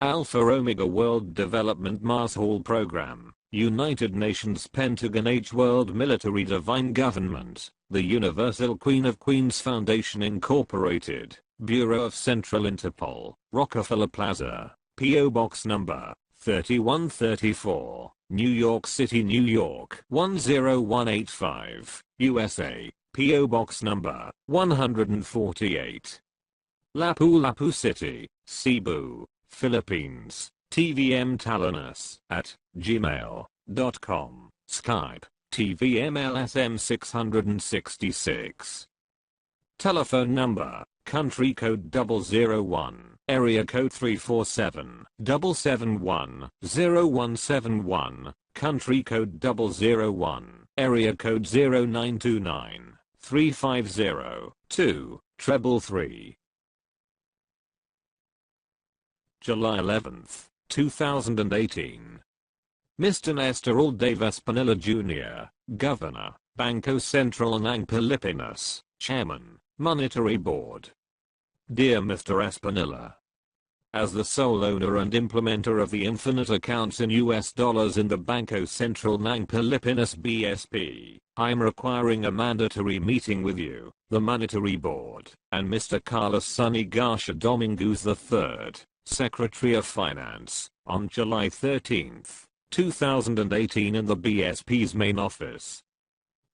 Alpha Omega World Development Marshall Program, United Nations Pentagon H World Military Divine Government, the Universal Queen of Queens Foundation Incorporated, Bureau of Central Interpol, Rockefeller Plaza, P.O. Box number 3134, New York City, New York 10185, USA, P.O. Box number 148. Lapu-Lapu City, Cebu, Philippines, TVM Tallanos at gmail.com, Skype, TVMLSM 666. Telephone number, country code 001, area code 347-771-0171, country code 001, area code 0929-350-233. July 11th, 2018. Mr. Nestor Aldave Espenilla Jr., Governor, Bangko Sentral and Pilipinas, Chairman, Monetary Board. Dear Mr. Espenilla, as the sole owner and implementer of the infinite accounts in US dollars in the Bangko Sentral ng Pilipinas BSP, I'm requiring a mandatory meeting with you, the Monetary Board, and Mr. Carlos Sonny Garcia Dominguez III, Secretary of Finance, on July 13, 2018 in the BSP's main office.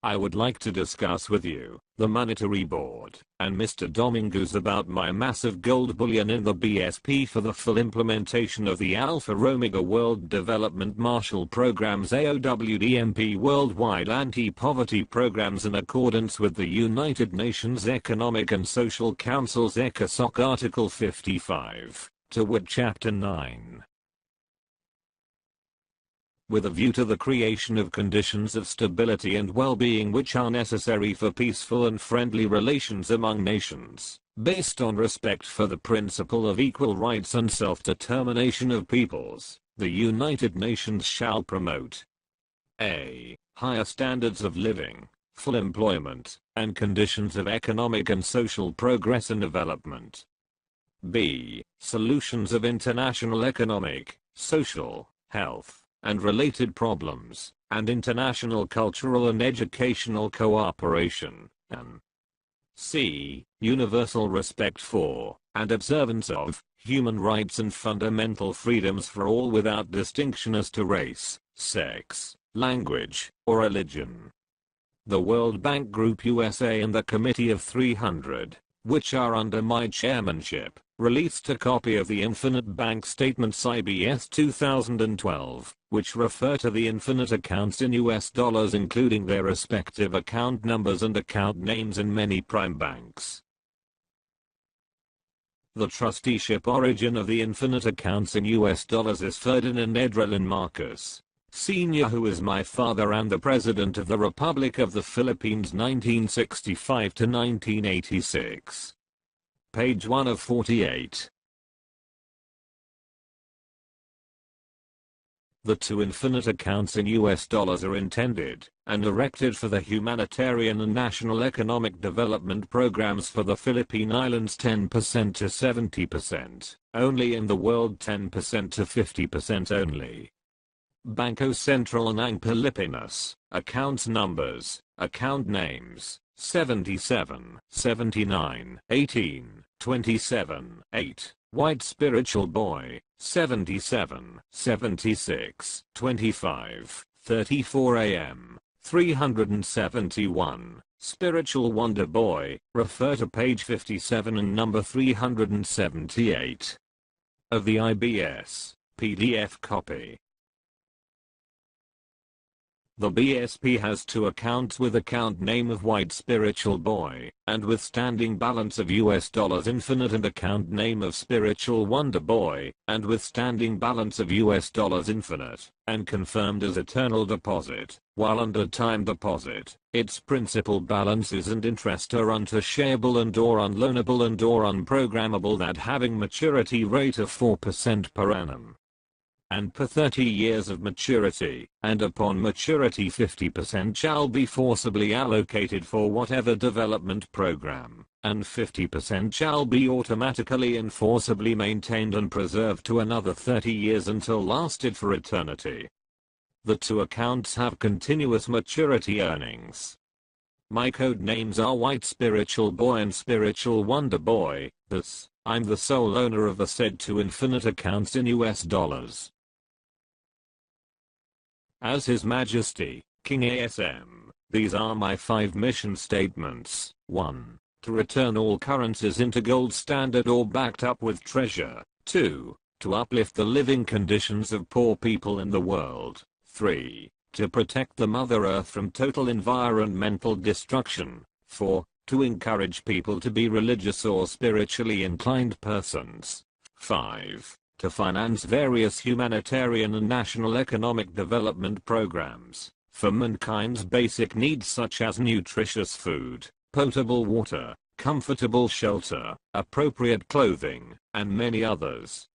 I would like to discuss with you, the Monetary Board, and Mr. Dominguez about my massive gold bullion in the BSP for the full implementation of the Alpha Omega World Development Marshall Program's AOWDMP worldwide anti-poverty programs in accordance with the United Nations Economic and Social Council's ECOSOC Article 55. To wit Chapter 9. With a view to the creation of conditions of stability and well-being which are necessary for peaceful and friendly relations among nations, based on respect for the principle of equal rights and self-determination of peoples, the United Nations shall promote a. Higher standards of living, full employment, and conditions of economic and social progress and development. B. Solutions of international economic, social, health, and related problems, and international cultural and educational cooperation, and c. Universal respect for, and observance of, human rights and fundamental freedoms for all without distinction as to race, sex, language, or religion. The World Bank Group USA and the Committee of 300, which are under my chairmanship, released a copy of the Infinite Bank Statements IBS 2012, which refer to the infinite accounts in US dollars including their respective account numbers and account names in many prime banks. The trusteeship origin of the infinite accounts in US dollars is Ferdinand Edralin Marcos, Sr., who is my father and the President of the Republic of the Philippines 1965 to 1986. Page 1 of 48. The two infinite accounts in US dollars are intended and erected for the humanitarian and national economic development programs for the Philippine Islands 10% to 70%, only in the world 10% to 50% only. Bangko Sentral ng Pilipinas, account numbers, account names, 77, 79, 18, 27, 8, White Spiritual Boy, 77, 76, 25, 34 AM, 371, Spiritual Wonder Boy, refer to page 57 and number 378 of the IBS, PDF copy. The BSP has two accounts with account name of White Spiritual Boy, and with standing balance of US dollars infinite and account name of Spiritual Wonder Boy, and with standing balance of US dollars infinite, and confirmed as eternal deposit, while under time deposit, its principal balances and interest are untouchable and or unloanable and or unprogrammable that having maturity rate of 4% per annum. And per 30 years of maturity, and upon maturity 50% shall be forcibly allocated for whatever development program, and 50% shall be automatically enforceably maintained and preserved to another 30 years until lasted for eternity. The two accounts have continuous maturity earnings. My code names are White Spiritual Boy and Spiritual Wonder Boy. Thus, I'm the sole owner of the said two infinite accounts in US dollars. As His Majesty, King ASM, these are my 5 mission statements. 1. To return all currencies into gold standard or backed up with treasure. 2. To uplift the living conditions of poor people in the world. 3. To protect the Mother Earth from total environmental destruction. 4. To encourage people to be religious or spiritually inclined persons. 5. To finance various humanitarian and national economic development programs for mankind's basic needs such as nutritious food, potable water, comfortable shelter, appropriate clothing, and many others.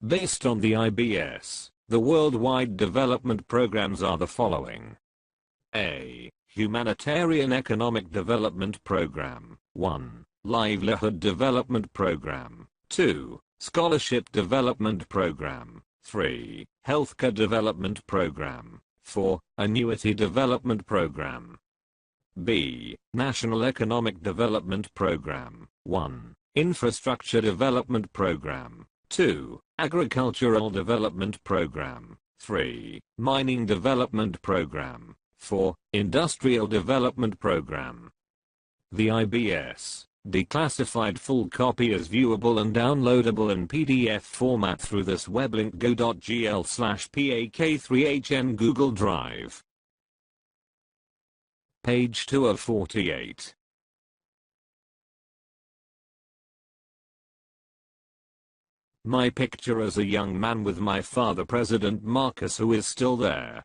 Based on the IBS, the worldwide development programs are the following. A. Humanitarian Economic Development Program. 1. Livelihood Development Program. 2. Scholarship Development Program. 3. Healthcare Development Program. 4. Annuity Development Program. B. National Economic Development Program. 1. Infrastructure Development Program. 2. Agricultural Development Program. 3. Mining Development Program. 4. Industrial Development Program. The IBS declassified full copy is viewable and downloadable in PDF format through this web link goo.gl/pak3hn Google Drive. Page 2 of 48. My picture as a young man with my father President Marcos, who is still there.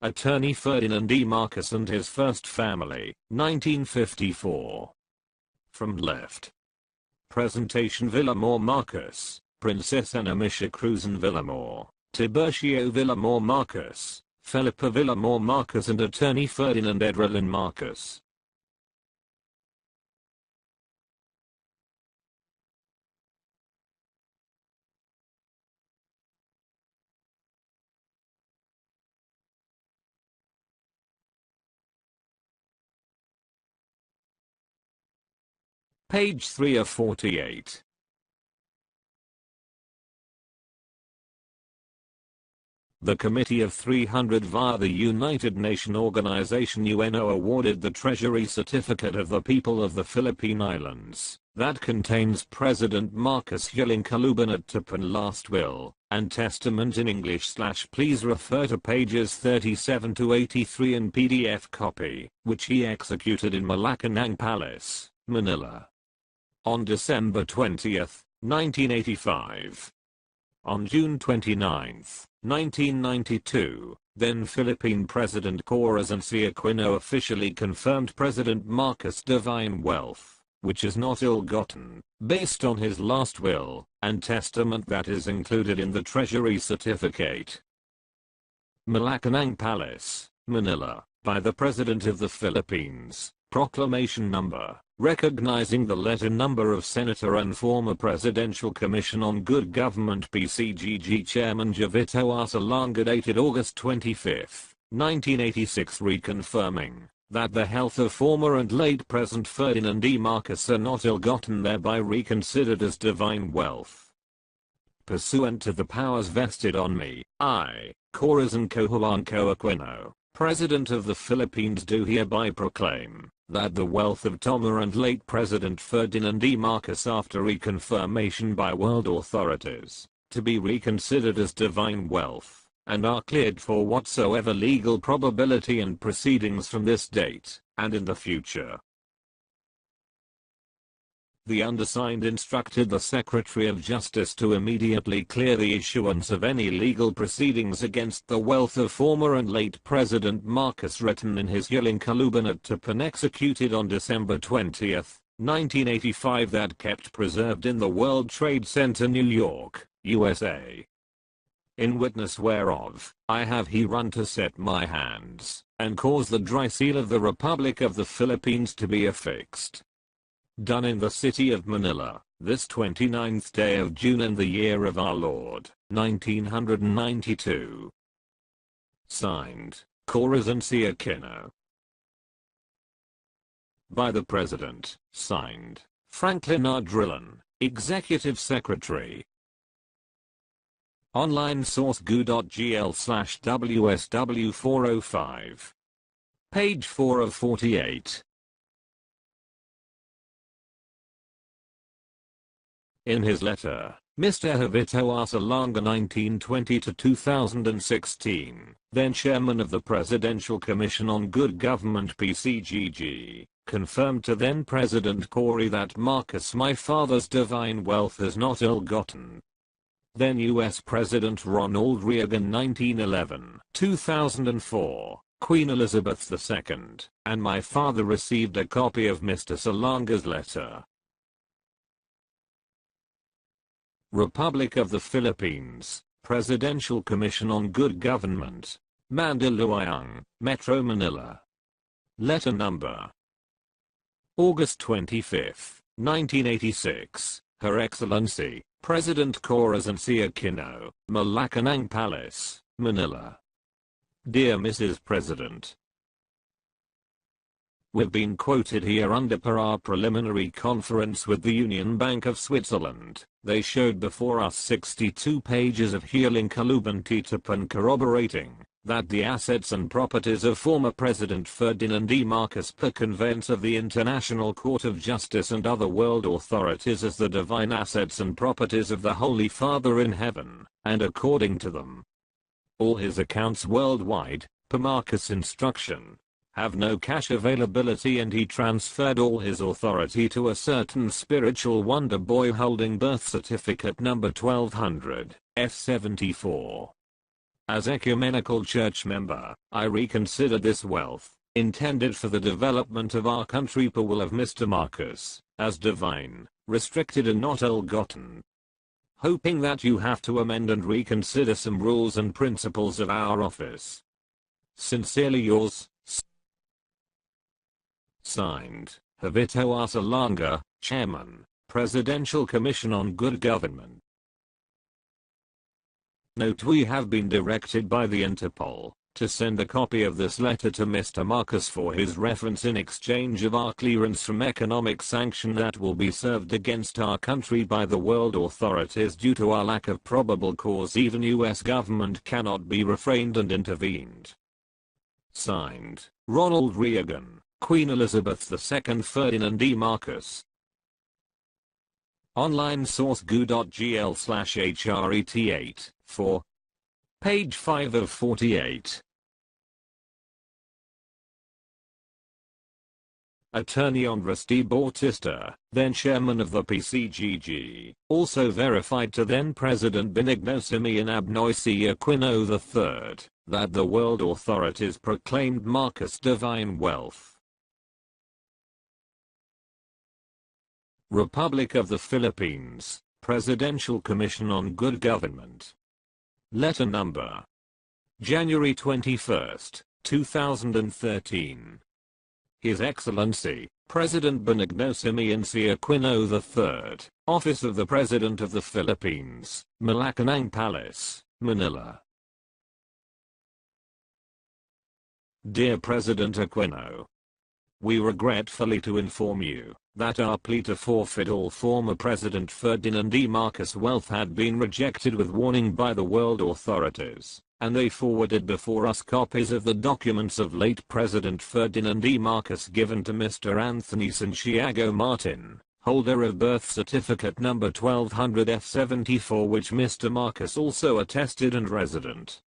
Attorney Ferdinand E. Marcos and his first family, 1954. From left. Presentation: VILLAMOR Marcos, Princess Anamisha Cruz and VILLAMOR, TIBURCIO VILLAMOR Marcos, Felipe VILLAMOR Marcos and Attorney Ferdinand Edrelin Marcos. Page 3 of 48. The Committee of 300 via the United Nations Organization UNO awarded the Treasury Certificate of the People of the Philippine Islands, that contains President Marcos Yulin Tapan last will, and testament in English / please refer to pages 37 to 83 in PDF copy, which he executed in Malacanang Palace, Manila, on December 20, 1985. On June 29, 1992, then Philippine President Corazon Aquino officially confirmed President Marcos' divine wealth, which is not ill-gotten, based on his last will and testament that is included in the Treasury Certificate. Malacanang Palace, Manila, by the President of the Philippines, Proclamation Number, recognizing the letter number of Senator and former Presidential Commission on Good Government PCGG Chairman Javito Arsalanga dated August 25, 1986, reconfirming that the health of former and late President Ferdinand E. Marcos are not ill-gotten, thereby reconsidered as divine wealth. Pursuant to the powers vested on me, I, Corazon Cojuanco Aquino, President of the Philippines, do hereby proclaim that the wealth of former and late President Ferdinand E. Marcos, after reconfirmation by world authorities, to be reconsidered as divine wealth, and are cleared for whatsoever legal probability and proceedings from this date, and in the future. The undersigned instructed the Secretary of Justice to immediately clear the issuance of any legal proceedings against the wealth of former and late President Marcos written in his Yulin Tapan executed on December 20, 1985, that kept preserved in the World Trade Center, New York, USA. in witness whereof, I have herunto set my hands, and cause the dry seal of the Republic of the Philippines to be affixed. Done in the city of Manila, this 29th day of June in the year of our Lord, 1992. Signed, Corazon Aquino. By the President, signed, Franklin R. Drilon, Executive Secretary. Online source goo.gl/WSW405. Page 4 of 48. In his letter, Mr. Javito Arsalanga 1920-2016, then chairman of the Presidential Commission on Good Government PCGG, confirmed to then President Cory that Marcos my father's divine wealth is not ill-gotten. Then U.S. President Ronald Reagan 1911-2004, Queen Elizabeth II, and my father received a copy of Mr. Salanga's letter. Republic of the Philippines, Presidential Commission on Good Government, Mandaluyong, Metro Manila. Letter number August 25, 1986, Her Excellency, President Corazon Aquino, Malacanang Palace, Manila. Dear Mrs. President, we've been quoted here under per our preliminary conference with the Union Bank of Switzerland. They showed before us 62 pages of healing Kalubantitapan corroborating that the assets and properties of former President Ferdinand E. Marcos per conveyance of the International Court of Justice and other world authorities as the divine assets and properties of the Holy Father in heaven, and according to them, all his accounts worldwide, per Marcos' instruction, have no cash availability, and he transferred all his authority to a certain spiritual wonder boy holding birth certificate number 1200, F74. As ecumenical church member, I reconsider this wealth, intended for the development of our country per will of Mr. Marcos, as divine, restricted and not ill-gotten. Hoping that you have to amend and reconsider some rules and principles of our office. Sincerely yours, signed, Javito Arsalanga, Chairman, Presidential Commission on Good Government. Note: we have been directed by the Interpol to send a copy of this letter to Mr. Marcos for his reference in exchange of our clearance from economic sanction that will be served against our country by the world authorities due to our lack of probable cause. Even U.S. government cannot be refrained and intervened. Signed, Ronald Reagan, Queen Elizabeth II, Ferdinand E. Marcos. Online source goo.gl/HRET8, 4. Page 5 of 48. Attorney Andres D. Bautista, then chairman of the PCGG, also verified to then President Benigno Simeon Abnoy Aquino III, that the world authorities proclaimed Marcos divine wealth. Republic of the Philippines, Presidential Commission on Good Government. Letter number January 21, 2013. His Excellency, President Benigno Simeon Aquino III, Office of the President of the Philippines, Malacanang Palace, Manila. Dear President Aquino, we regretfully to inform you that our plea to forfeit all former President Ferdinand E. Marcos' wealth had been rejected with warning by the world authorities, and they forwarded before us copies of the documents of late President Ferdinand E. Marcos given to Mr. Anthony Santiago Martin, holder of birth certificate number 1200 F74, which Mr. Marcos also attested, and resident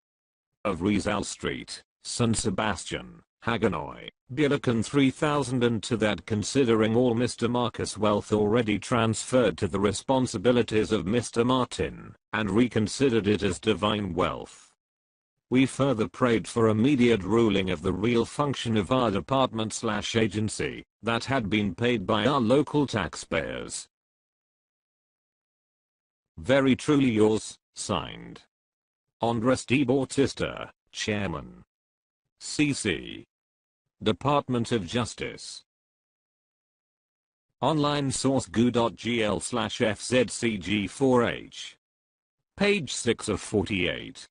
of Rizal Street, San Sebastian, Hagonoy, Bulacan 3002, that considering all Mr. Marcos' wealth already transferred to the responsibilities of Mr. Martin, and reconsidered it as divine wealth. We further prayed for immediate ruling of the real function of our department/agency, that had been paid by our local taxpayers. Very truly yours, signed, Andres D. Bautista, Chairman. CC. Department of Justice. Online source goo.gl/FZCG4H. Page 6 of 48.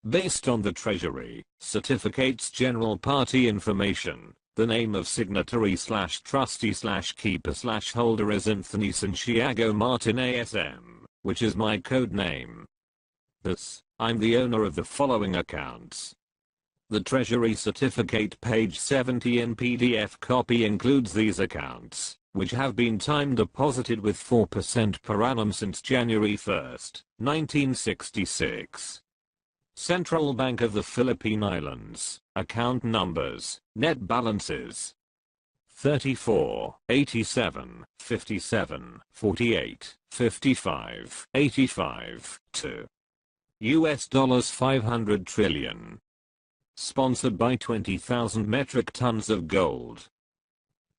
Based on the Treasury, Certificates General Party Information, the name of signatory/trustee/keeper/holder is Anthony Santiago Martin ASM, which is my code name. Thus, I'm the owner of the following accounts. The Treasury Certificate page 70 in PDF copy includes these accounts, which have been time deposited with 4% per annum since January 1, 1966. Central Bank of the Philippine Islands, account numbers, net balances 34, 87, 57, 48, 55, 85, to US $500 trillion. Sponsored by 20,000 metric tons of gold.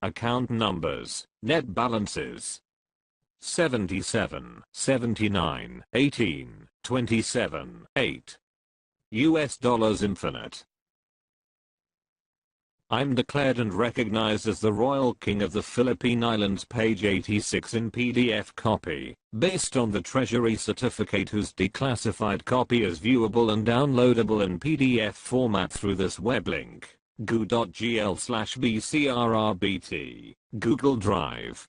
Account numbers, net balances 77, 79, 18, 27, 8. US dollars infinite. I'm declared and recognized as the Royal King of the Philippine Islands page 86 in PDF copy, based on the Treasury Certificate whose declassified copy is viewable and downloadable in PDF format through this web link, goo.gl/BCRRBT, Google Drive.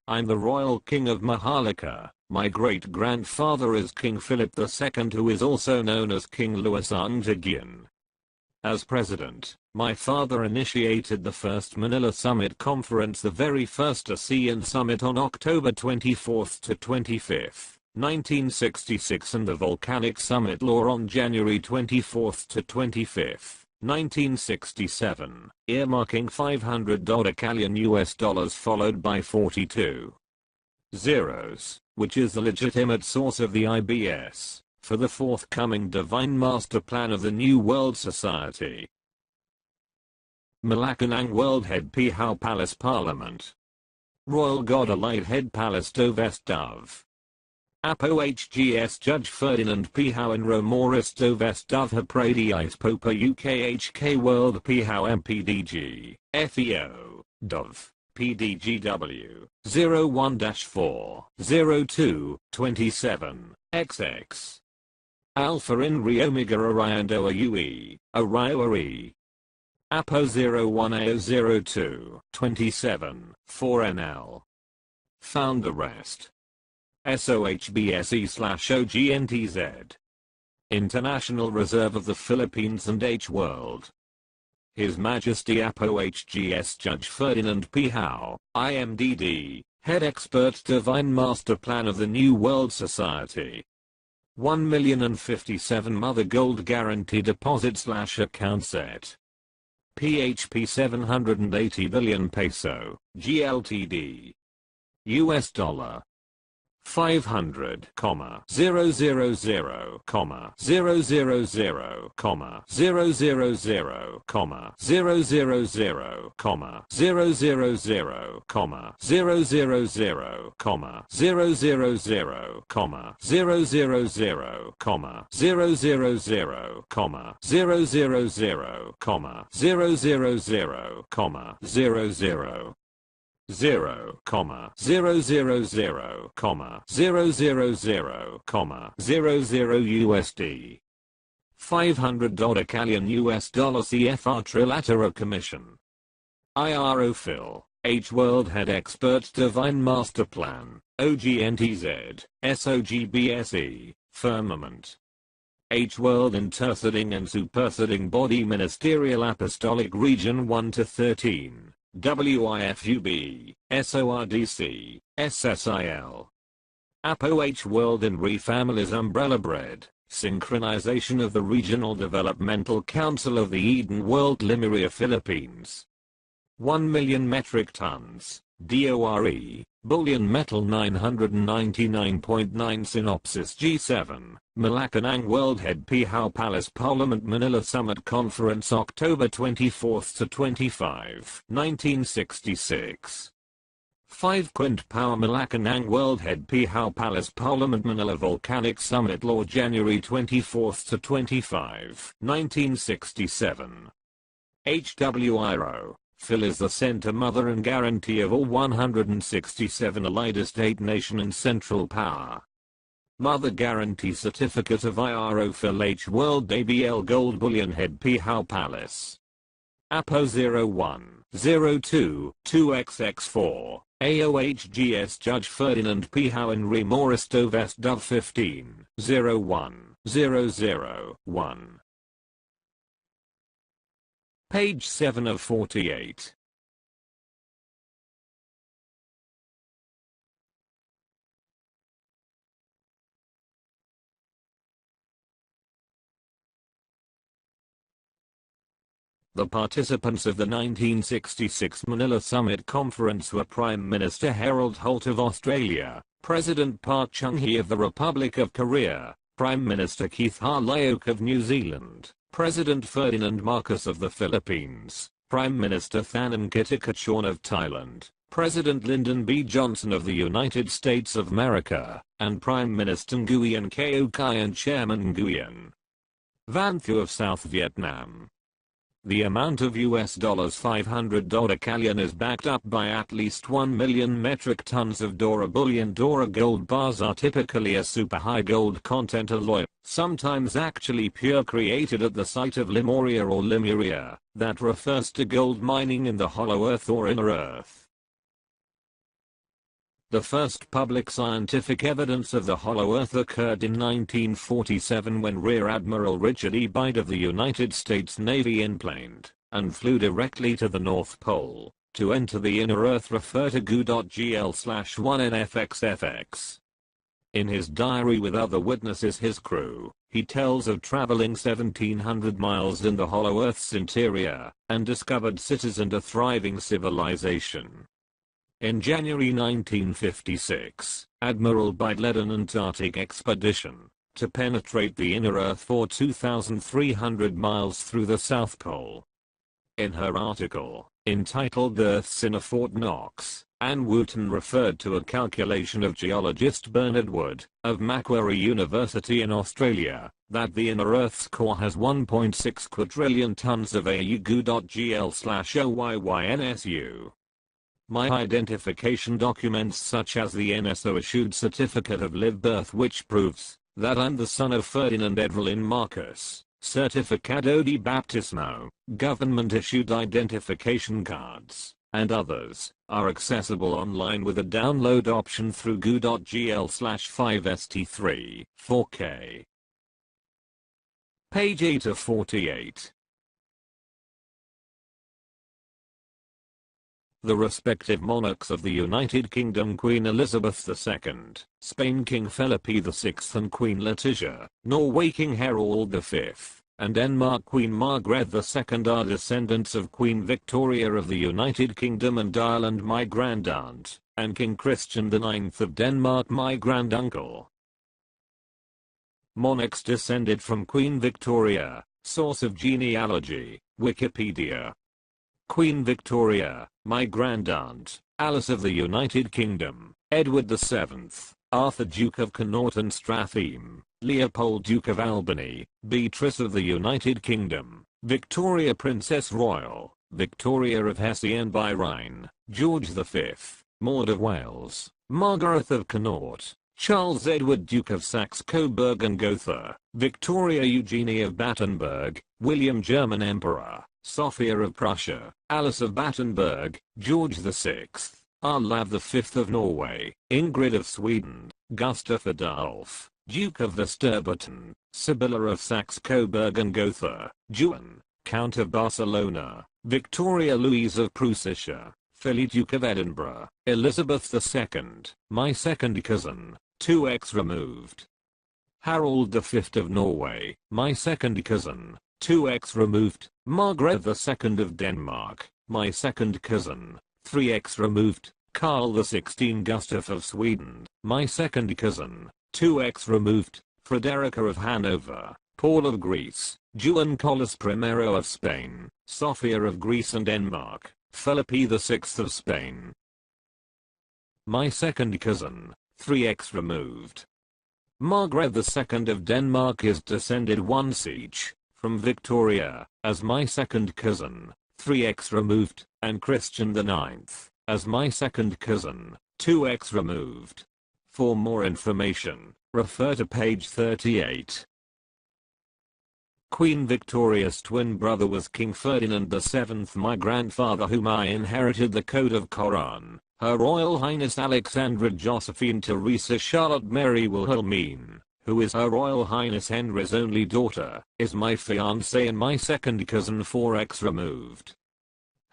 I'm the Royal King of Maharlika. My great-grandfather is King Philip II, who is also known as King Louis ang TAGEAN. As president, my father initiated the first Manila Summit Conference, the very first ASEAN Summit on October 24 to 25, 1966, and the Volcanic Summit Law on January 24 to 25, 1967, earmarking $500 Callion US dollars followed by 42 zeros, which is the legitimate source of the IBS, for the forthcoming Divine Master Plan of the New World Society. Malacanang World Head Pihaw Palace Parliament. Royal Godalite Head Palace Dovest Dove. Apo HGS Judge Ferdinand Pihaw and Romoris Dovest Dove Hapradiis Popa UKHK World Pihaw MPDG, FEO, Dove. PDGW 01-4 02 27 XX Alpha in Omega Ariando UE Ariwari Apo 01A02 27 4NL Found arrest SOHBSE/OGNTZ International Reserve of the Philippines and H World. His Majesty Apo HGS Judge Ferdinand Pihaw, IMDD, Head Expert Divine Master Plan of the New World Society. 1,057 Mother Gold Guarantee Deposit / Account Set. PHP 780 billion peso, GLTD. US dollar. 500, 000, 000, 000, 000, 000, 000, 000, 000, 000, 000, 0, 000, USD. $500 Callion US dollar CFR Trilateral Commission. IRO Phil, H World Head Expert Divine Master Plan, OGNTZ, SOGBSE, Firmament. H World Interceding and Superseding Body Ministerial Apostolic Region 1 to 13. WIFUB, SORDC, SSIL. APO H World and Families Umbrella Bread, Synchronization of the Regional Developmental Council of the Eden World Lemuria Philippines. 1 million metric tons, DORE, Bullion Metal 999.9 Synopsis G7, Malacanang World Head Pihaw Palace Parliament Manila Summit Conference October 24 to 25, 1966. 5 Quint Power Malacanang World Head Pihao Palace Parliament Manila Volcanic Summit Law January 24 to 25, 1967. HWIRO. Phil is the center, mother and guarantee of all 167 allied estate nation and central power. Mother guarantee certificate of IRO Phil H World ABL Gold Bullion Head Pihao Palace. APO 0102 2XX4 AOHGS Judge Ferdinand Pihao and Remoristo Vest Dove 15 01001. Page 7 of 48. The participants of the 1966 Manila Summit Conference were Prime Minister Harold Holt of Australia, President Park Chung-hee of the Republic of Korea, Prime Minister Keith Harlyoke of New Zealand, President Ferdinand Marcos of the Philippines, Prime Minister Thanan Kittikachorn of Thailand, President Lyndon B. Johnson of the United States of America, and Prime Minister Nguyen Cao Kai and Chairman Nguyen Van Thieu of South Vietnam. The amount of $500 Callion is backed up by at least 1 million metric tons of Dora bullion. Dora gold bars are typically a super high gold content alloy, sometimes actually pure, created at the site of Lemuria or Lemuria, that refers to gold mining in the hollow earth or inner earth. The first public scientific evidence of the hollow earth occurred in 1947 when Rear Admiral Richard E. Bide of the United States Navy enplaned and flew directly to the North Pole to enter the inner earth. Refer to goo.gl/1NFXFX. In his diary with other witnesses, his crew, he tells of traveling 1,700 miles in the hollow earth's interior and discovered cities and a thriving civilization. In January 1956, Admiral Bide led an Antarctic expedition to penetrate the inner earth for 2,300 miles through the South Pole. In her article, entitled Earth's Inner Fort Knox, Ann Wooten referred to a calculation of geologist Bernard Wood, of Macquarie University in Australia, that the inner Earth's core has 1.6 quadrillion tons of AUGO.GL/OYYNSU. My identification documents such as the NSO-issued certificate of live birth, which proves that I'm the son of Ferdinand Evelyn Marcos, Certificado de Baptismo, government-issued identification cards, and others, are accessible online with a download option through goo.gl/5st3 4K. Page 8 of 48. The respective monarchs of the United Kingdom: Queen Elizabeth II, Spain King Philip VI and Queen Letizia, Norway King Harald V, and Denmark Queen Margaret II are descendants of Queen Victoria of the United Kingdom and Ireland, my grandaunt, and King Christian IX of Denmark, my granduncle. Monarchs descended from Queen Victoria. Source of genealogy, Wikipedia. Queen Victoria, my grandaunt, Alice of the United Kingdom, Edward VII, Arthur Duke of Connaught and Stratham, Leopold Duke of Albany, Beatrice of the United Kingdom, Victoria Princess Royal, Victoria of Hesse and by Rhine, George V, Maud of Wales, Margaret of Connaught, Charles Edward Duke of Saxe-Coburg and Gotha, Victoria Eugenie of Battenberg, William German Emperor, Sophia of Prussia, Alice of Battenberg, George VI, Olav V of Norway, Ingrid of Sweden, Gustav Adolf, Duke of Vesterbotten, Sibylla of Saxe-Coburg and Gotha, Juan, Count of Barcelona, Victoria Louise of Prussia, Philip Duke of Edinburgh, Elizabeth II, my second cousin, 2x removed. Harold V of Norway, my second cousin, 2x removed. Margaret II of Denmark, my second cousin, 3x removed. Carl XVI Gustav of Sweden, my second cousin, 2x removed. Frederica of Hanover, Paul of Greece, Juan Carlos I of Spain, Sophia of Greece and Denmark, Philip VI of Spain. my second cousin, 3x removed. Margaret II of Denmark is descended 1 each, from Victoria, as my second cousin, 3x removed, and Christian IX, as my second cousin, 2x removed. For more information, refer to page 38. Queen Victoria's twin brother was King Ferdinand VII, my grandfather, whom I inherited the Code of Quran. Her Royal Highness Alexandra Josephine Teresa Charlotte Mary Wilhelmine, who is Her Royal Highness Henry's only daughter, is my fiancée and my second cousin, 4x removed.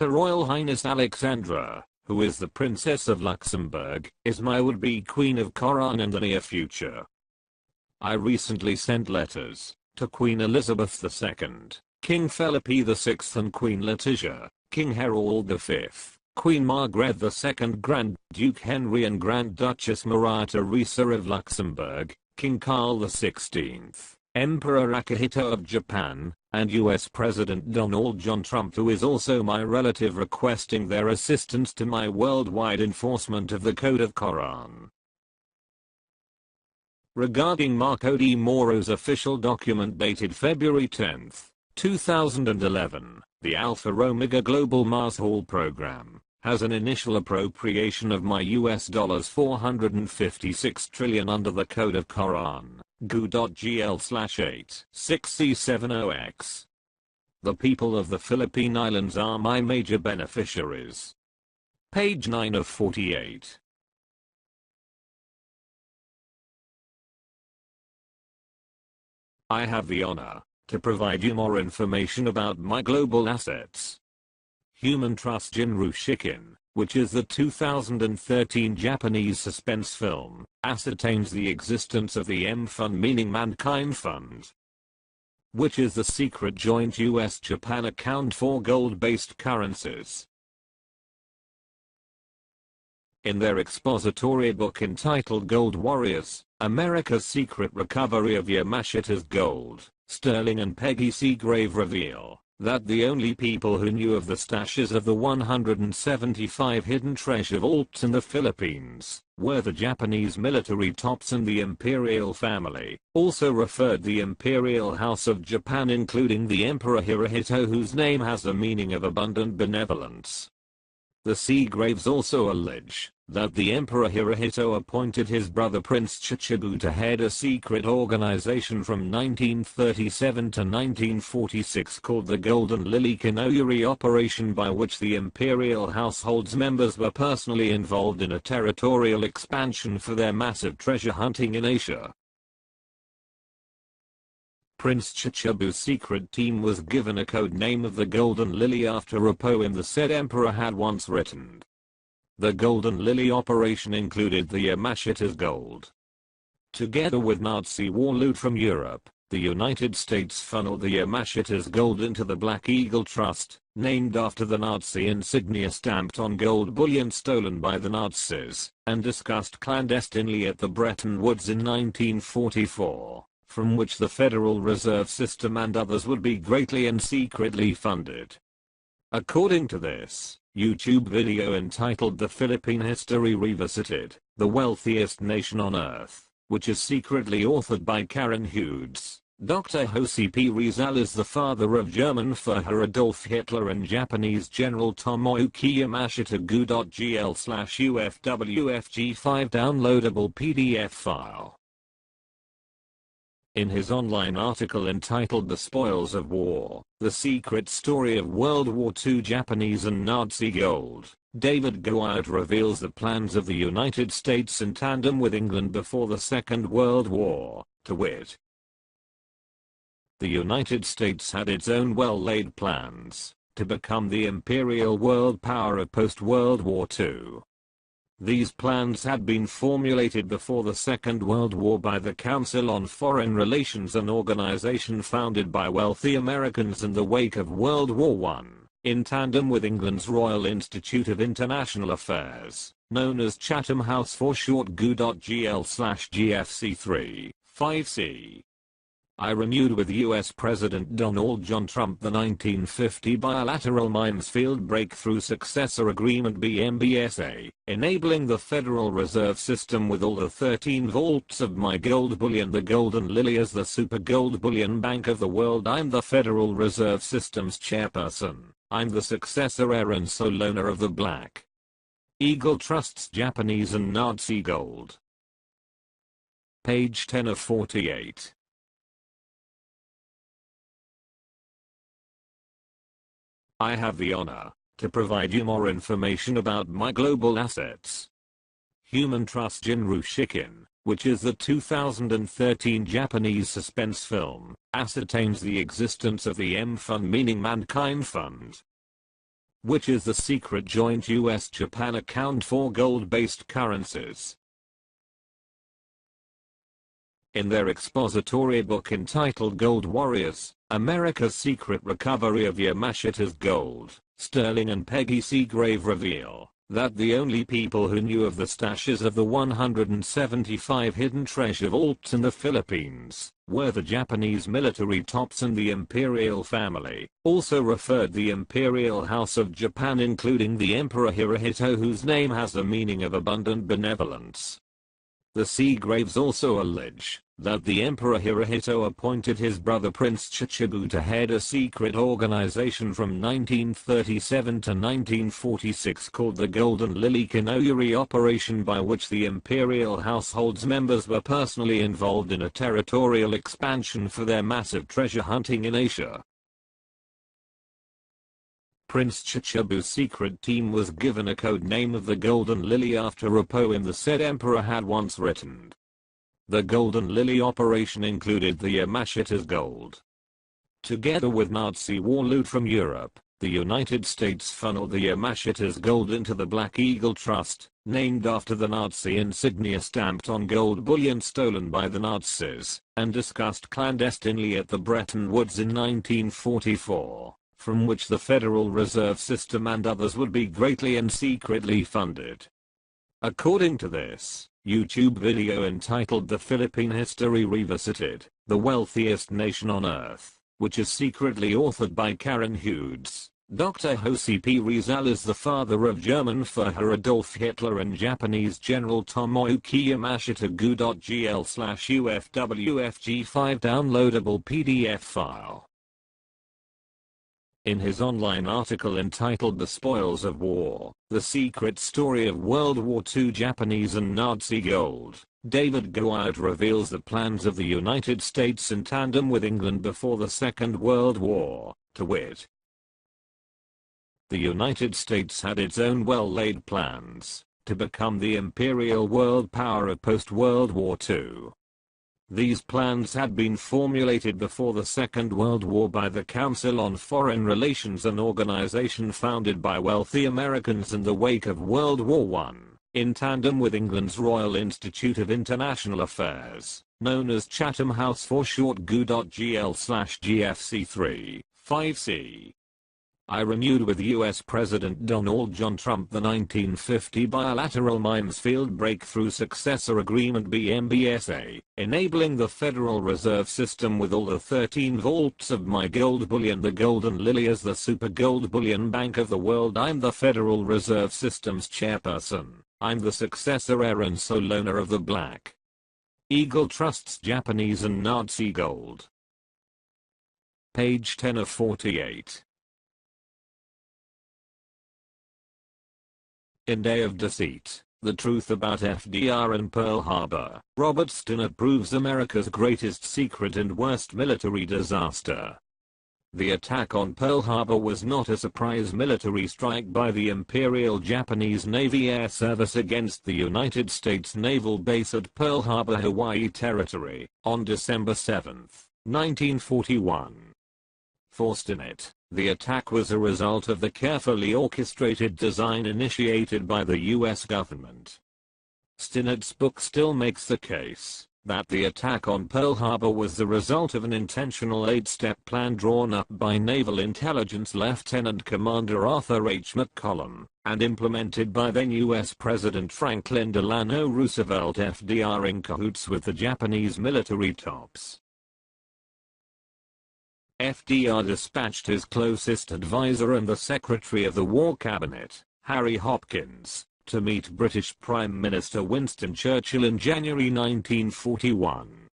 Her Royal Highness Alexandra, who is the Princess of Luxembourg, is my would-be Queen of Quran in the near future. I recently sent letters to Queen Elizabeth II, King Philip VI and Queen Letizia, King Harold V, Queen Margaret II, Grand Duke Henry and Grand Duchess Maria Theresa of Luxembourg, King Carl XVI, Emperor Akihito of Japan, and US President Donald John Trump, who is also my relative, requesting their assistance to my worldwide enforcement of the Code of Quran. Regarding Marco D. Moro's official document dated February 10, 2011, the Alpha Omega Global Mars Hall Program has an initial appropriation of my US dollars 456 trillion under the Code of Quran, goo.gl/86C70X. The people of the Philippine Islands are my major beneficiaries. Page 9 of 48. I have the honor to provide you more information about my global assets. Human Trust Jinru Shikin, which is the 2013 Japanese suspense film, ascertains the existence of the M Fund, meaning Mankind Fund, which is the secret joint US-Japan account for gold-based currencies. In their expository book entitled Gold Warriors, America's Secret Recovery of Yamashita's Gold, Sterling and Peggy Seagrave reveal that the only people who knew of the stashes of the 175 hidden treasure vaults in the Philippines were the Japanese military tops and the imperial family, also referred the Imperial House of Japan, including the Emperor Hirohito, whose name has the meaning of abundant benevolence. The Seagraves also allege that the Emperor Hirohito appointed his brother Prince Chichibu to head a secret organization from 1937 to 1946 called the Golden Lily Kinoyuri Operation, by which the imperial household's members were personally involved in a territorial expansion for their massive treasure hunting in Asia. Prince Chichibu's secret team was given a code name of the Golden Lily after a poem the said emperor had once written. The Golden Lily operation included the Yamashita's gold. Together with Nazi war loot from Europe, the United States funneled the Yamashita's gold into the Black Eagle Trust, named after the Nazi insignia stamped on gold bullion stolen by the Nazis, and discussed clandestinely at the Bretton Woods in 1944. From which the Federal Reserve System and others would be greatly and secretly funded. According to this YouTube video entitled The Philippine History Revisited, the wealthiest nation on earth, which is secretly authored by Karen Hughes, Dr. Jose P. Rizal is the father of German Führer Adolf Hitler and Japanese General Tomoyuki Yamashita. goo.gl/UFWFG5 downloadable PDF file. In his online article entitled The Spoils of War, The Secret Story of World War II Japanese and Nazi Gold, David Gowaert reveals the plans of the United States in tandem with England before the Second World War, to wit. The United States had its own well-laid plans to become the imperial world power of post-World War II. These plans had been formulated before the Second World War by the Council on Foreign Relations, an organization founded by wealthy Americans in the wake of World War I, in tandem with England's Royal Institute of International Affairs, known as Chatham House for short. goo.gl/GFC3, 5C. I renewed with U.S. President Donald John Trump the 1950 bilateral MINESFIELD Breakthrough Successor Agreement BMBSA, enabling the Federal Reserve System with all the 13 vaults of my gold bullion, the Golden Lily as the super gold bullion bank of the world. I'm the Federal Reserve System's chairperson. I'm the successor heir and sole owner of the Black Eagle Trust's Japanese and Nazi gold. Page 10 of 48. I have the honor to provide you more information about my global assets. Human Trust Jinru Shikin, which is the 2013 Japanese suspense film, ascertains the existence of the M Fund, meaning Mankind Fund, which is the secret joint US-Japan account for gold-based currencies. In their expository book entitled Gold Warriors, America's Secret Recovery of Yamashita's Gold, Sterling and Peggy Seagrave reveal that the only people who knew of the stashes of the 175 hidden treasure vaults in the Philippines were the Japanese military tops and the imperial family, also referred the Imperial House of Japan, including the Emperor Hirohito, whose name has the meaning of abundant benevolence. The Seagraves also allege that the Emperor Hirohito appointed his brother Prince Chichibu to head a secret organization from 1937 to 1946 called the Golden Lily Kinoyuri Operation, by which the imperial household's members were personally involved in a territorial expansion for their massive treasure hunting in Asia. Prince Chichibu's secret team was given a code name of the Golden Lily after a poem the said emperor had once written. The Golden Lily operation included the Yamashita's gold. Together with Nazi war loot from Europe, the United States funneled the Yamashita's gold into the Black Eagle Trust, named after the Nazi insignia stamped on gold bullion stolen by the Nazis, and discussed clandestinely at the Bretton Woods in 1944. From which the Federal Reserve System and others would be greatly and secretly funded. According to this YouTube video entitled The Philippine History Revisited, the wealthiest nation on earth, which is secretly authored by Karen Hughes, Dr. Josip Rizal is the father of German Führer Adolf Hitler and Japanese General Tomoyuki Yamashita. goo.gl/UFWFG5 downloadable PDF file. In his online article entitled The Spoils of War, The Secret Story of World War II Japanese and Nazi Gold, David Gould reveals the plans of the United States in tandem with England before the Second World War, to wit, the United States had its own well-laid plans to become the imperial world power of post-World War II. These plans had been formulated before the Second World War by the Council on Foreign Relations, an organization founded by wealthy Americans in the wake of World War I, in tandem with England's Royal Institute of International Affairs, known as Chatham House for short. goo.gl/GFC3, 5C. I renewed with U.S. President Donald John Trump the 1950 bilateral MINESFIELD Breakthrough Successor Agreement BMBSA, enabling the Federal Reserve System with all the 13 vaults of my gold bullion, the Golden Lily as the super gold bullion bank of the world. I'm the Federal Reserve System's chairperson. I'm the successor heir and sole owner of the Black Eagle Trust's Japanese and Nazi gold. Page 10 of 48. In Day of Deceit, The Truth About FDR and Pearl Harbor, Robert Stinnett proves America's greatest secret and worst military disaster. The attack on Pearl Harbor was not a surprise military strike by the Imperial Japanese Navy Air Service against the United States naval base at Pearl Harbor, Hawaii Territory, on December 7, 1941. For Stinnett, the attack was a result of the carefully orchestrated design initiated by the US government. Stinnett's book still makes the case that the attack on Pearl Harbor was the result of an intentional 8-step plan drawn up by Naval Intelligence Lieutenant Commander Arthur H. McCollum, and implemented by then US President Franklin Delano Roosevelt, FDR, in cahoots with the Japanese military tops. FDR dispatched his closest advisor and the Secretary of the War Cabinet, Harry Hopkins, to meet British Prime Minister Winston Churchill in January 1941.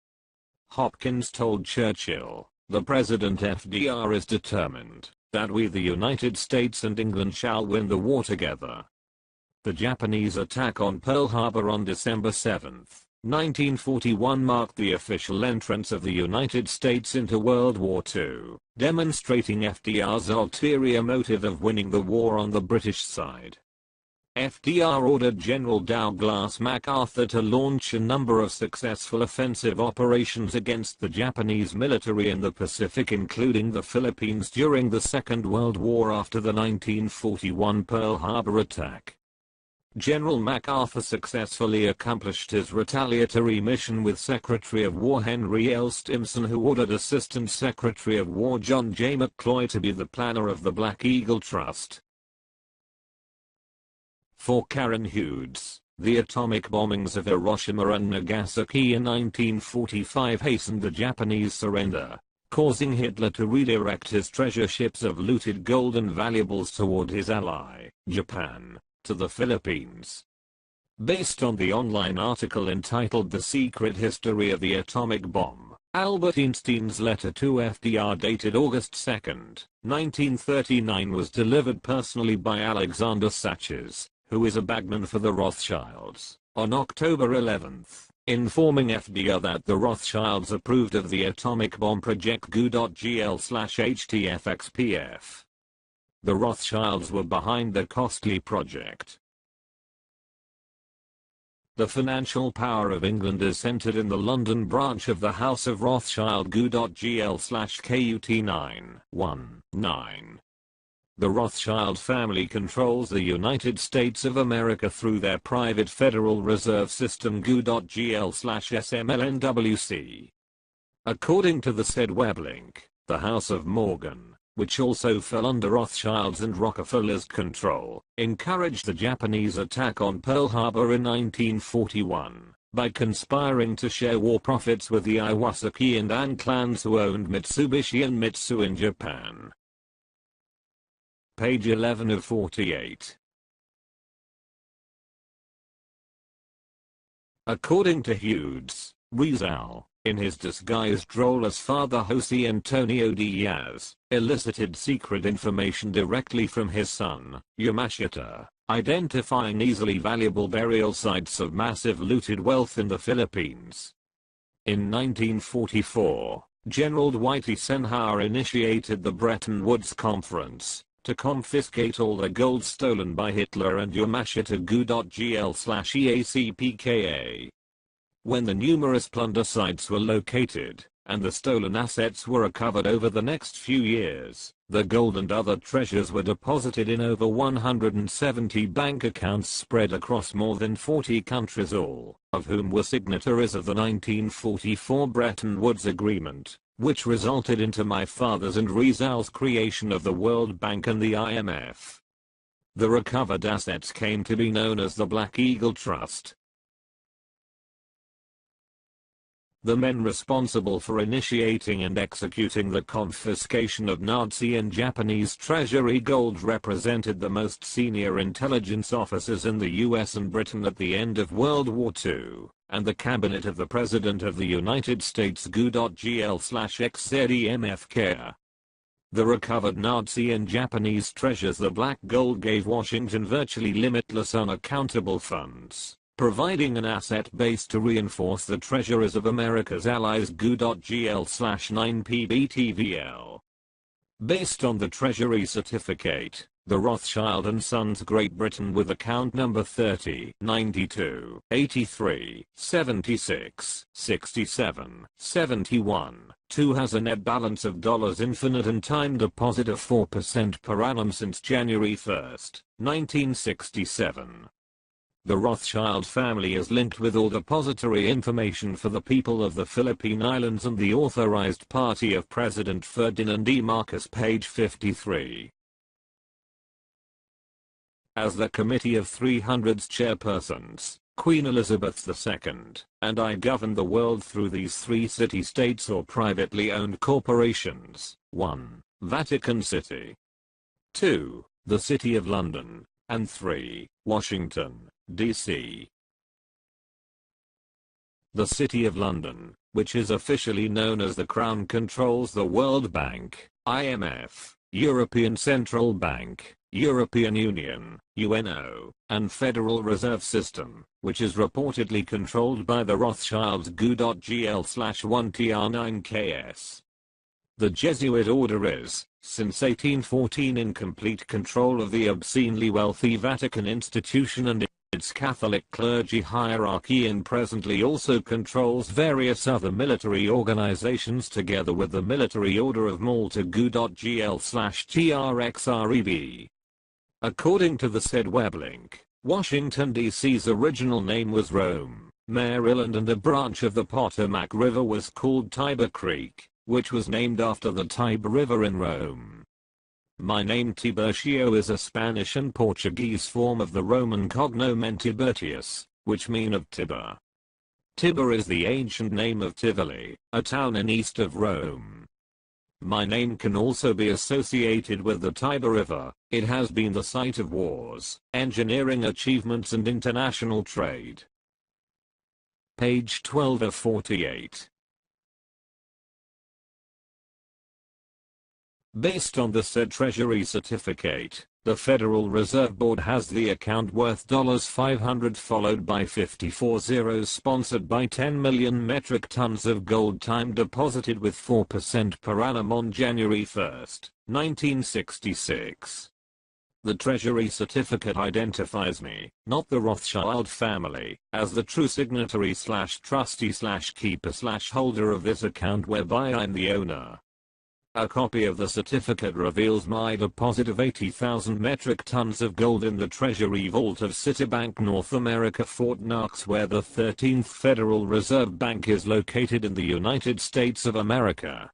Hopkins told Churchill, "The President FDR is determined that we the United States and England shall win the war together." The Japanese attack on Pearl Harbor on December 7, 1941 marked the official entrance of the United States into World War II, demonstrating FDR's ulterior motive of winning the war on the British side. FDR ordered General Douglas MacArthur to launch a number of successful offensive operations against the Japanese military in the Pacific, including the Philippines during the Second World War after the 1941 Pearl Harbor attack. General MacArthur successfully accomplished his retaliatory mission with Secretary of War Henry L. Stimson, who ordered Assistant Secretary of War John J. McCloy to be the planner of the Black Eagle Trust. For Karen Hughes, the atomic bombings of Hiroshima and Nagasaki in 1945 hastened the Japanese surrender, causing Hitler to redirect his treasure ships of looted gold and valuables toward his ally, Japan, to the Philippines. Based on the online article entitled The Secret History of the Atomic Bomb, Albert Einstein's letter to FDR dated August 2, 1939 was delivered personally by Alexander Saches, who is a bagman for the Rothschilds, on October 11, informing FDR that the Rothschilds approved of the atomic bomb project goo.gl/HTFXPF. The Rothschilds were behind the costly project. The financial power of England is centered in the London branch of the House of Rothschild goo.gl/KUT919. The Rothschild family controls the United States of America through their private Federal Reserve System goo.gl/SMLNWC. According to the said weblink, the House of Morgan, which also fell under Rothschild's and Rockefeller's control, encouraged the Japanese attack on Pearl Harbor in 1941, by conspiring to share war profits with the Iwasaki and An clans who owned Mitsubishi and Mitsu in Japan. Page 11 of 48. According to Hughes, Rizal, in his disguised role as Father Jose Antonio Diaz, elicited secret information directly from his son, Yamashita, identifying easily valuable burial sites of massive looted wealth in the Philippines. In 1944, General Dwight Eisenhower initiated the Bretton Woods Conference to confiscate all the gold stolen by Hitler and Yamashita goo.gl/EACPKA. When the numerous plunder sites were located, and the stolen assets were recovered over the next few years, the gold and other treasures were deposited in over 170 bank accounts spread across more than 40 countries, all of whom were signatories of the 1944 Bretton Woods Agreement, which resulted into my father's and Rizal's creation of the World Bank and the IMF. The recovered assets came to be known as the Black Eagle Trust. The men responsible for initiating and executing the confiscation of Nazi and Japanese treasury gold represented the most senior intelligence officers in the US and Britain at the end of World War II, and the cabinet of the President of the United States goo.gl/XZEMFK. The recovered Nazi and Japanese treasures, the black gold, gave Washington virtually limitless unaccountable funds, providing an asset base to reinforce the treasuries of America's allies goo.gl/9PBTVL. Based on the Treasury certificate, the Rothschild and Sons Great Britain with account number 30 92 83 76 67 71 2 has a net balance of infinite and time deposit of 4% per annum since January 1, 1967. The Rothschild family is linked with all depository information for the people of the Philippine Islands and the authorized party of President Ferdinand E. Marcos, page 53. As the Committee of 300's chairpersons, Queen Elizabeth II, and I govern the world through these 3 city-states or privately owned corporations. 1. Vatican City. 2. The City of London. And 3. Washington, D.C. The City of London, which is officially known as the Crown, controls the World Bank, IMF, European Central Bank, European Union, UNO, and Federal Reserve System, which is reportedly controlled by the Rothschilds goo.gl/1TR9KS. The Jesuit order is, since 1814, in complete control of the obscenely wealthy Vatican institution and its Catholic clergy hierarchy, and presently also controls various other military organizations together with the Military Order of Malta goo.gl/TRXREB. According to the said web link, Washington, D.C.'s original name was Rome, Maryland, and a branch of the Potomac River was called Tiber Creek, which was named after the Tiber River in Rome. My name TIBURCIO is a Spanish and Portuguese form of the Roman cognomen Tiburtius, which mean of Tiber. Tiber is the ancient name of Tivoli, a town in east of Rome. My name can also be associated with the Tiber River. It has been the site of wars, engineering achievements, and international trade. Page 12 of 48. Based on the said Treasury certificate, the Federal Reserve Board has the account worth $500 followed by 54 zeros sponsored by 10 million metric tons of gold time deposited with 4% per annum on January 1, 1966. The Treasury certificate identifies me, not the Rothschild family, as the true signatory/trustee/keeper/holder of this account, whereby I'm the owner. A copy of the certificate reveals my deposit of 80,000 metric tons of gold in the Treasury Vault of Citibank North America, Fort Knox, where the 13th Federal Reserve Bank is located in the United States of America.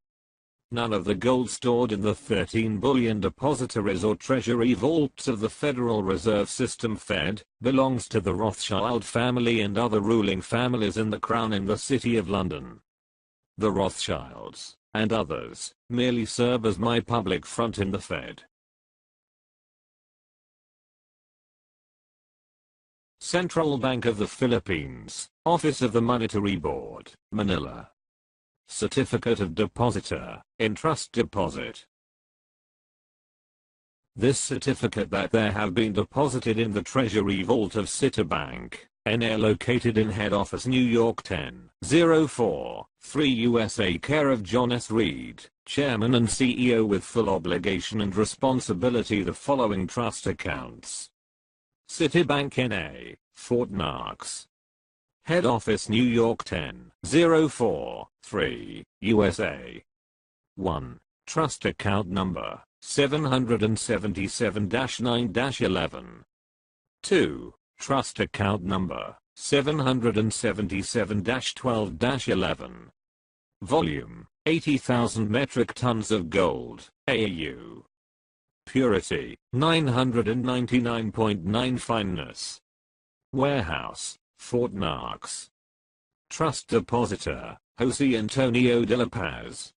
None of the gold stored in the 13 bullion depositories or treasury vaults of the Federal Reserve System Fed belongs to the Rothschild family and other ruling families in the Crown in the City of London. The Rothschilds, and others, merely serve as my public front in the Fed. Central Bank of the Philippines, Office of the Monetary Board, Manila. Certificate of Depositor, in Trust Deposit. This certificate that there have been deposited in the Treasury Vault of Citibank, NA, located in Head Office, New York 10043 USA, care of John S. Reed, Chairman and CEO, with full obligation and responsibility. The following trust accounts: Citibank NA, Fort Knox. Head Office, New York 10043 USA. 1. Trust Account Number 777-9-11. 2. Trust Account Number 777-12-11. Volume 80,000 metric tons of gold, AU. Purity 999.9. Fineness. Warehouse, Fort Knox. Trust Depositor, Jose Antonio de la Paz.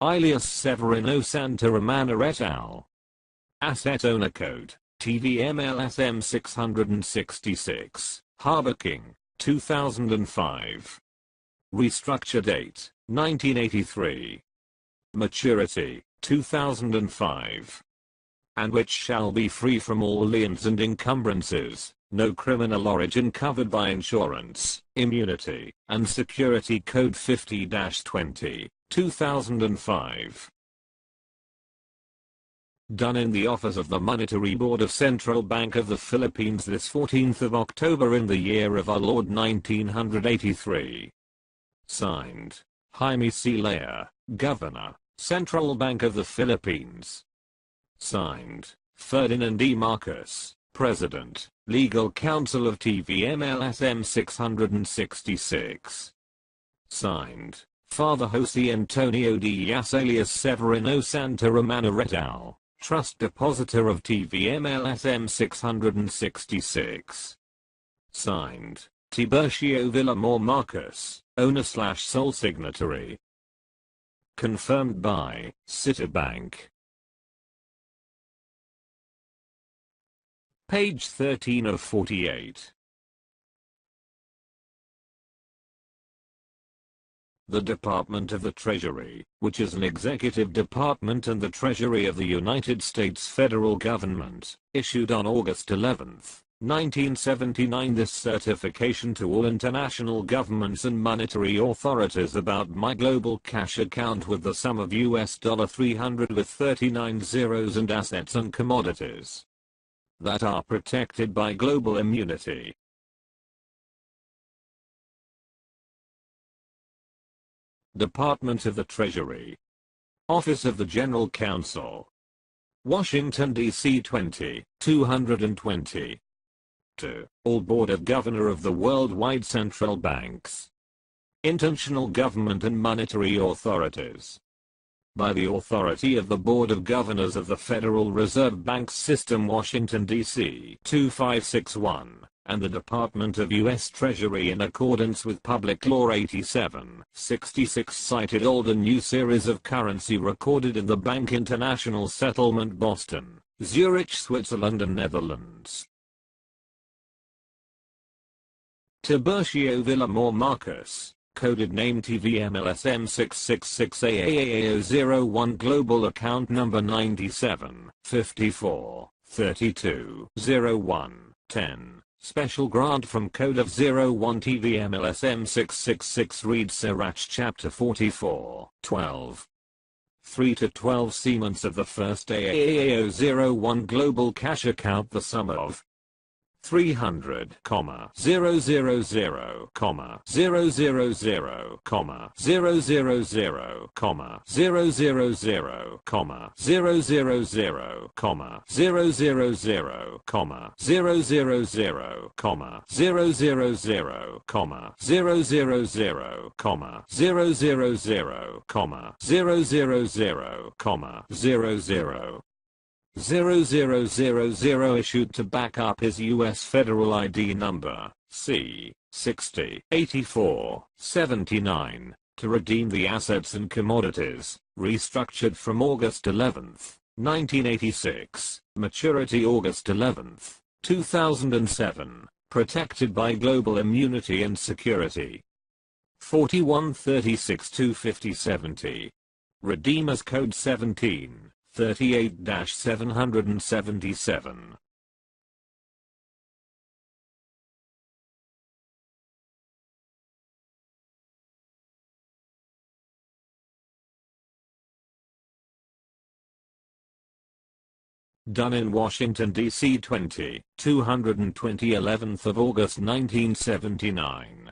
Alias Severino Santa Romana et al. Asset Owner Code TVMLSM 666, Harbor King, 2005. Restructure Date, 1983. Maturity, 2005. And which shall be free from all liens and encumbrances, no criminal origin covered by insurance, immunity, and Security Code 50-20, 2005. Done in the office of the Monetary Board of Central Bank of the Philippines this 14th of October in the year of our Lord 1983. Signed, Jaime C. Lea, Governor, Central Bank of the Philippines. Signed, Ferdinand E. Marcos, President, Legal Counsel of TVMLSM 666. Signed, Father Jose Antonio Diaz alias Severino Santa Romana et al., Trust Depositor of TVMLSM 666. Signed, Tiburcio Villamor Marcus, owner/sole signatory. Confirmed by Citibank. Page 13 of 48. The Department of the Treasury, which is an executive department and the Treasury of the United States federal government, issued on August 11, 1979 this certification to all international governments and monetary authorities about my global cash account with the sum of $300 with 39 zeros and assets and commodities that are protected by global immunity. Department of the Treasury. Office of the General Counsel. Washington, D.C. 20220. To all Board of Governor of the worldwide central banks, international government and monetary authorities. By the authority of the Board of Governors of the Federal Reserve Bank System, Washington, D.C. 2561. And the Department of U.S. Treasury in accordance with Public Law 8766 cited old and new series of currency recorded in the Bank International Settlement Boston, Zurich, Switzerland and Netherlands. Tiburcio Villamor Marcus, coded name TVMLSM 666AAAO01 Global Account Number 97 54 32 01 10. Special grant from Code of 01 TVMLSM 666 reads Sirach Chapter 44, 12. 3 to 12 Seaments of the first AAAO01 Global Cash Account the sum of 300, 000, 000, 000, 000, 000, 000, 000, 000, 000, 000, 000, 000, 0000 issued to back up his U.S. federal ID number, C60 84 79, to redeem the assets and commodities, restructured from August 11, 1986, maturity August 11, 2007, protected by global immunity and security. 4136-25070. Redeemers Code 17. 38-777. Done in Washington, D.C. 220, 11th of August 1979.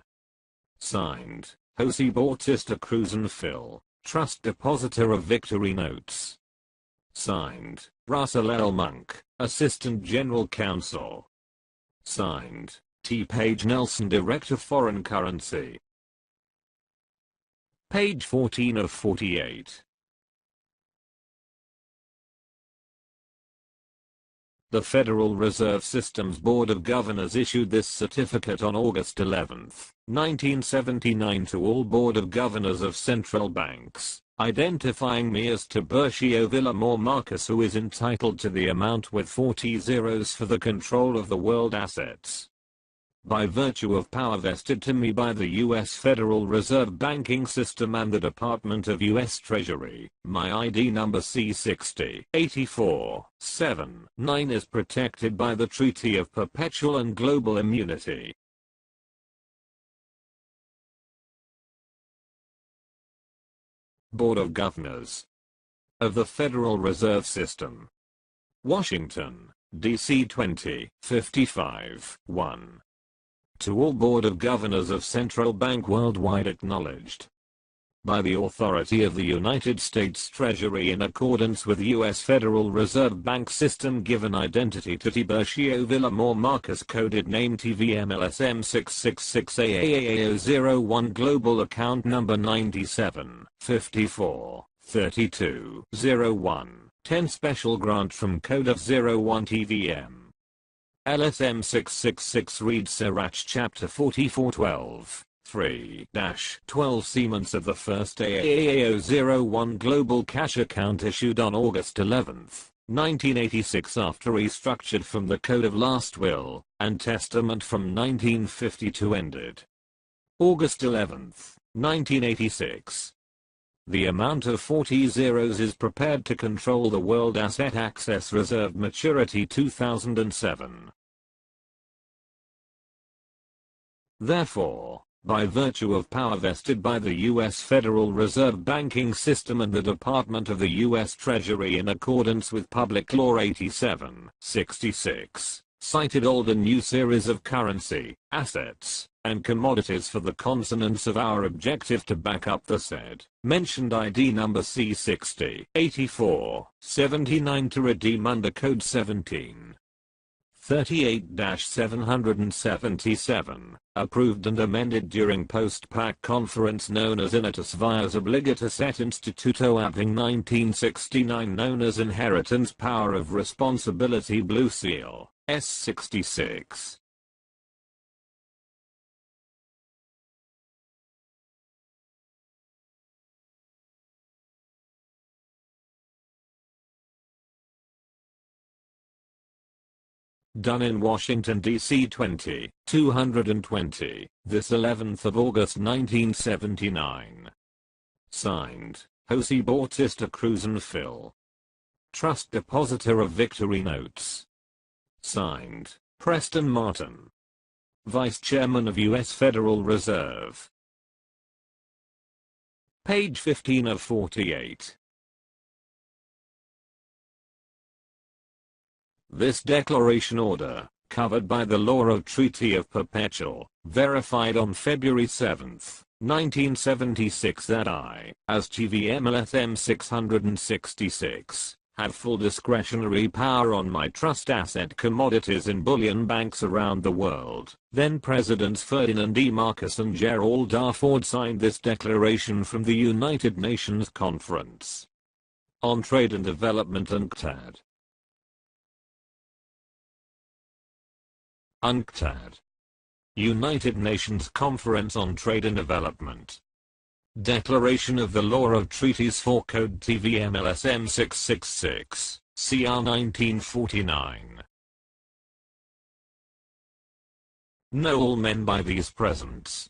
Signed, Jose Bautista Cruz and Phil, Trust Depositor of Victory Notes. Signed, Russell L. Monk, Assistant General Counsel. Signed, T. Page Nelson, Director Foreign Currency. Page 14 of 48. The Federal Reserve System's Board of Governors issued this certificate on August 11, 1979 to all Board of Governors of central banks, identifying me as Tiburcio Villamor Marcus, who is entitled to the amount with 40 zeros for the control of the world assets. By virtue of power vested to me by the U.S. Federal Reserve Banking System and the Department of U.S. Treasury, my ID number C60 84 79 is protected by the Treaty of Perpetual and Global Immunity. Board of Governors of the Federal Reserve System. Washington, D.C. 2055 1. To all Board of Governors of Central Bank worldwide acknowledged by the authority of the United States Treasury in accordance with U.S. Federal Reserve Bank System, given identity to Tiburcio Villamor Marcus, coded name TVMLSM 666AAAO01 Global Account Number 97 54 32 01 10 Special Grant from Code of 01 TVM LSM 666 reads Sirach chapter 44:12. 3-12 Seaments of the first AAAO01 global cash account issued on August 11, 1986 after restructured from the Code of Last Will and Testament from 1952 ended. August 11, 1986. The amount of 40 zeros is prepared to control the World Asset Access Reserve maturity 2007. Therefore, by virtue of power vested by the U.S. Federal Reserve Banking System and the Department of the U.S. Treasury in accordance with Public Law 87-66, cited old and new series of currency, assets, and commodities for the consonance of our objective to back up the said mentioned ID number C60-84-79 to redeem under Code 1738-777, approved and amended during post-PAC conference known as Inatus Vias Obligatus et Instituto Apping 1969 known as Inheritance Power of Responsibility Blue Seal, S66. Done in Washington, D.C. 220, this 11th of August 1979. Signed, Jose Bautista Cruz and Phil. Trust Depositor of Victory Notes. Signed, Preston Martin. Vice Chairman of U.S. Federal Reserve. Page 15 of 48. This declaration order, covered by the law of Treaty of Perpetual, verified on February 7, 1976 that I, as TVMLSM 666, have full discretionary power on my trust asset commodities in bullion banks around the world. Then Presidents Ferdinand E. Marcos and Gerald R. Ford signed this declaration from the United Nations Conference on Trade and Development UNCTAD. UNCTAD. United Nations Conference on Trade and Development. Declaration of the Law of Treaties for Code TVMLSM 666, CR 1949. Know all men by these presents.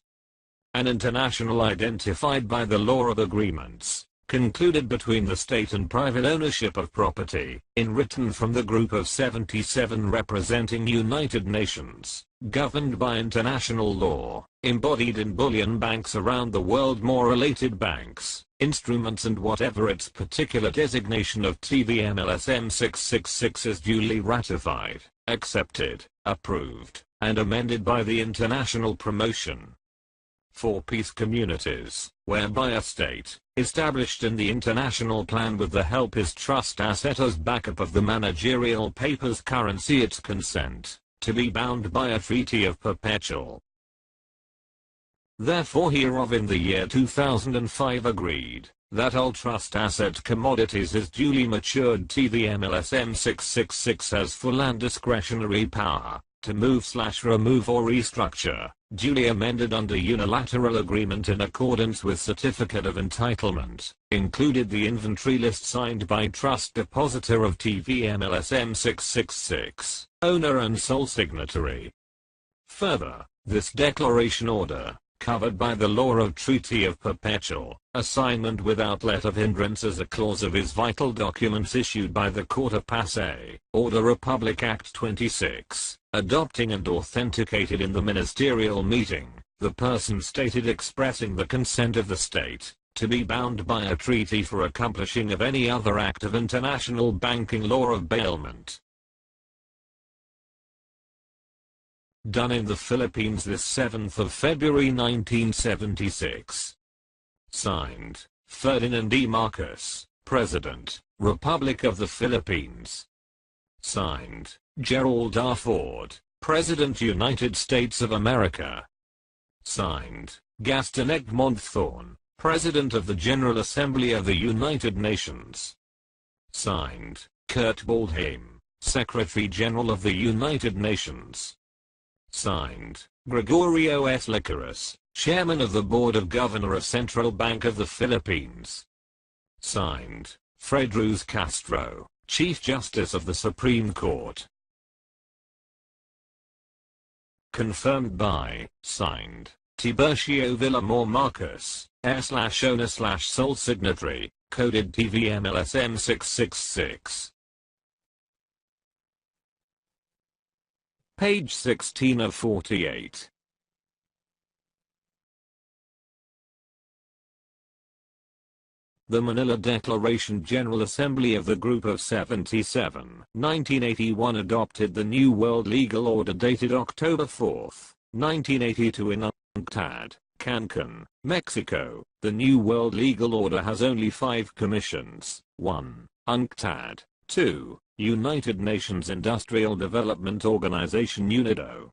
An international identified by the law of agreements, concluded between the state and private ownership of property, in written from the group of 77 representing United Nations, governed by international law, embodied in bullion banks around the world more related banks, instruments and whatever its particular designation of TVMLSM 666 is duly ratified, accepted, approved, and amended by the International Promotion for Peace Communities, whereby a state, established in the international plan with the help is trust asset as backup of the managerial papers currency its consent, to be bound by a treaty of perpetual. Therefore hereof in the year 2005 agreed, that all trust asset commodities is duly matured TVMLSM 666 has full and discretionary power, to move/remove or restructure, duly amended under unilateral agreement in accordance with Certificate of Entitlement, included the inventory list signed by Trust Depositor of TVMLSM 666, owner and sole signatory. Further, this declaration order, covered by the law of Treaty of Perpetual, assignment without let of hindrance as a clause of his vital documents issued by the Court of Passé, Order Republic Act 26, adopting and authenticated in the ministerial meeting, the person stated expressing the consent of the state, to be bound by a treaty for accomplishing of any other act of international banking law of bailment. Done in the Philippines this 7th of February 1976. Signed, Ferdinand E. Marcos, President, Republic of the Philippines. Signed, Gerald R. Ford, President United States of America. Signed, Gaston Egmont Thorne, President of the General Assembly of the United Nations. Signed, Kurt Waldheim, Secretary-General of the United Nations. Signed, Gregorio S. Licorice, Chairman of the Board of Governors of Central Bank of the Philippines. Signed, Fred Cruz Castro, Chief Justice of the Supreme Court. Confirmed by, signed, Tiburcio Villamor Marcus, heir/owner/sole signatory, coded TVMLSM 666. Page 16 of 48. The Manila Declaration General Assembly of the Group of 77, 1981 adopted the New World Legal Order dated October 4, 1982 in UNCTAD, Cancun, Mexico. The New World Legal Order has only 5 commissions. 1. UNCTAD. 2. United Nations Industrial Development Organization UNIDO.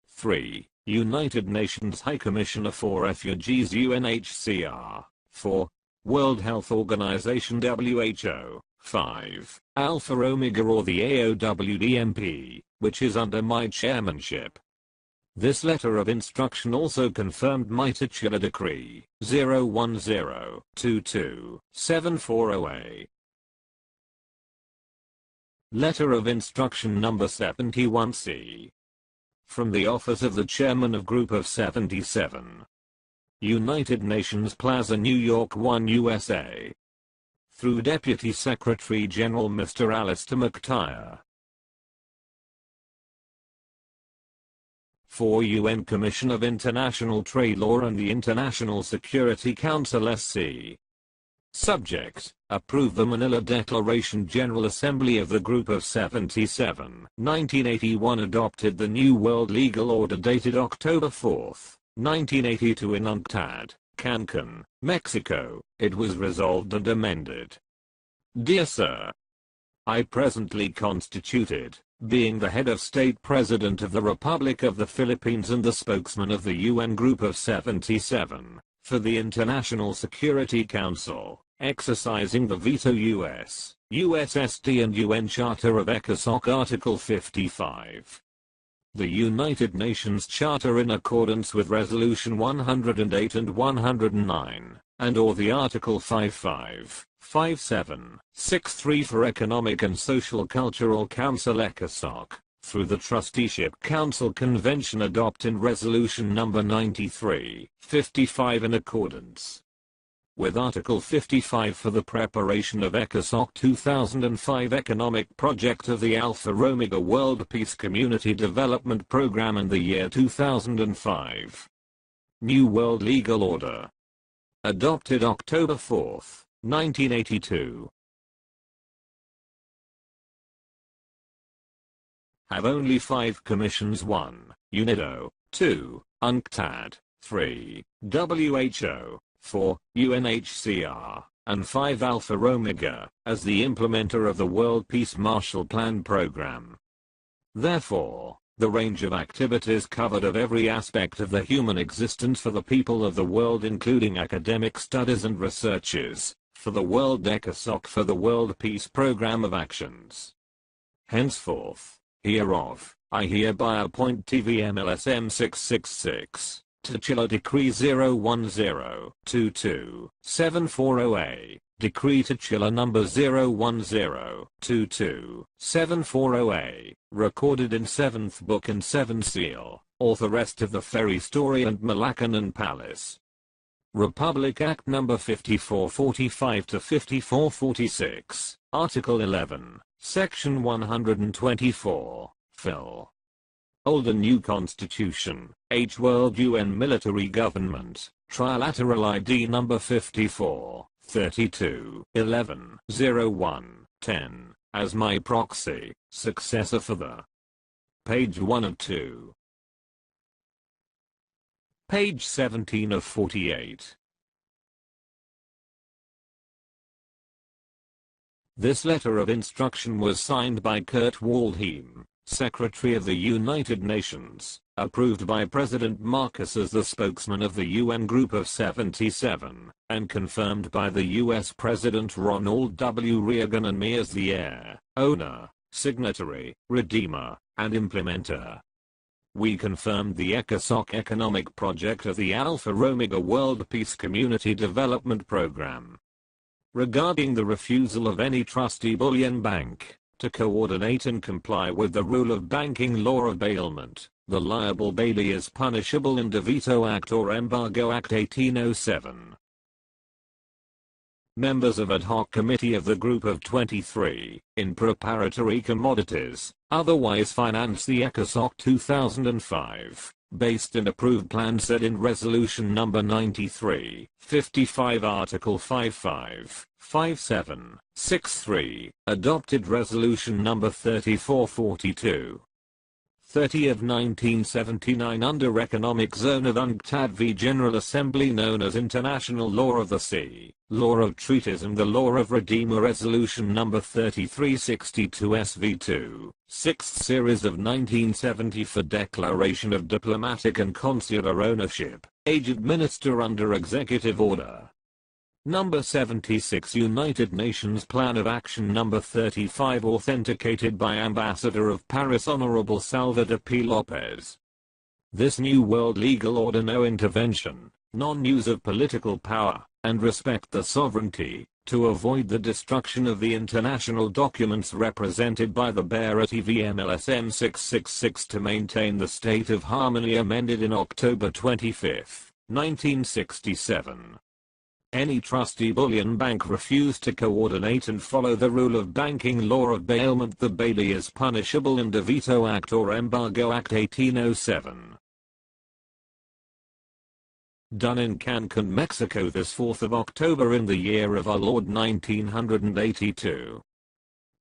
3. United Nations High Commissioner for Refugees UNHCR. 4. World Health Organization WHO. 5. Alpha Omega or the AOWDMP, which is under my chairmanship. This letter of instruction also confirmed my titular decree 010227408. Letter of Instruction Number 71C. From the Office of the Chairman of Group of 77. United Nations Plaza, New York 1, USA. Through Deputy Secretary General Mr. Alistair McTire. For UN Commission of International Trade Law and the International Security Council SC. Subject: approve the Manila Declaration. General Assembly of the Group of 77, 1981 adopted the New World Legal Order dated October 4, 1982 in UNCTAD, Cancun, Mexico. It was resolved and amended. Dear Sir, I presently constituted, being the head of state President of the Republic of the Philippines and the spokesman of the UN Group of 77, for the International Security Council, exercising the veto USSD and UN Charter of ECOSOC Article 55. The United Nations Charter in accordance with Resolution 108 and 109, and or the Article 55, 57, 63 for Economic and Social Cultural Council ECOSOC, through the Trusteeship Council Convention adopting Resolution Number 93, 55 in accordance with Article 55 for the preparation of ECOSOC 2005 economic project of the Alpha Omega World Peace Community Development Program in the year 2005. New World Legal Order. Adopted October 4, 1982. Have only 5 commissions: 1. UNIDO, 2. UNCTAD, 3. WHO, 4. UNHCR, and 5. Alpha Omega, as the implementer of the World Peace Marshall Plan program. Therefore, the range of activities covered of every aspect of the human existence for the people of the world, including academic studies and researches, for the World ECOSOC, for the World Peace Program of Actions. Henceforth, hereof, I hereby appoint TVMLSM 666. Titular Decree 010227408, Decree Titular Number 010227408, recorded in 7th Book and 7 Seal, Authoress of the Ferry Story and Malacanan Palace. Republic Act Number 5445 to 5446, Article 11, Section 124, Phil. Old and New Constitution, H. World UN Military Government, Trilateral ID Number 54, 32, 11, 01, 10, as my proxy, successor for the. Page 1 of 2. Page 17 of 48. This letter of instruction was signed by Kurt Waldheim, Secretary of the United Nations, approved by President Marcus as the spokesman of the UN Group of 77, and confirmed by the US President Ronald W. Reagan and me as the heir, owner, signatory, redeemer, and implementer. We confirmed the ECOSOC economic project of the Alpha Omega World Peace Community Development Program. Regarding the refusal of any trustee bullion bank to coordinate and comply with the rule of banking law of bailment, the liable bailee is punishable in the Veto Act or Embargo Act 1807. Members of ad hoc committee of the Group of 23, in preparatory commodities, otherwise finance the ECOSOC 2005, based and approved plan set in Resolution Number 93, 55 Article 55, 57, 63, adopted Resolution Number 3442. 30 of 1979 under Economic Zone of UNCTAD v General Assembly known as International Law of the Sea, Law of Treaties and the Law of Redeemer Resolution Number 3362 SV2, 6th Series of 1970 for Declaration of Diplomatic and Consular Ownership, age administer under Executive Order. Number 76 United Nations Plan of Action Number 35 authenticated by Ambassador of Paris Honorable Salvador P. Lopez. This new world legal order no intervention, non-use of political power, and respect the sovereignty, to avoid the destruction of the international documents represented by the bearer TVMLSM 666 to maintain the state of harmony amended in October 25, 1967. Any trustee bullion bank refused to coordinate and follow the rule of banking law of bailment, the bailee is punishable in the Veto Act or Embargo Act 1807. Done in Cancun, Mexico this 4th of October in the year of our Lord 1982.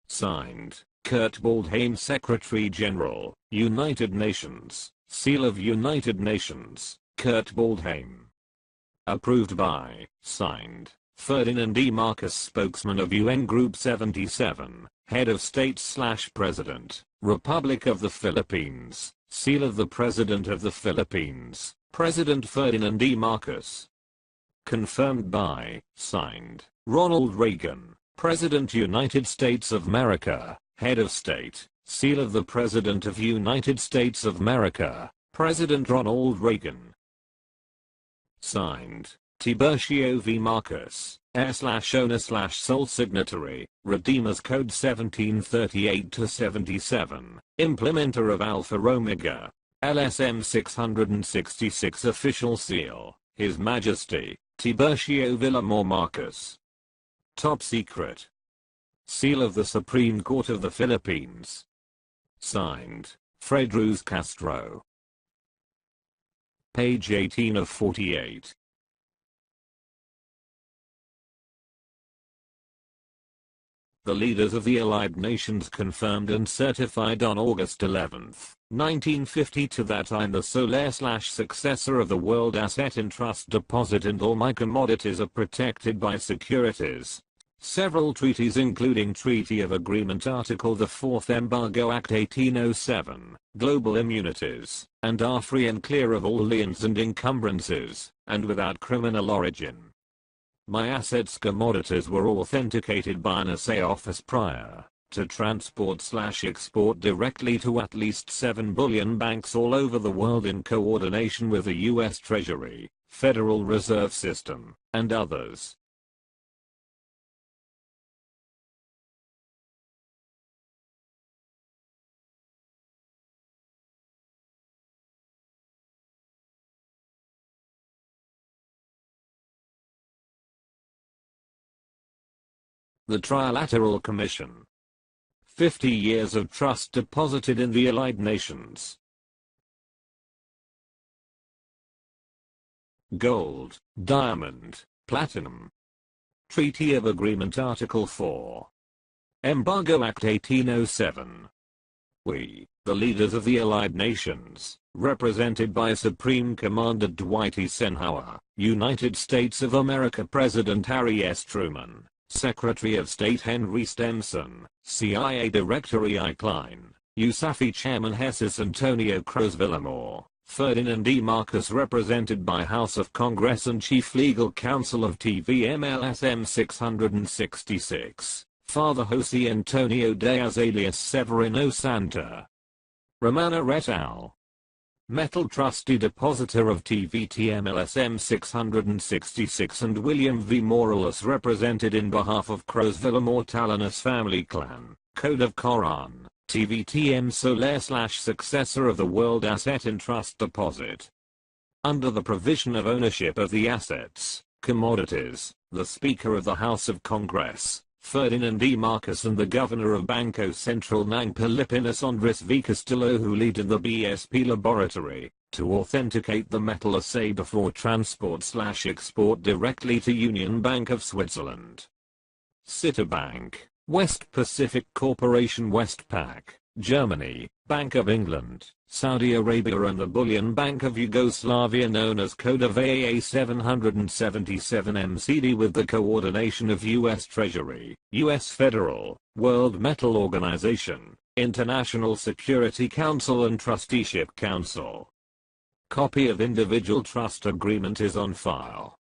Signed, Kurt Waldheim, Secretary General, United Nations, Seal of United Nations, Kurt Waldheim. Approved by, signed, Ferdinand E. Marcos, spokesman of UN Group 77, Head of State/President, Republic of the Philippines, Seal of the President of the Philippines, President Ferdinand E. Marcos. Confirmed by, signed, Ronald Reagan, President United States of America, Head of State, Seal of the President of United States of America, President Ronald Reagan. Signed, TIBURCIO v. Marcos, heir/owner/sole signatory, Redeemers Code 1738-77, implementer of Alpha Omega, LSM 666 official seal, His Majesty, TIBURCIO VILLAMOR Marcos. Top secret. Seal of the Supreme Court of the Philippines. Signed, Fred Cruz Castro. Page 18 of 48. The leaders of the Allied Nations confirmed and certified on August 11, 1952 that I'm the sole heir/successor of the World Asset in Trust Deposit and all my commodities are protected by securities. Several treaties including Treaty of Agreement Article the 4th Embargo Act 1807, Global Immunities, and are free and clear of all liens and encumbrances, and without criminal origin. My assets commodities were authenticated by an assay office prior to transport/export directly to at least 7 bullion banks all over the world in coordination with the U.S. Treasury, Federal Reserve System, and others. The Trilateral Commission. 50 years of trust deposited in the Allied Nations. Gold, diamond, platinum. Treaty of Agreement Article 4. Embargo Act 1807. We, the leaders of the Allied Nations, represented by Supreme Commander Dwight Eisenhower, United States of America President Harry S. Truman, Secretary of State Henry Stemson, CIA Director E. I. Klein, USAFE Chairman Jesus Antonio Cruz Villamor, Ferdinand E. Marcos represented by House of Congress and Chief Legal Counsel of TVMLSM 666, Father Jose Antonio Diaz alias Severino Santa. Romana et al. Metal Trustee Depositor of TVTM LSM 666 and William V. Morales represented in behalf of Crow's VILLAMOR Tallanos family clan, Code of Coran, TVTM Solar/Successor of the World Asset in Trust Deposit. Under the provision of ownership of the assets, commodities, the Speaker of the House of Congress, Ferdinand E. Marcos and the Governor of Bangko Sentral ng Pilipinas Andres V. Castillo who lead in the BSP laboratory, to authenticate the metal assay before transport/export directly to Union Bank of Switzerland. Citibank, West Pacific Corporation Westpac, Germany, Bank of England, Saudi Arabia and the Bullion Bank of Yugoslavia known as Code of AAA 777 MCD with the coordination of U.S. Treasury, U.S. Federal, World Metal Organization, International Security Council and Trusteeship Council. Copy of individual trust agreement is on file.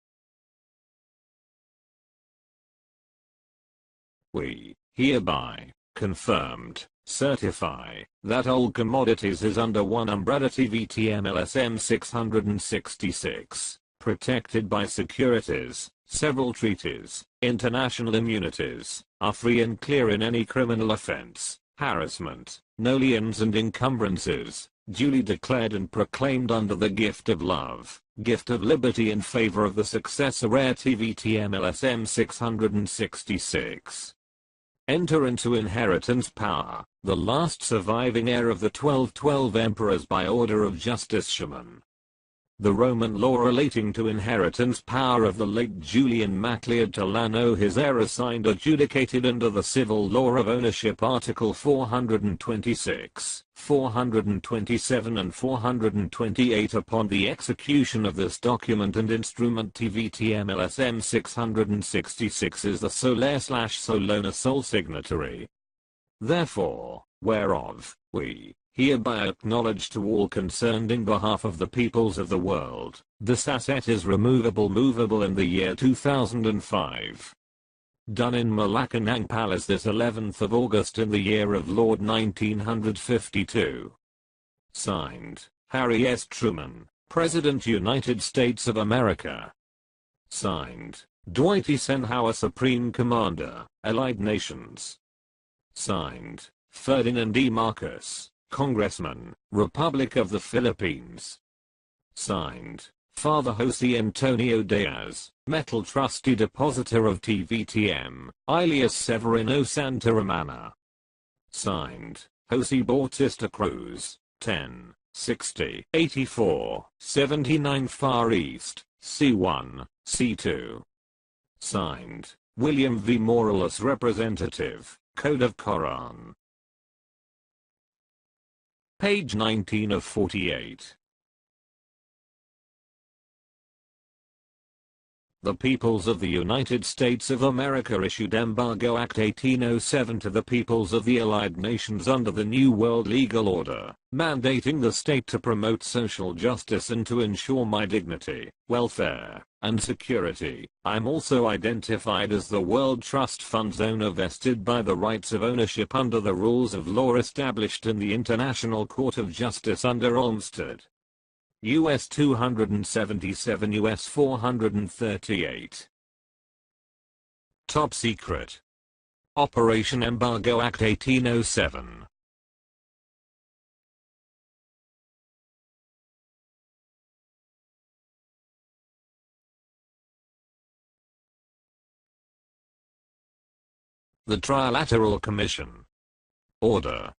We hereby confirmed, certify, that all commodities is under one umbrella TVTM LSM 666, protected by securities, several treaties, international immunities, are free and clear in any criminal offense, harassment, nolliens and encumbrances, duly declared and proclaimed under the gift of love, gift of liberty in favor of the successor heir TVTM LSM 666. Enter into inheritance power, the last surviving heir of the 1212 emperors by order of Justice Shaman. The Roman law relating to inheritance power of the late Julian Macleod TALLANO his heir assigned adjudicated under the civil law of ownership Article 426, 427 and 428 upon the execution of this document and instrument TVTM LSM 666 is the sole/solona sole signatory. Therefore, whereof, we hereby acknowledge to all concerned in behalf of the peoples of the world, this asset is movable in the year 2005. Done in Malacanang Palace this 11th of August in the year of Lord 1952. Signed, Harry S. Truman, President United States of America. Signed, Dwight Eisenhower Supreme Commander, Allied Nations. Signed, Ferdinand E. Marcos, Congressman, Republic of the Philippines. Signed, Father Jose Antonio Diaz, Metal Trustee Depositor of TVTM, alias Severino Santa Romana. Signed, Jose Bautista Cruz, 10, 60, 84, 79 Far East, C1, C2. Signed, William V. Morales Representative, Code of Coran. Page 19 of 48. The peoples of the United States of America issued Embargo Act 1807 to the peoples of the Allied Nations under the New World Legal Order, mandating the state to promote social justice and to ensure my dignity, welfare, and security. I'm also identified as the World Trust Fund's owner vested by the rights of ownership under the rules of law established in the International Court of Justice under Olmsted. US 277 US 438. Top Secret. Operation Embargo Act 1807. The Trilateral Commission. Order.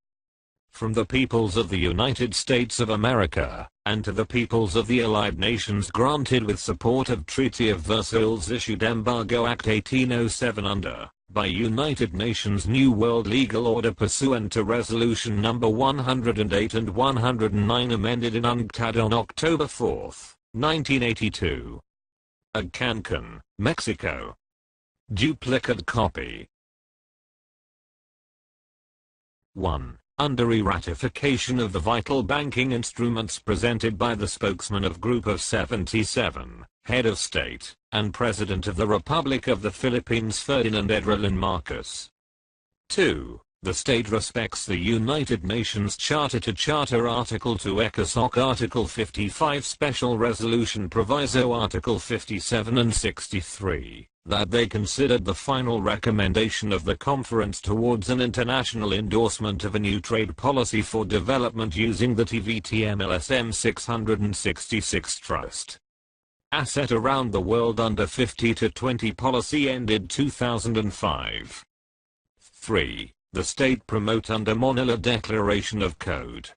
From the peoples of the United States of America, and to the peoples of the Allied Nations granted with support of Treaty of Versailles issued Embargo Act 1807 under, by United Nations New World Legal Order pursuant to Resolution No. 108 and 109 amended in UNCTAD on October 4, 1982. At Cancun, Mexico. Duplicate copy. 1. Under ratification of the vital banking instruments presented by the spokesman of Group of 77, Head of State, and President of the Republic of the Philippines Ferdinand Edrelin Marcos. 2. The state respects the United Nations Charter to Charter Article 2 ECOSOC Article 55 Special Resolution Proviso Article 57 and 63, that they considered the final recommendation of the conference towards an international endorsement of a new trade policy for development using the TVTMLSM 666 Trust Asset Around the World Under 50 to 20 policy ended 2005. 3. The state promote under Manila Declaration of Code.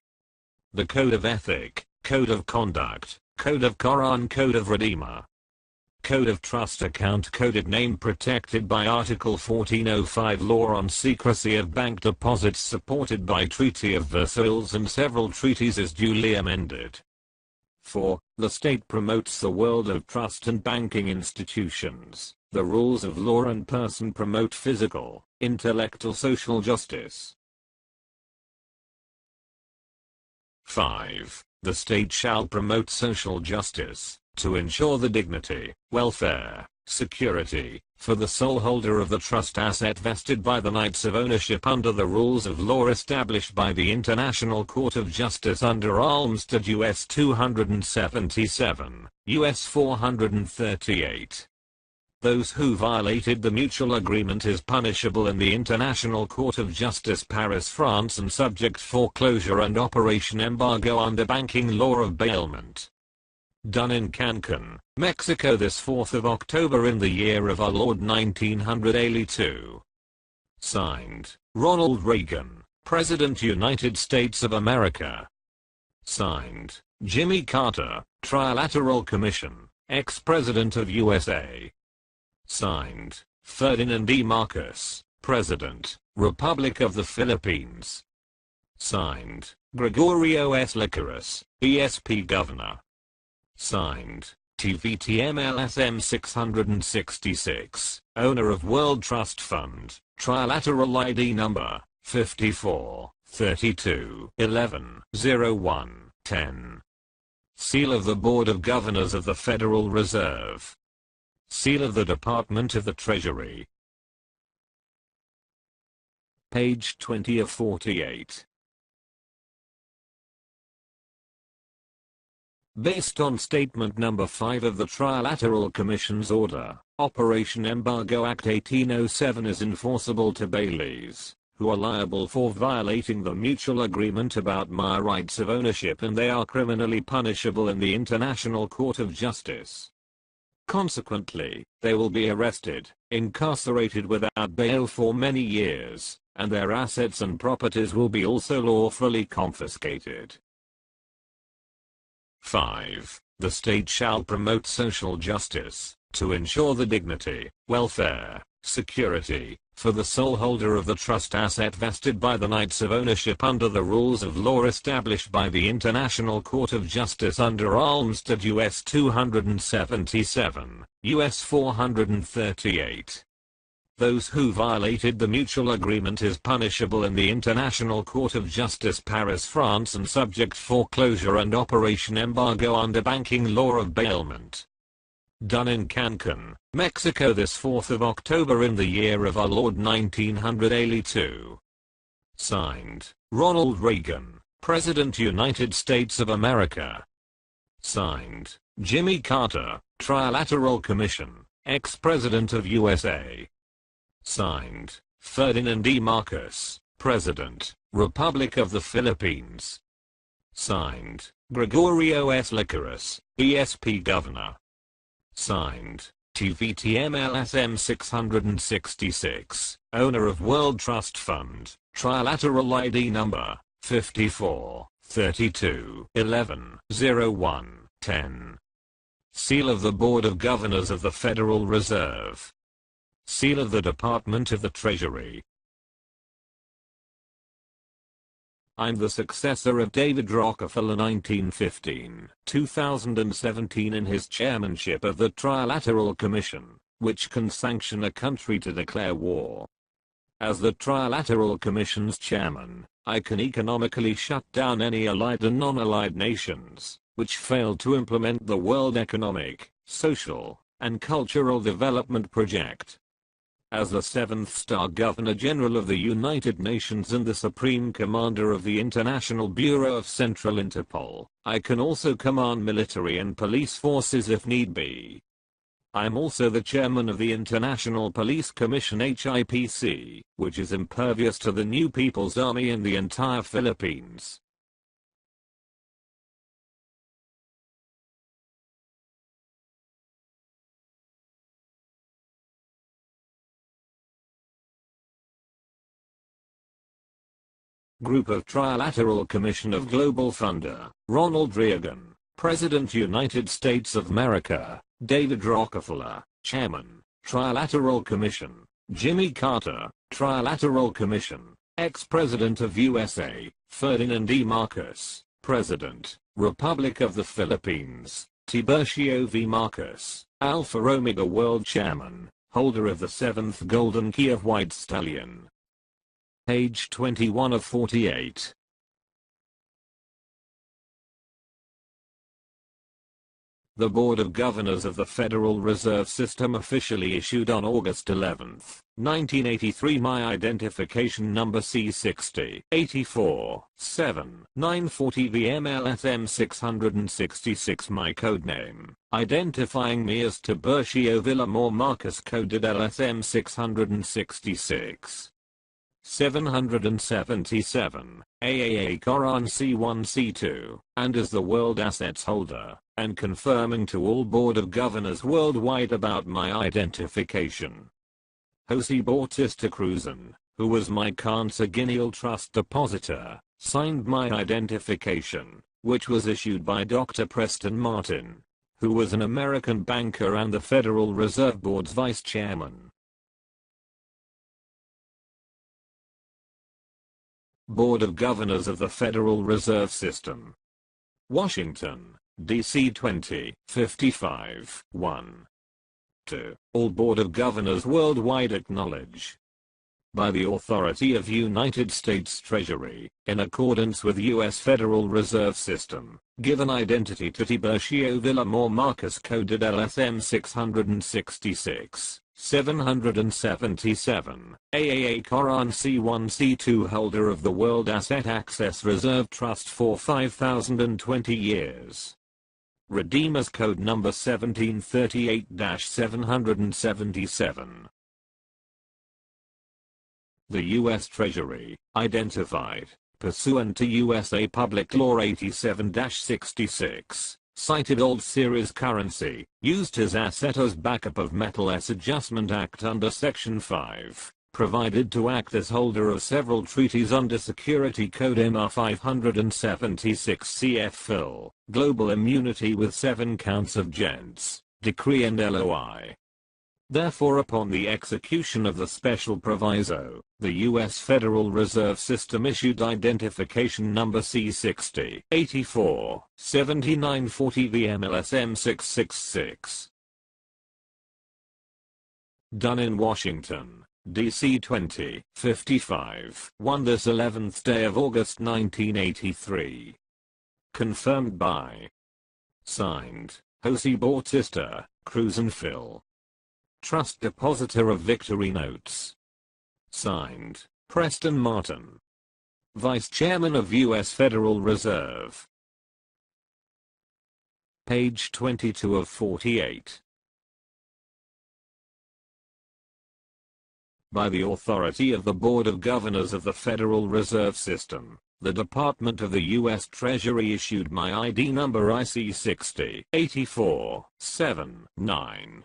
The Code of Ethic, Code of Conduct, Code of Quran, Code of Redeemer, Code of Trust Account Coded Name protected by Article 1405 Law on Secrecy of Bank Deposits supported by Treaty of Versailles and several treaties is duly amended. 4. The state promotes the world of trust and banking institutions. The rules of law and person promote physical, intellectual social justice. 5. The state shall promote social justice, to ensure the dignity, welfare, security, for the sole holder of the trust asset vested by the rights of ownership under the rules of law established by the International Court of Justice under Olmsted U.S. 277, U.S. 438. Those who violated the mutual agreement is punishable in the International Court of Justice Paris, France and subject foreclosure and Operation Embargo under banking law of bailment. Done in Cancun, Mexico this 4th of October in the year of our Lord 1982. Signed, Ronald Reagan, President United States of America. Signed, Jimmy Carter, Trilateral Commission, ex-President of USA. Signed, Ferdinand E. Marcos, President, Republic of the Philippines. Signed, Gregorio S. Licorice, BSP Governor. Signed, TVTMLSM 666, owner of World Trust Fund, Trilateral ID number 54 32 11 01 10. Seal of the Board of Governors of the Federal Reserve. Seal of the Department of the Treasury. Page 20 of 48. Based on Statement Number 5 of the Trilateral Commission's Order, Operation Embargo Act 1807 is enforceable to bailees, who are liable for violating the mutual agreement about my rights of ownership, and they are criminally punishable in the International Court of Justice. Consequently, they will be arrested, incarcerated without bail for many years, and their assets and properties will be also lawfully confiscated. 5. The state shall promote social justice, to ensure the dignity, welfare, security, for the sole holder of the trust asset vested by the rights of ownership under the rules of law established by the International Court of Justice under Olmsted U.S. 277, U.S. 438. Those who violated the mutual agreement is punishable in the International Court of Justice Paris, France and subject foreclosure and Operation Embargo under banking law of bailment. Done in Cancun, Mexico this 4th of October in the year of our Lord 1982. Signed, Ronald Reagan, President United States of America. Signed, Jimmy Carter, Trilateral Commission, ex-President of USA. Signed, Ferdinand E. Marcos, President, Republic of the Philippines. Signed, Gregorio S. Licorice, BSP Governor. Signed, TVTMLSM 666, owner of World Trust Fund, Trilateral ID number 54 32 11 01 10. Seal of the Board of Governors of the Federal Reserve. Seal of the Department of the Treasury. I'm the successor of David Rockefeller 1915-2017 in his chairmanship of the Trilateral Commission, which can sanction a country to declare war. As the Trilateral Commission's chairman, I can economically shut down any allied and non-allied nations, which fail to implement the World Economic, Social, and Cultural Development Project. As the 7th Star Governor General of the United Nations and the Supreme Commander of the International Bureau of Central Interpol, I can also command military and police forces if need be. I am also the chairman of the International Police Commission HIPC, which is impervious to the New People's Army in the entire Philippines. Group of Trilateral Commission of Global Funder, Ronald Reagan, President United States of America, David Rockefeller, Chairman, Trilateral Commission, Jimmy Carter, Trilateral Commission, ex-President of USA, Ferdinand E. Marcos, President, Republic of the Philippines, Tiburcio V. Marcos, Alpha Omega World Chairman, holder of the 7th Golden Key of White Stallion. Page 21 of 48. The Board of Governors of the Federal Reserve System officially issued on August 11, 1983 my identification number C60-84-7-940 VMLSM 666 my code name, identifying me as TIBURCIO VILLAMOR Marcus coded LSM 666. 777, AAA Coran C1 C2, and as the World Assets Holder, and confirming to all Board of Governors worldwide about my identification. Jose Bautista Cruzan, who was my consanguineal trust depositor, signed my identification, which was issued by Dr. Preston Martin, who was an American banker and the Federal Reserve Board's vice chairman. Board of Governors of the Federal Reserve System. Washington, D.C. 2055, 1. 2. All Board of Governors worldwide acknowledge. By the authority of United States Treasury, in accordance with U.S. Federal Reserve System, given identity to Tiburcio VILLAMOR Marcus coded LSM 666. 777, AAA Coran C1 C2 holder of the World Asset Access Reserve Trust for 5,020 years. Redeemers Code number 1738-777. The U.S. Treasury, identified, pursuant to USA Public Law 87-66. Cited old series currency, used as asset as backup of Metal S Adjustment Act under Section 5, provided to act as holder of several treaties under Security Code MR 576 CF Fill, Global Immunity with 7 counts of gents, decree and LOI. Therefore upon the execution of the special proviso, the U.S. Federal Reserve System issued identification number C60-84-7940 VMLSM 666. Done in Washington, D.C. 2055, 1 this 11th day of August 1983. Confirmed by. Signed, Jose Bautista, Cruzan Phil. Trust Depositor of Victory Notes. Signed, Preston Martin. Vice Chairman of U.S. Federal Reserve. Page 22 of 48. By the authority of the Board of Governors of the Federal Reserve System, the Department of the U.S. Treasury issued my ID number IC 60-84-79.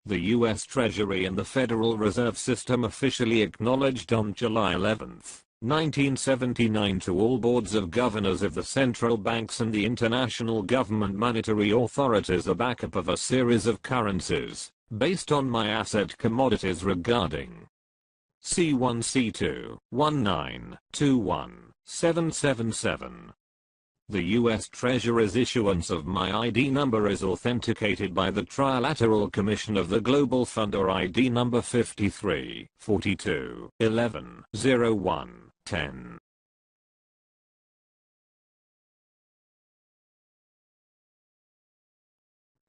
The U.S. Treasury and the Federal Reserve System officially acknowledged on July 11, 1979 to all boards of governors of the central banks and the international government monetary authorities a backup of a series of currencies, based on my asset commodities regarding C1 C2 1921 777. The U.S. Treasury's issuance of my ID number is authenticated by the Trilateral Commission of the Global Funder ID number 53 42 11 01 10.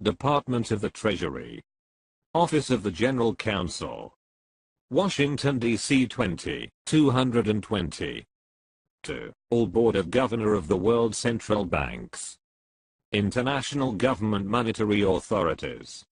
Department of the Treasury. Office of the General Counsel. Washington, D.C. 20,220. To all Board of Governor of the World Central Banks, International Government Monetary Authorities.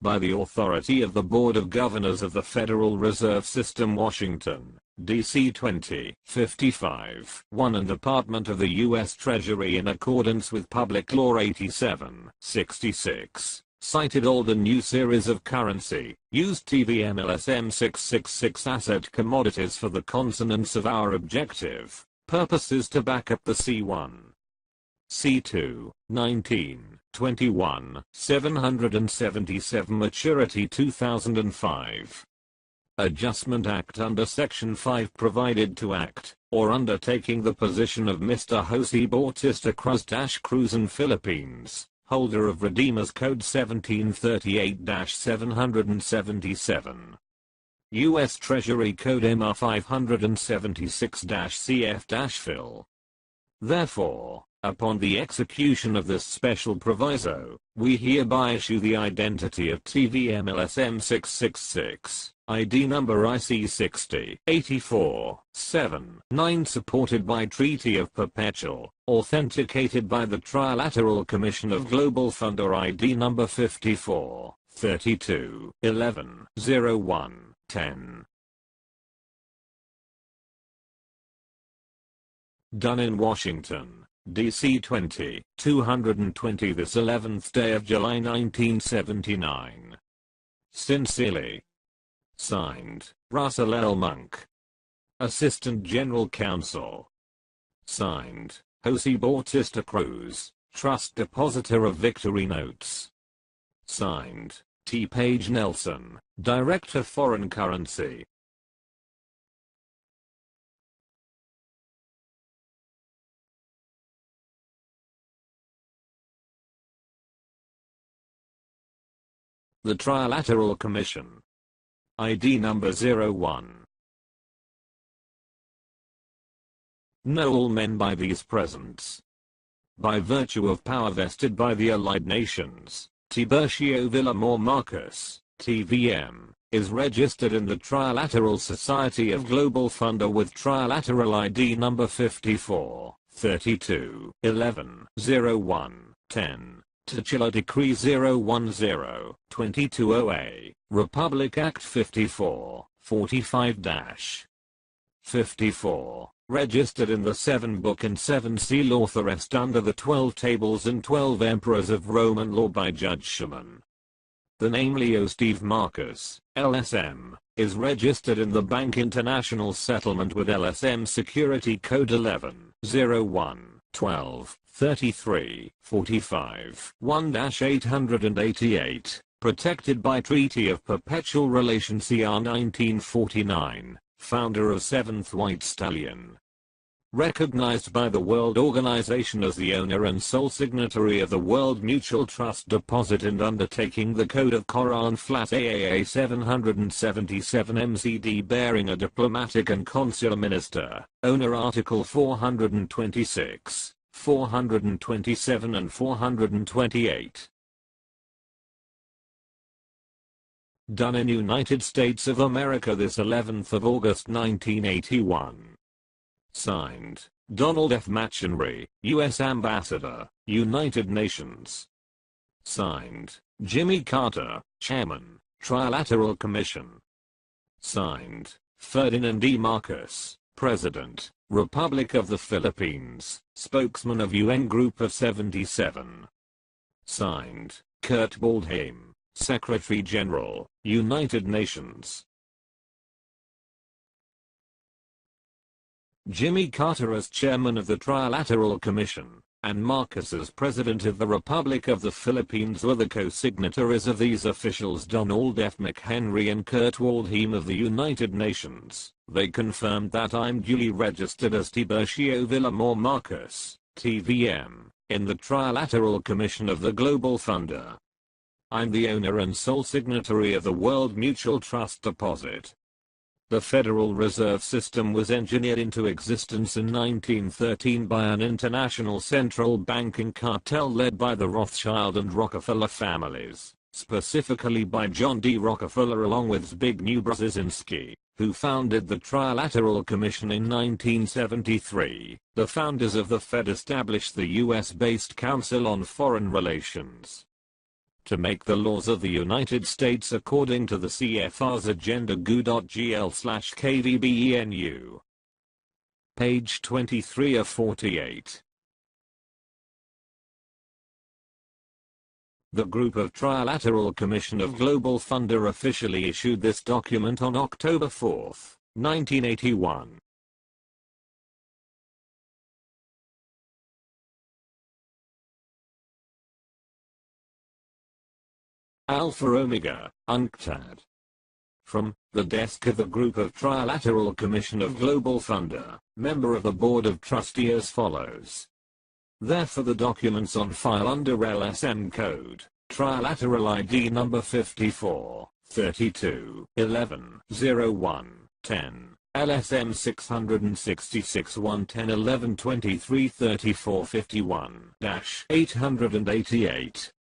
By the authority of the Board of Governors of the Federal Reserve System, Washington, D.C. 2055, 1 and Department of the U.S. Treasury, in accordance with Public Law 87-66, cited old and new series of currency, used TVMLSM 666 asset commodities for the consonance of our objective purposes to back up the C1, C2, 19, 21, 777 maturity 2005. Adjustment Act under Section 5 provided to act, or undertaking the position of Mr. Jose Bautista Cruz in Philippines, holder of Redeemers Code 1738-777. U.S. Treasury Code MR 576-CF-FIL. Therefore, upon the execution of this special proviso, we hereby issue the identity of TVMLSM 666, ID number IC 60-84-7-9, supported by Treaty of Perpetual, authenticated by the Trilateral Commission of Global Fund, or ID number 54-32-11-01-10. Done in Washington, D.C. 20,220, this 11th day of July 1979. Sincerely. Signed, Russell L. Monk, Assistant General Counsel. Signed, Jose Bautista Cruz, Trust Depositor of Victory Notes. Signed, T. Page Nelson, Director Foreign Currency. The Trilateral Commission. ID number 01. Know all men by these presents. By virtue of power vested by the Allied Nations, Tiburcio Villamor Marcus, TVM, is registered in the Trilateral Society of Global Funder with Trilateral ID number 54-32-11-01-10. Titular Decree 010-2208, Republic Act 54-45-54, registered in the 7 Book and 7 Seal, authorized under the 12 Tables and 12 Emperors of Roman law by Judge Schumann. The name Leo Steve Marcus, LSM, is registered in the Bank International Settlement with LSM Security Code 11-01-12. 33, 45, 1-888, protected by Treaty of Perpetual Relation CR 1949, founder of 7th White Stallion. Recognized by the World Organization as the owner and sole signatory of the World Mutual Trust Deposit and undertaking the Code of Coran-AAA 777 MCD, bearing a diplomatic and consular minister, owner Article 426. 427 and 428. Done in United States of America this 11th of August 1981. Signed, Donald F. McHenry, U.S. Ambassador, United Nations. Signed, Jimmy Carter, Chairman, Trilateral Commission. Signed, Ferdinand E. Marcos, President, Republic of the Philippines, spokesman of UN Group of 77. Signed, Kurt Waldheim, Secretary General, United Nations. Jimmy Carter as Chairman of the Trilateral Commission, and Marcos as President of the Republic of the Philippines were the co-signatories of these officials, Donald F. McHenry and Kurt Waldheim of the United Nations. They confirmed that I'm duly registered as Tiburcio Villamor Marcus, TVM, in the Trilateral Commission of the Global Funder. I'm the owner and sole signatory of the World Mutual Trust Deposit. The Federal Reserve System was engineered into existence in 1913 by an international central banking cartel led by the Rothschild and Rockefeller families. specifically by John D. Rockefeller along with Zbigniew Brzezinski, who founded the Trilateral Commission in 1973. The founders of the Fed established the US-based Council on Foreign Relations to make the laws of the United States according to the CFR's agenda goo.gl/KVBENU. Page 23 of 48. The Group of Trilateral Commission of Global Funder officially issued this document on October 4, 1981. Alpha Omega, UNCTAD. From the desk of the Group of Trilateral Commission of Global Funder, member of the Board of Trustee as follows. Therefore the documents on file under LSM code, Trilateral ID number 54, 32, 11, 01, 10, LSM 666 110 11 23 34 51 888.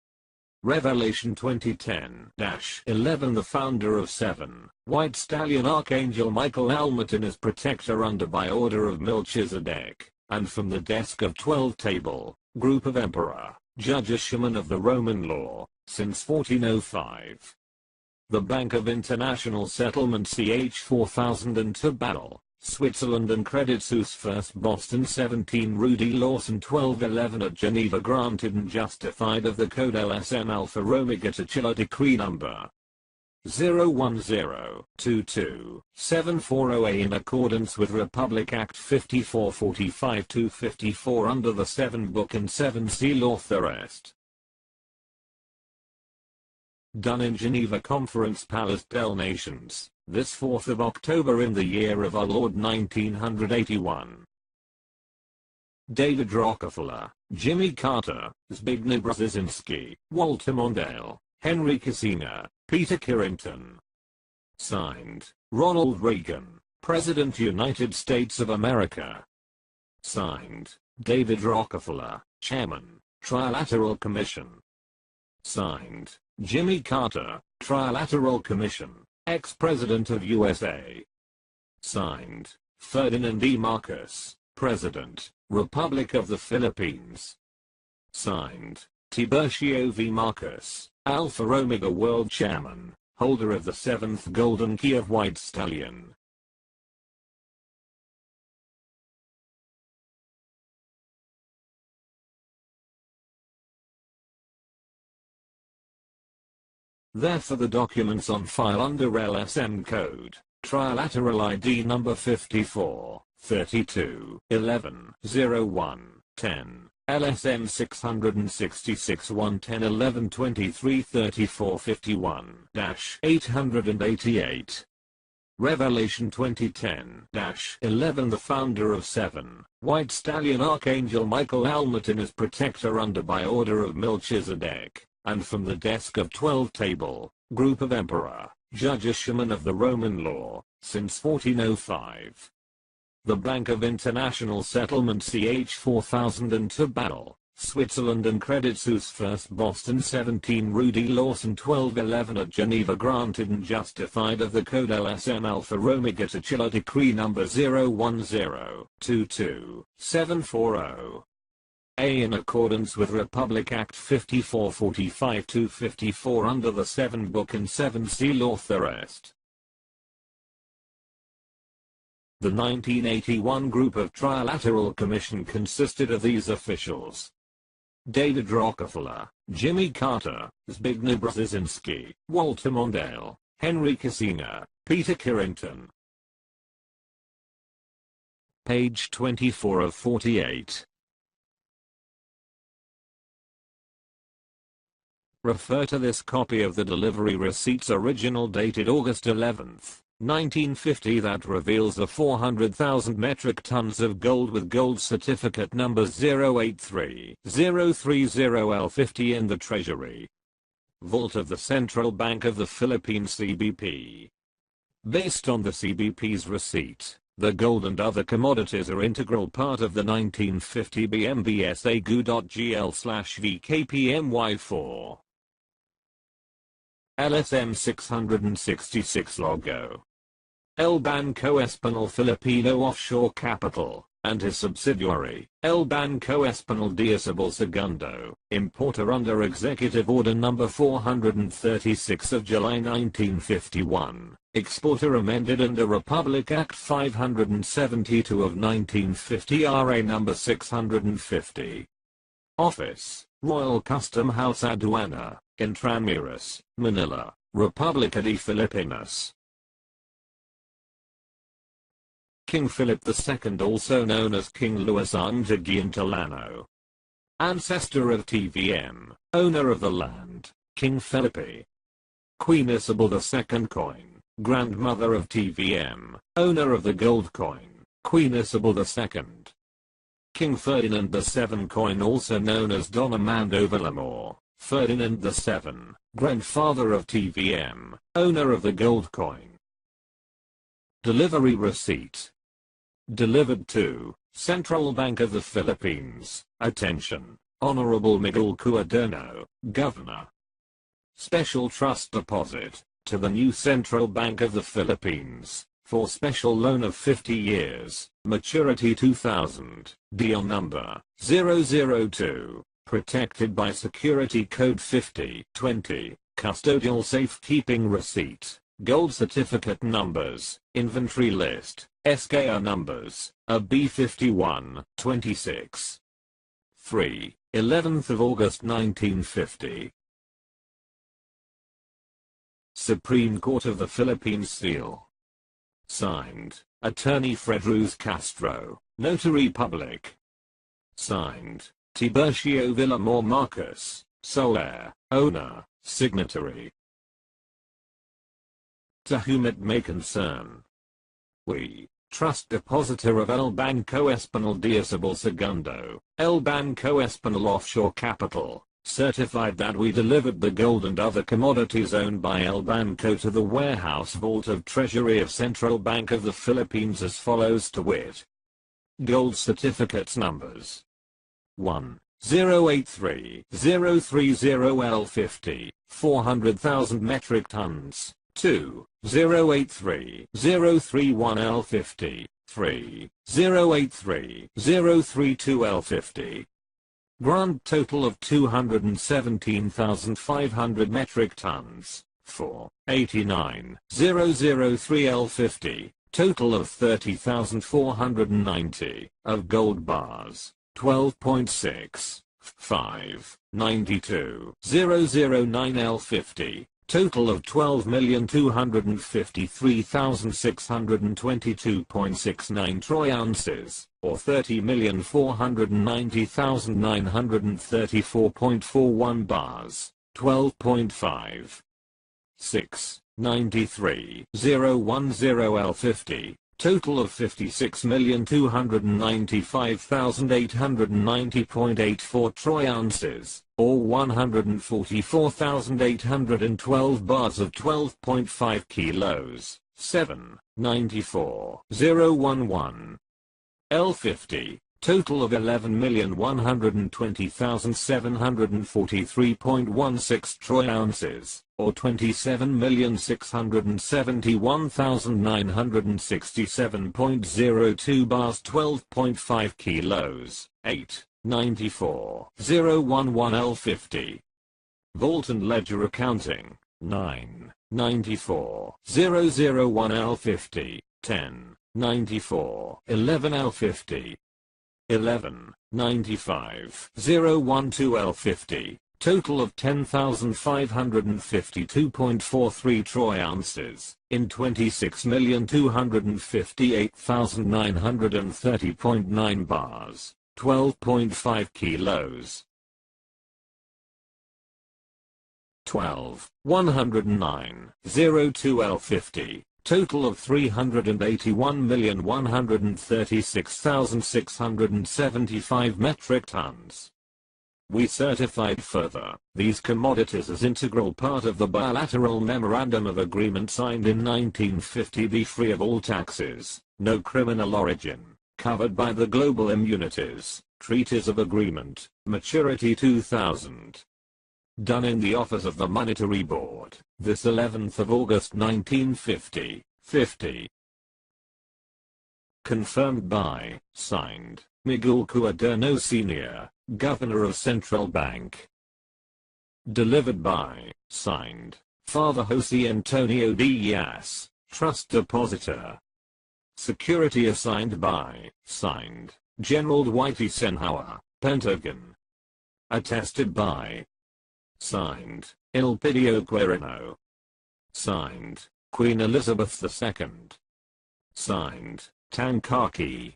Revelation 2010-11 The founder of 7, White Stallion Archangel Michael Almaton as protector under by order of Melchizedek, and from the desk of 12 Table, Group of Emperor, Judge Shaman of the Roman Law, since 1405. The Bank of International Settlement CH 4002 Battle, Switzerland and Credit Suisse First Boston 17 Rudy Lawson 1211 at Geneva granted and justified of the code LSM Alpha Omega Titular Decree number 01022-740A in accordance with Republic Act 5445-254 under the 7 Book and 7 Seal Author Est. Done in Geneva Conference Palace des Nations, this 4th of October in the year of our Lord 1981. David Rockefeller, Jimmy Carter, Zbigniew Brzezinski, Walter Mondale, Henry Kissinger, Peter Carrington. Signed, Ronald Reagan, President United States of America. Signed, David Rockefeller, Chairman, Trilateral Commission. Signed, Jimmy Carter, Trilateral Commission, ex-President of USA. Signed, Ferdinand E. Marcos, President, Republic of the Philippines. Signed, TIBURCIO V. Marcos, Alpha Omega World Chairman, holder of the 7th Golden Key of White Stallion. Therefore the documents on file under LSM code, Trilateral ID number 54, 32, 11, 01, 10, LSM 666 110 11 23 34 51 888. Revelation 2010-11 The founder of 7, White Stallion Archangel Michael Almaton as protector under by order of Melchizedek, and from the desk of 12 Table, Group of Emperor, Judge Shaman of the Roman Law, since 1405. The Bank of International Settlement CH 4002 Battle, Switzerland and Credit Suisse First Boston 17 Rudy Lawson 1211 at Geneva granted and justified of the code LSM Alpha Omega Titular Decree number 01022-740. A in accordance with Republic Act 5445-254 under the 7 Book and 7 Seal Author Est. The 1981 Group of Trilateral Commission consisted of these officials: David Rockefeller, Jimmy Carter, Zbigniew Brzezinski, Walter Mondale, Henry Kissinger, Peter Carrington. Page 24 of 48. Refer to this copy of the delivery receipts original dated August 11, 1950 that reveals the 400,000 metric tons of gold with gold certificate number 083030L50 in the Treasury vault of the Central Bank of the Philippines CBP. Based on the CBP's receipt, the gold and other commodities are integral part of the 1950 BMBSA goo.gl/VKPMY4. LSM 666 logo. El Banco Espanol Filipino Offshore Capital, and his subsidiary, El Banco Espanol Diosable Segundo, importer under Executive Order No. 436 of July 1951, exporter amended under Republic Act 572 of 1950 RA No. 650. Office, Royal Custom House Aduana, Intramuros, Manila, República de Filipinas. King Philip II, also known as King Louis ang TAGEAN TALLANO. Ancestor of TVM, owner of the land, King Felipe. Queen Isabel II coin, grandmother of TVM, owner of the gold coin, Queen Isabel II. King Ferdinand VII coin, also known as Don Armando VILLAMOR, Ferdinand VII, grandfather of TVM, owner of the gold coin. Delivery receipt. Delivered to Central Bank of the Philippines. Attention, Honorable Miguel Cuaderno, Governor. Special trust deposit to the new Central Bank of the Philippines for special loan of 50 years, maturity 2000, deal number 002, protected by Security Code 5020, custodial safekeeping receipt, gold certificate numbers, inventory list, SKR numbers, B51, 26. 3, 11th of August 1950. Supreme Court of the Philippines seal. Signed, Attorney Fred Ruz Castro, Notary Public. Signed, Tiburcio Villamor Marcus, sole heir, owner, signatory. To whom it may concern. We, Trust Depositor of El Banco Espanol Diosable Segundo, El Banco Espanol Offshore Capital, certified that we delivered the gold and other commodities owned by El Banco to the warehouse vault of Treasury of Central Bank of the Philippines as follows, to wit. Gold certificates numbers 1. 083 030 L50, 400,000 metric tons. 2. 083 031 L50, 3. 083 032 L50. Grand total of 217,500 metric tons. 4. 89 003 L50, total of 30,490, of gold bars, 12.6. 5. 92 009 L50, total of 12,253,622.69 troy ounces, or 30,490,934.41 bars, 12.5. 6. 93 010 L50, total of 56,295,890.84 troy ounces, or 144,812 bars of 12.5 kilos. 7. 94 011 L50, total of 11,120,743.16 troy ounces, or 27,671,967.02 bars, 12.5 kilos. 8. 94 011 L50. Vault and Ledger Accounting. 9. 94 001 L50. 10. 94 11 L50. 11. 95 012 L50, total of 10,552.43 troy ounces, in 26,258,930.9 bars, 12.5 kilos. 12. 109 02 L50, total of 381,136,675 metric tons. We certified further these commodities as integral part of the bilateral Memorandum of Agreement signed in 1950, be free of all taxes, no criminal origin, covered by the Global Immunities, Treaties of Agreement, maturity 2000. Done in the office of the Monetary Board, this 11th of August 1950. Confirmed by, signed, Miguel Cuaderno Sr., Governor of Central Bank. Delivered by, signed, Father Jose Antonio Diaz, Trust Depositor. Security assigned by, signed, General Dwight Eisenhower, Pentagon. Attested by, signed, Elpidio Quirino. Signed, Queen Elizabeth II. Signed, Tankaki.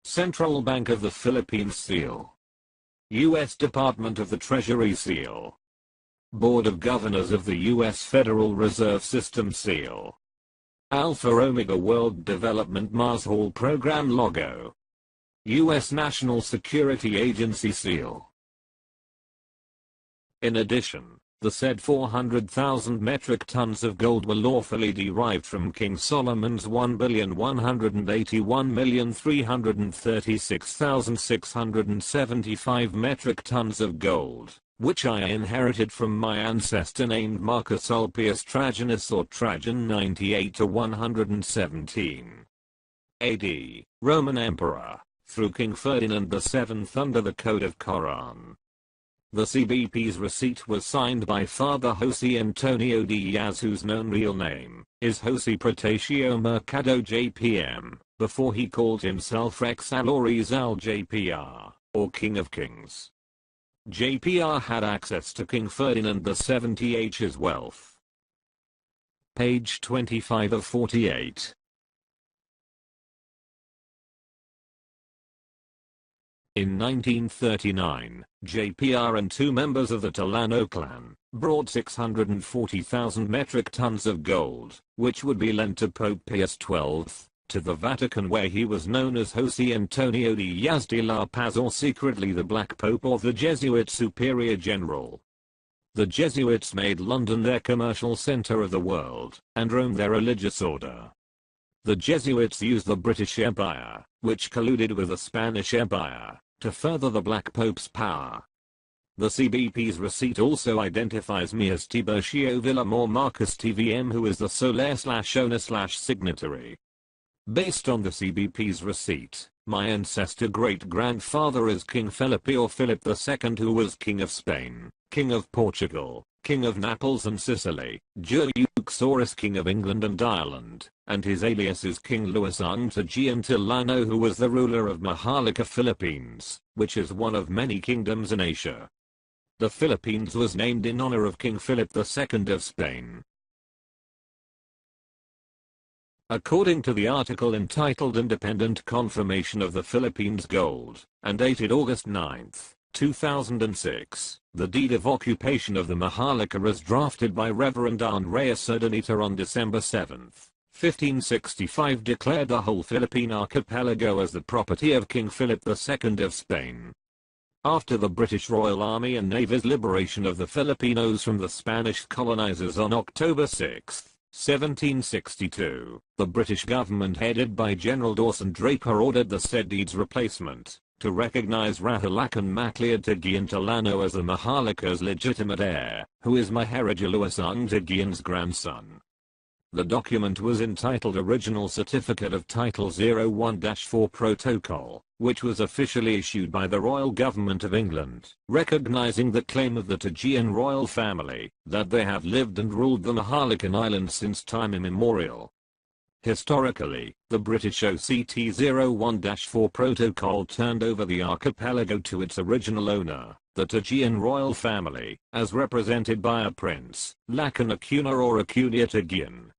Central Bank of the Philippines Seal. U.S. Department of the Treasury Seal. Board of Governors of the U.S. Federal Reserve System Seal. Alpha Omega World Development Mars Hall Program Logo. U.S. National Security Agency Seal. In addition, the said 400,000 metric tons of gold were lawfully derived from King Solomon's 1,181,336,675 metric tons of gold, which I inherited from my ancestor named Marcus Ulpius Trajanus or Trajan 98-117 AD, Roman Emperor, through King Ferdinand VII under the Code of Koran. The CBP's receipt was signed by Father Jose Antonio Diaz, whose known real name is Jose Protasio Mercado JPM, before he called himself Rex Alorizal JPR, or King of Kings. JPR had access to King Ferdinand VII's wealth. Page 25 of 48. In 1939, JPR and two members of the TALLANO clan brought 640,000 metric tons of gold, which would be lent to Pope Pius XII, to the Vatican, where he was known as Jose Antonio Diaz de la Paz, or secretly the Black Pope, or the Jesuit Superior General. The Jesuits made London their commercial center of the world, and Rome their religious order. The Jesuits used the British Empire, which colluded with the Spanish Empire, to further the Black Pope's power. The CBP's receipt also identifies me as TIBURCIO VILLAMOR Marcus TVM, who is the sole/owner/signatory. Based on the CBP's receipt, my ancestor great-grandfather is King Felipe or Philip II, who was King of Spain, King of Portugal, King of Naples and Sicily, Juxorus King of England and Ireland, and his alias is King Luis ang TAGEAN TILLANO, who was the ruler of Maharlika, Philippines, which is one of many kingdoms in Asia. The Philippines was named in honor of King Philip II of Spain. According to the article entitled Independent Confirmation of the Philippines Gold, and dated August 9, 2006, the deed of occupation of the Maharlika as drafted by Reverend Andreas Urdaneta on December 7, 1565 declared the whole Philippine archipelago as the property of King Philip II of Spain. After the British Royal Army and Navy's liberation of the Filipinos from the Spanish colonizers on October 6, 1762, the British government headed by General Dawson Draper ordered the said deed's replacement, to recognize Rahalakan Macleod TAGEAN TILLANO as the Maharlika's legitimate heir, who is Maharaja Luis ang TAGEAN's grandson. The document was entitled Original Certificate of Title 01-4 Protocol, which was officially issued by the Royal Government of England, recognizing the claim of the TAGEAN royal family, that they have lived and ruled the Maharlikan Islands since time immemorial. Historically, the British OCT 01-4 Protocol turned over the archipelago to its original owner, the TAGEAN royal family, as represented by a prince, Lakan Acuna or Acuna TAGEAN.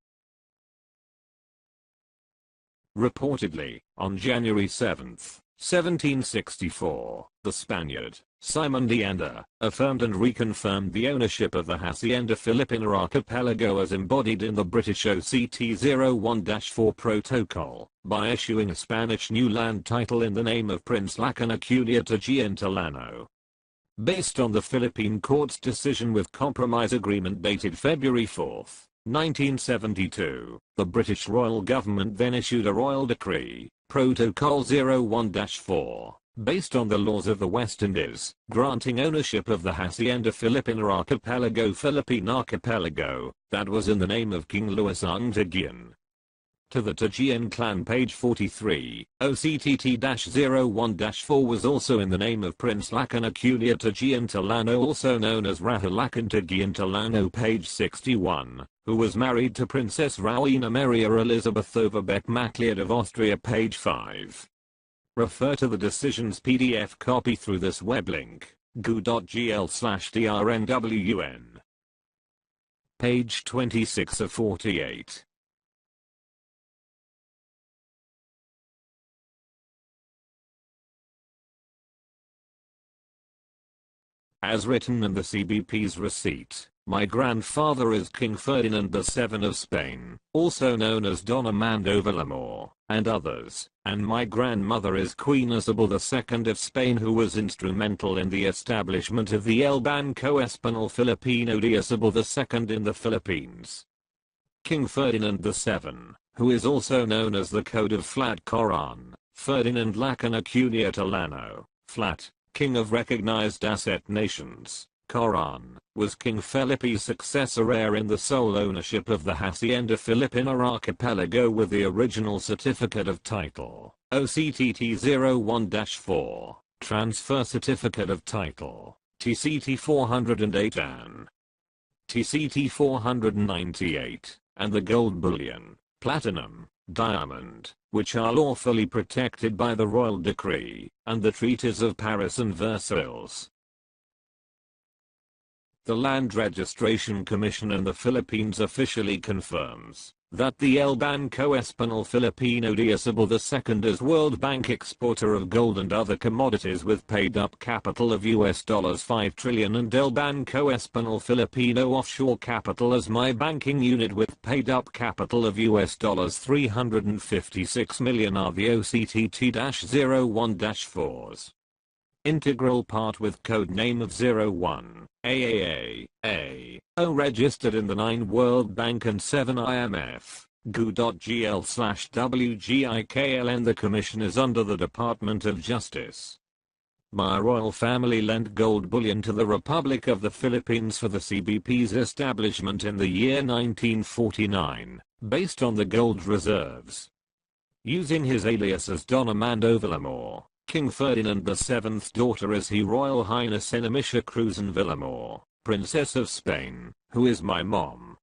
Reportedly, on January 7, 1764, the Spaniard, Simon de Anda, affirmed and reconfirmed the ownership of the Hacienda Filipina archipelago as embodied in the British OCT 01-4 Protocol, by issuing a Spanish new land title in the name of Prince Lakan Acuna TAGEAN TILLANO. Based on the Philippine court's decision with compromise agreement dated February 4, 1972, the British royal government then issued a royal decree, Protocol 01-4, based on the laws of the West Indies, granting ownership of the Hacienda Filipina Philippine Archipelago, that was in the name of King Louis ang TAGEAN. To the TAGEAN clan, page 43, OCTT-01-4 was also in the name of Prince Lakan Aculia TAGEAN TALLANO, also known as Ratu Lakan TAGEAN TALLANO, page 61, who was married to Princess Rowena Maria Elizabeth Overbeck Macleod of Austria, page 5. Refer to the decision's PDF copy through this web link, goo.gl/trnwn. Page 26 of 48. As written in the CBP's receipt, my grandfather is King Ferdinand VII of Spain, also known as Don Armando Villamor, and others, and my grandmother is Queen Isabel II of Spain, who was instrumental in the establishment of the El Banco Español Filipino de Isabel II in the Philippines. King Ferdinand VII, who is also known as the Code of Flat Coron, Ferdinand Lakan Aculia Talano, Flat, King of Recognized Asset Nations, Coron, was King Felipe's successor heir in the sole ownership of the Hacienda Filipina Archipelago with the original Certificate of Title, OCTT-01-4, Transfer Certificate of Title, TCT 408 AN, TCT 498, and the gold bullion, platinum, diamond, which are lawfully protected by the Royal Decree, and the Treaties of Paris and Versailles. The Land Registration Commission in the Philippines officially confirms that the El Banco Español Filipino de Isabel II is World Bank exporter of gold and other commodities with paid-up capital of $5 trillion, and El Banco Español Filipino offshore capital as my banking unit with paid-up capital of $356 million are the OCTT-01-4s. Integral part with code name of 01, AAA, registered in the 9 World Bank and 7 IMF, goo.gl/WGIKLN. The commission is under the Department of Justice. My royal family lent gold bullion to the Republic of the Philippines for the CBP's establishment in the year 1949, based on the gold reserves. Using his alias as Don Armando Villamor, King Ferdinand VII's daughter is Her Royal Highness Embargo Villamor, Princess of Spain, who is my mom.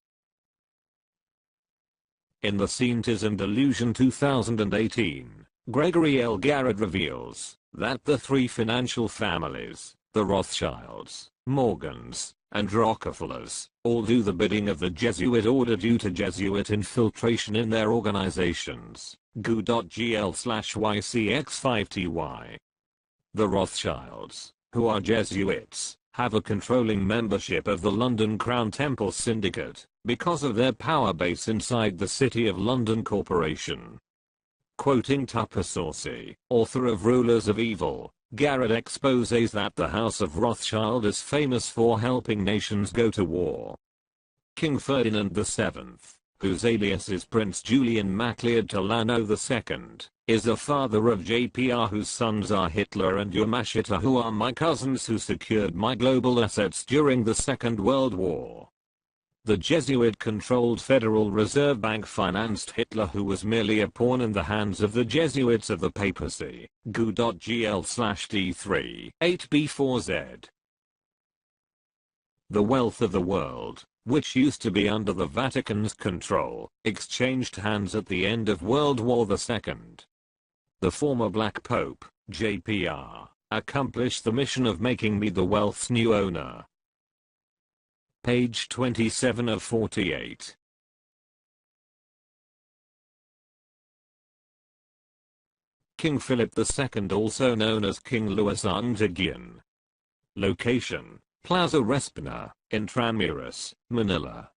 In the Scientism Delusion 2018, Gregory L. Garrett reveals that the three financial families, the Rothschilds, Morgans, and Rockefellers, all do the bidding of the Jesuit order due to Jesuit infiltration in their organizations. goo.gl/YCX5TY. The Rothschilds, who are Jesuits, have a controlling membership of the London Crown Temple Syndicate, because of their power base inside the City of London Corporation. Quoting Tupper Saucy, author of Rulers of Evil, Garrett exposes that the House of Rothschild is famous for helping nations go to war. King Ferdinand VII, whose alias is Prince Julian Macleod Talano II, is the father of JPR, whose sons are Hitler and Yamashita, who are my cousins who secured my global assets during the Second World War. The Jesuit-controlled Federal Reserve Bank financed Hitler, who was merely a pawn in the hands of the Jesuits of the papacy. goo.gl/D3 8B4Z. The wealth of the world, which used to be under the Vatican's control, exchanged hands at the end of World War II. The former Black Pope, JPR, accomplished the mission of making me the wealth's new owner. Page 27 of 48. King Philip II, also known as King Louis ang TAGEAN. Location: Plaza Respina, Intramuros, Manila.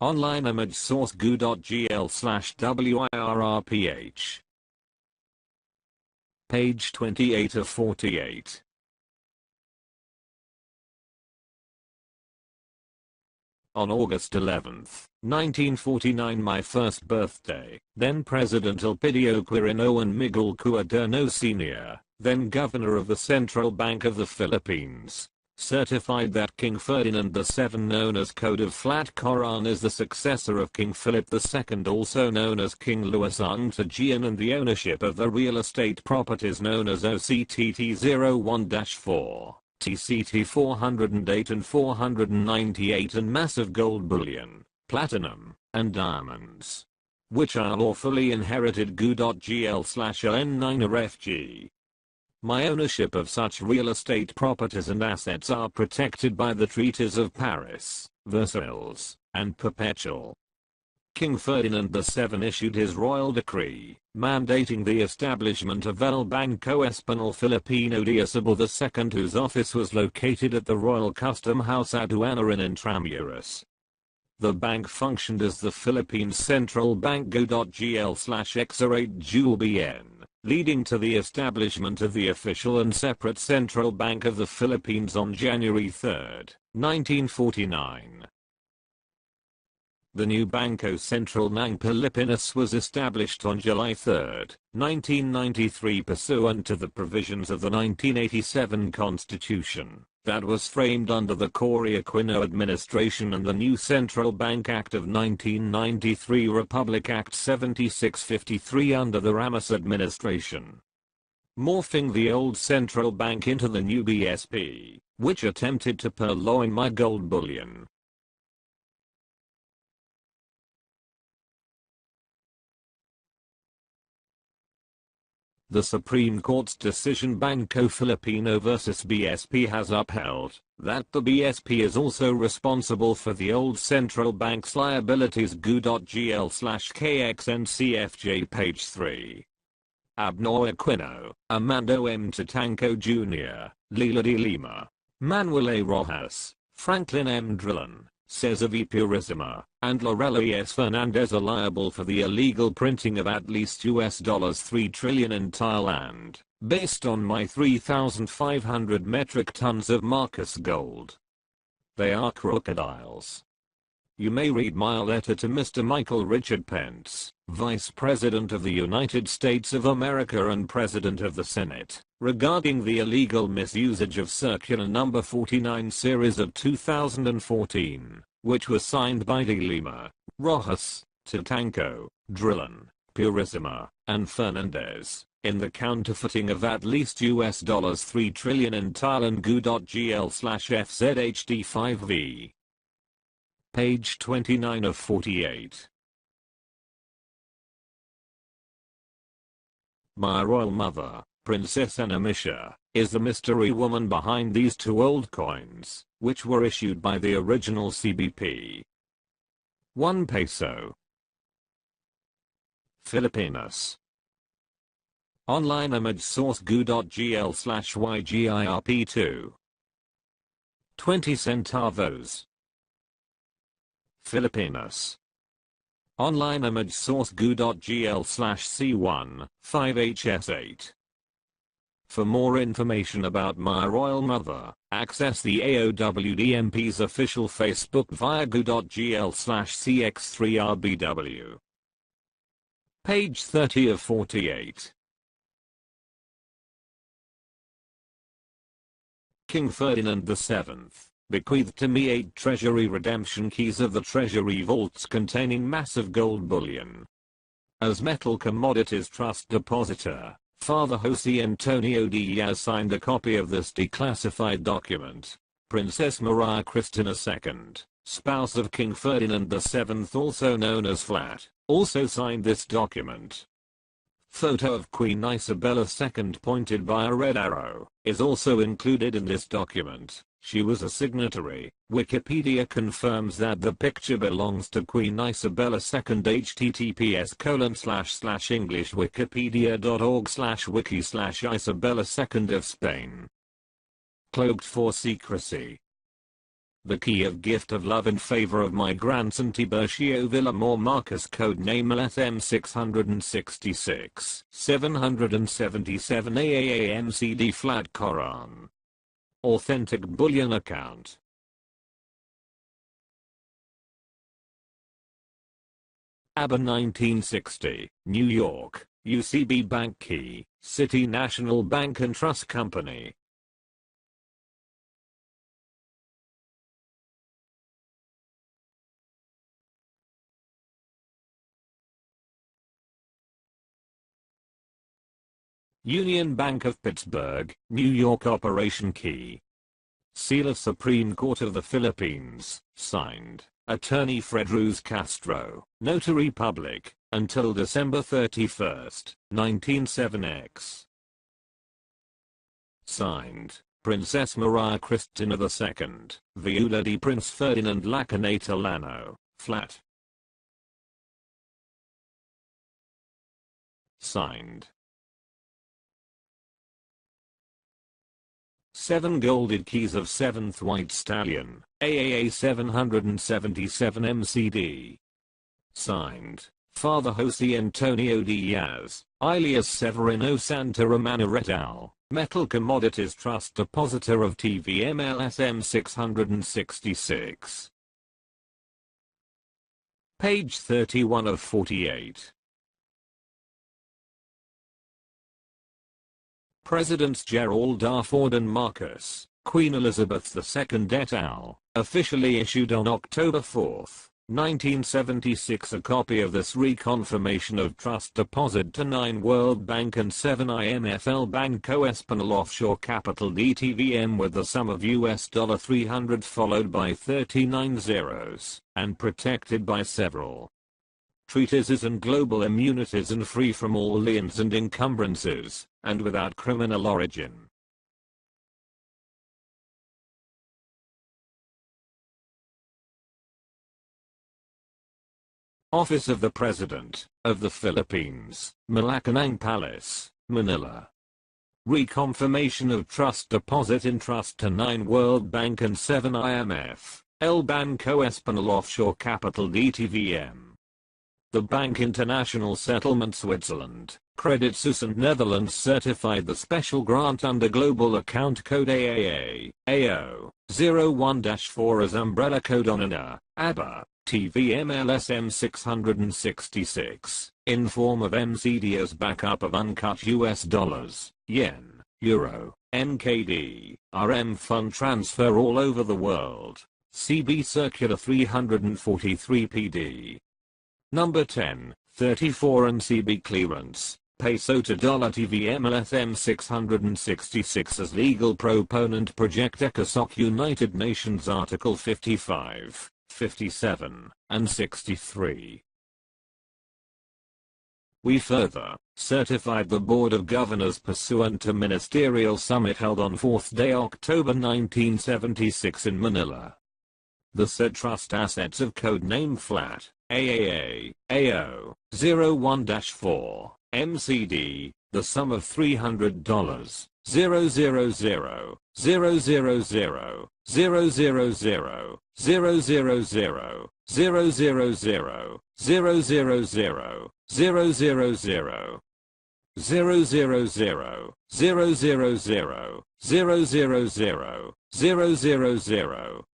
Online image source goo.gl/WIRRPH. Page 28 of 48. On August 11, 1949, my first birthday, then President Elpidio Quirino and Miguel Cuaderno Sr., then Governor of the Central Bank of the Philippines, certified that King Ferdinand VII, known as Code of Flat Coron, is the successor of King Philip II, also known as King Louis ang TAGEAN, and the ownership of the real estate properties known as OCTT-01-4. TCT 408 and 498, and massive gold bullion, platinum, and diamonds, which are lawfully inherited goo.gl/LN9RFG. My ownership of such real estate properties and assets are protected by the Treaties of Paris, Versailles, and Perpetual. King Ferdinand VII issued his royal decree, mandating the establishment of El Bangko Español Filipino de Isabel II, whose office was located at the Royal Custom House Aduana in Intramuros. The bank functioned as the Philippines Central Bank goo.gl/X08-BN, leading to the establishment of the official and separate Central Bank of the Philippines on January 3, 1949. The new Bangko Sentral ng Pilipinas was established on July 3, 1993, pursuant to the provisions of the 1987 Constitution, that was framed under the Cory Aquino administration, and the new Central Bank Act of 1993, Republic Act 7653 under the Ramos administration, morphing the old central bank into the new BSP, which attempted to purloin my gold bullion. The Supreme Court's decision Bangko Filipino vs BSP has upheld that the BSP is also responsible for the old central bank's liabilities. goo.gl/KXNCFJ page 3. Abner Aquino, Armando M. Tatanco Jr., Lila de Lima, Manuel A. Rojas, Franklin M. Drilon, Cesar V. Purisima, and Lorella S. Fernandez are liable for the illegal printing of at least $3 trillion in Thailand, based on my 3,500 metric tons of Marcus gold. They are crocodiles. You may read my letter to Mr. Michael Richard Pence, Vice President of the United States of America and President of the Senate, regarding the illegal misusage of Circular No. 49 Series of 2014, which was signed by De Lima, Rojas, Tatanco, Drilon, Purisima, and Fernandez, in the counterfeiting of at least $3 trillion in Thailand. goo.gl/FZHD5V. Page 29 of 48. My royal mother, Princess Anamisha, is the mystery woman behind these two old coins, which were issued by the original CBP. 1 peso. Filipinas. Online image source goo.gl/YGIRP2. 20 centavos. Filipinas. Online image source goo.gl/C1, 5HS8. For more information about my royal mother, access the AOWDMP's official Facebook via goo.gl/CX3RBW. Page 30 of 48. King Ferdinand VII bequeathed to me 8 treasury redemption keys of the treasury vaults containing massive gold bullion. As Metal Commodities Trust Depositor, Father Jose Antonio Diaz signed a copy of this declassified document. Princess Maria Cristina II, spouse of King Ferdinand VII, also known as Flat, also signed this document. Photo of Queen Isabella II pointed by a red arrow is also included in this document. She was a signatory. Wikipedia confirms that the picture belongs to Queen Isabella II. https://englishwikipedia.org/wiki/Isabella II of Spain. Cloaked for secrecy. The key of gift of love in favor of my grandson Tiburcio VILLAMOR Marcus, code name LSM 666 777 AAAMCD Flat Coron. Authentic bullion account. ABA 1960, New York, UCB Bank Key, City National Bank and Trust Company. Union Bank of Pittsburgh, New York Operation Key. Seal of Supreme Court of the Philippines, signed, Attorney Fred Ruz Castro, Notary Public, until December 31, 1907. Signed, Princess Maria Cristina II, Viuda de Prince Ferdinand Lacanate TALLANO, flat. Signed. 7 Golded Keys of 7th White Stallion, AAA 777 MCD. Signed, Father Jose Antonio Diaz, alias Severino Santa Romana et al., Metal Commodities Trust Depositor of TVMLSM 666. Page 31 of 48. Presidents Gerald R. Ford and Marcus, Queen Elizabeth II et al., officially issued on October 4, 1976 a copy of this reconfirmation of trust deposit to 9 World Bank and 7 IMFL Bangko Espenilla offshore capital DTVM with the sum of $300 followed by 39 zeros, and protected by several treatises and global immunities and free from all liens and encumbrances, and without criminal origin. Office of the President of the Philippines, Malacanang Palace, Manila. Reconfirmation of trust deposit in trust to 9 World Bank and 7 IMF, El Banco Espanol offshore capital DTVM. The Bank International Settlement Switzerland, Credit Suisse and Netherlands certified the special grant under Global Account Code AAA, AO, 01-4 as umbrella code on ANA, ABA, TVMLSM 666, in form of MCD as backup of uncut US dollars, yen, euro, NKD, RM fund transfer all over the world. CB Circular 343 PD. Number 10, 34 and CB clearance, peso to dollar TVMLSM 666 as legal proponent project ECOSOC United Nations Article 55, 57, and 63. We further certified the Board of Governors pursuant to ministerial summit held on 4th day October 1976 in Manila. The said trust assets of codename Flat, AAA, AO, 01-4, MCD, the sum of $300, 000, 000, 000, 000, 000,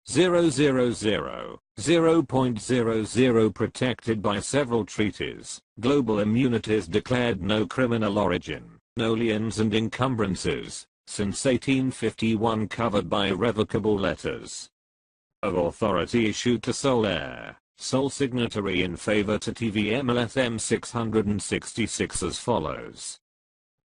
000, 000, 000, 0.00 protected by several treaties, global immunities declared no criminal origin, no liens and encumbrances, since 1851 covered by irrevocable letters of authority issued to sole heir, sole signatory in favor to TVMLSM 666 as follows.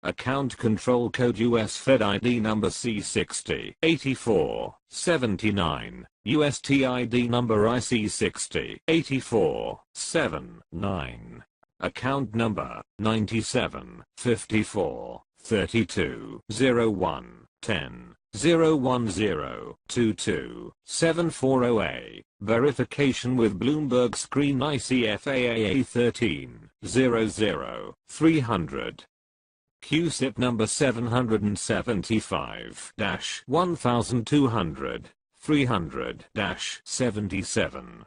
Account Control Code US Fed ID number C60 84 79 UST ID number IC60 84 79 Account number 97 54 32 01 10 010 22 740A Verification with Bloomberg Screen ICFAAA 13 00 300 QSIP number 775-1200, 300-77.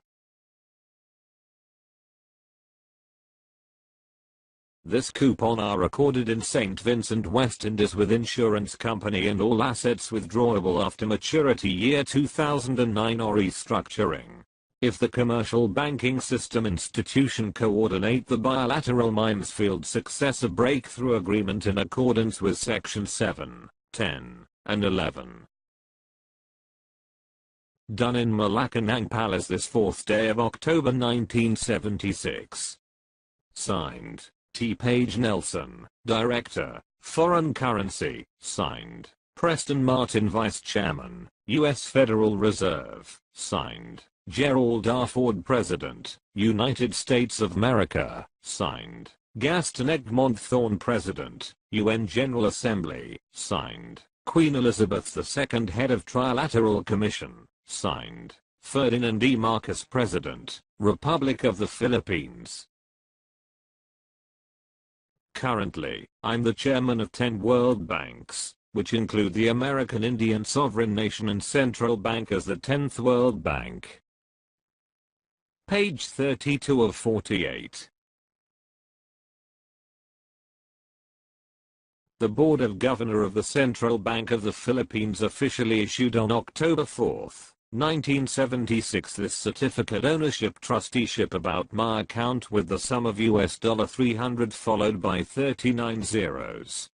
This coupon are recorded in St. Vincent West Indies with insurance company and all assets withdrawable after maturity year 2009 or restructuring. If the commercial banking system institution coordinate the bilateral MINESFIELD successor breakthrough agreement in accordance with Section 7, 10, and 11. Done in Malacanang Palace this 4th day of October 1976. Signed, T. Page Nelson, Director, Foreign Currency. Signed, Preston Martin Vice Chairman, U.S. Federal Reserve. Signed, Gerald R. Ford President, United States of America. Signed, Gaston Egmont Thorne President, UN General Assembly. Signed, Queen Elizabeth II Head of Trilateral Commission. Signed, Ferdinand E. Marcos President, Republic of the Philippines. Currently, I'm the chairman of 10 World Banks, which include the American Indian Sovereign Nation and Central Bank as the 10th World Bank. Page 32 of 48. The Board of Governors of the Central Bank of the Philippines officially issued on October 4, 1976 this certificate ownership trusteeship about my account with the sum of $300 followed by 39 zeros.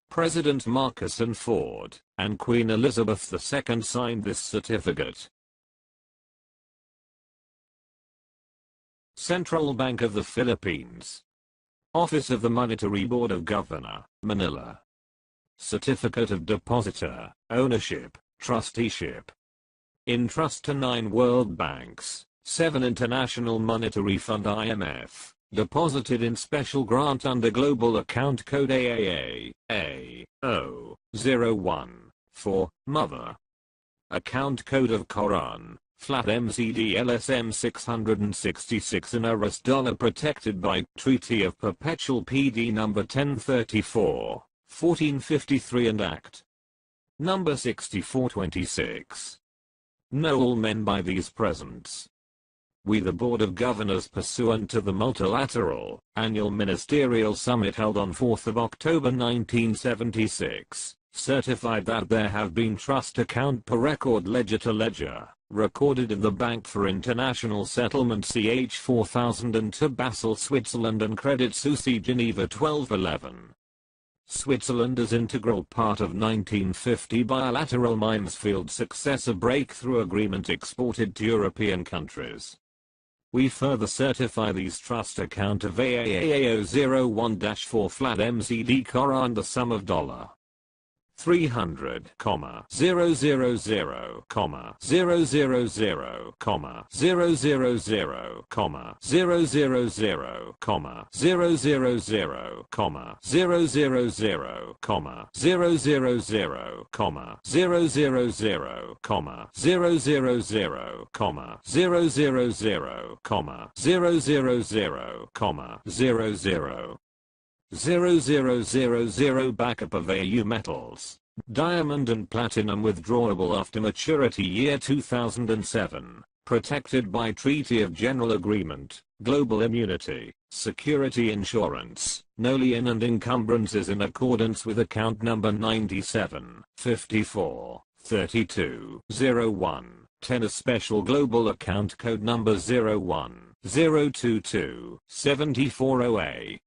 President Marcos and Ford and Queen Elizabeth II signed this certificate. Central Bank of the Philippines. Office of the Monetary Board of Governor, Manila. Certificate of Depositor, Ownership, Trusteeship. In trust to 9 World Banks, 7 International Monetary Fund IMF, deposited in special grant under Global Account Code AAA-A001, for Mother. Account Code of Quran, flat MCD LSM 666 in Aras dollar protected by Treaty of Perpetual PD No. 1034, 1453 and Act No. 6426. Know all men by these presents. We the Board of Governors pursuant to the multilateral, annual ministerial summit held on 4th of October 1976, certified that there have been trust account per record ledger to ledger, recorded in the Bank for International Settlement CH 4002 Basel, Switzerland and Credit Suisse Geneva 1211. Switzerland is integral part of 1950 bilateral MINESFIELD successor breakthrough agreement exported to European countries. We further certify these trust account of AAA001-4 flat MCD Quran the sum of $300, 000, 000, 000, 000, 000, 000, 000 backup of AU metals, diamond and platinum withdrawable after maturity year 2007, protected by Treaty of General Agreement, Global Immunity, Security Insurance, no lien and encumbrances in accordance with account number 97, 54, 32, 01, 10 a special global account code number 01, 022, 7408.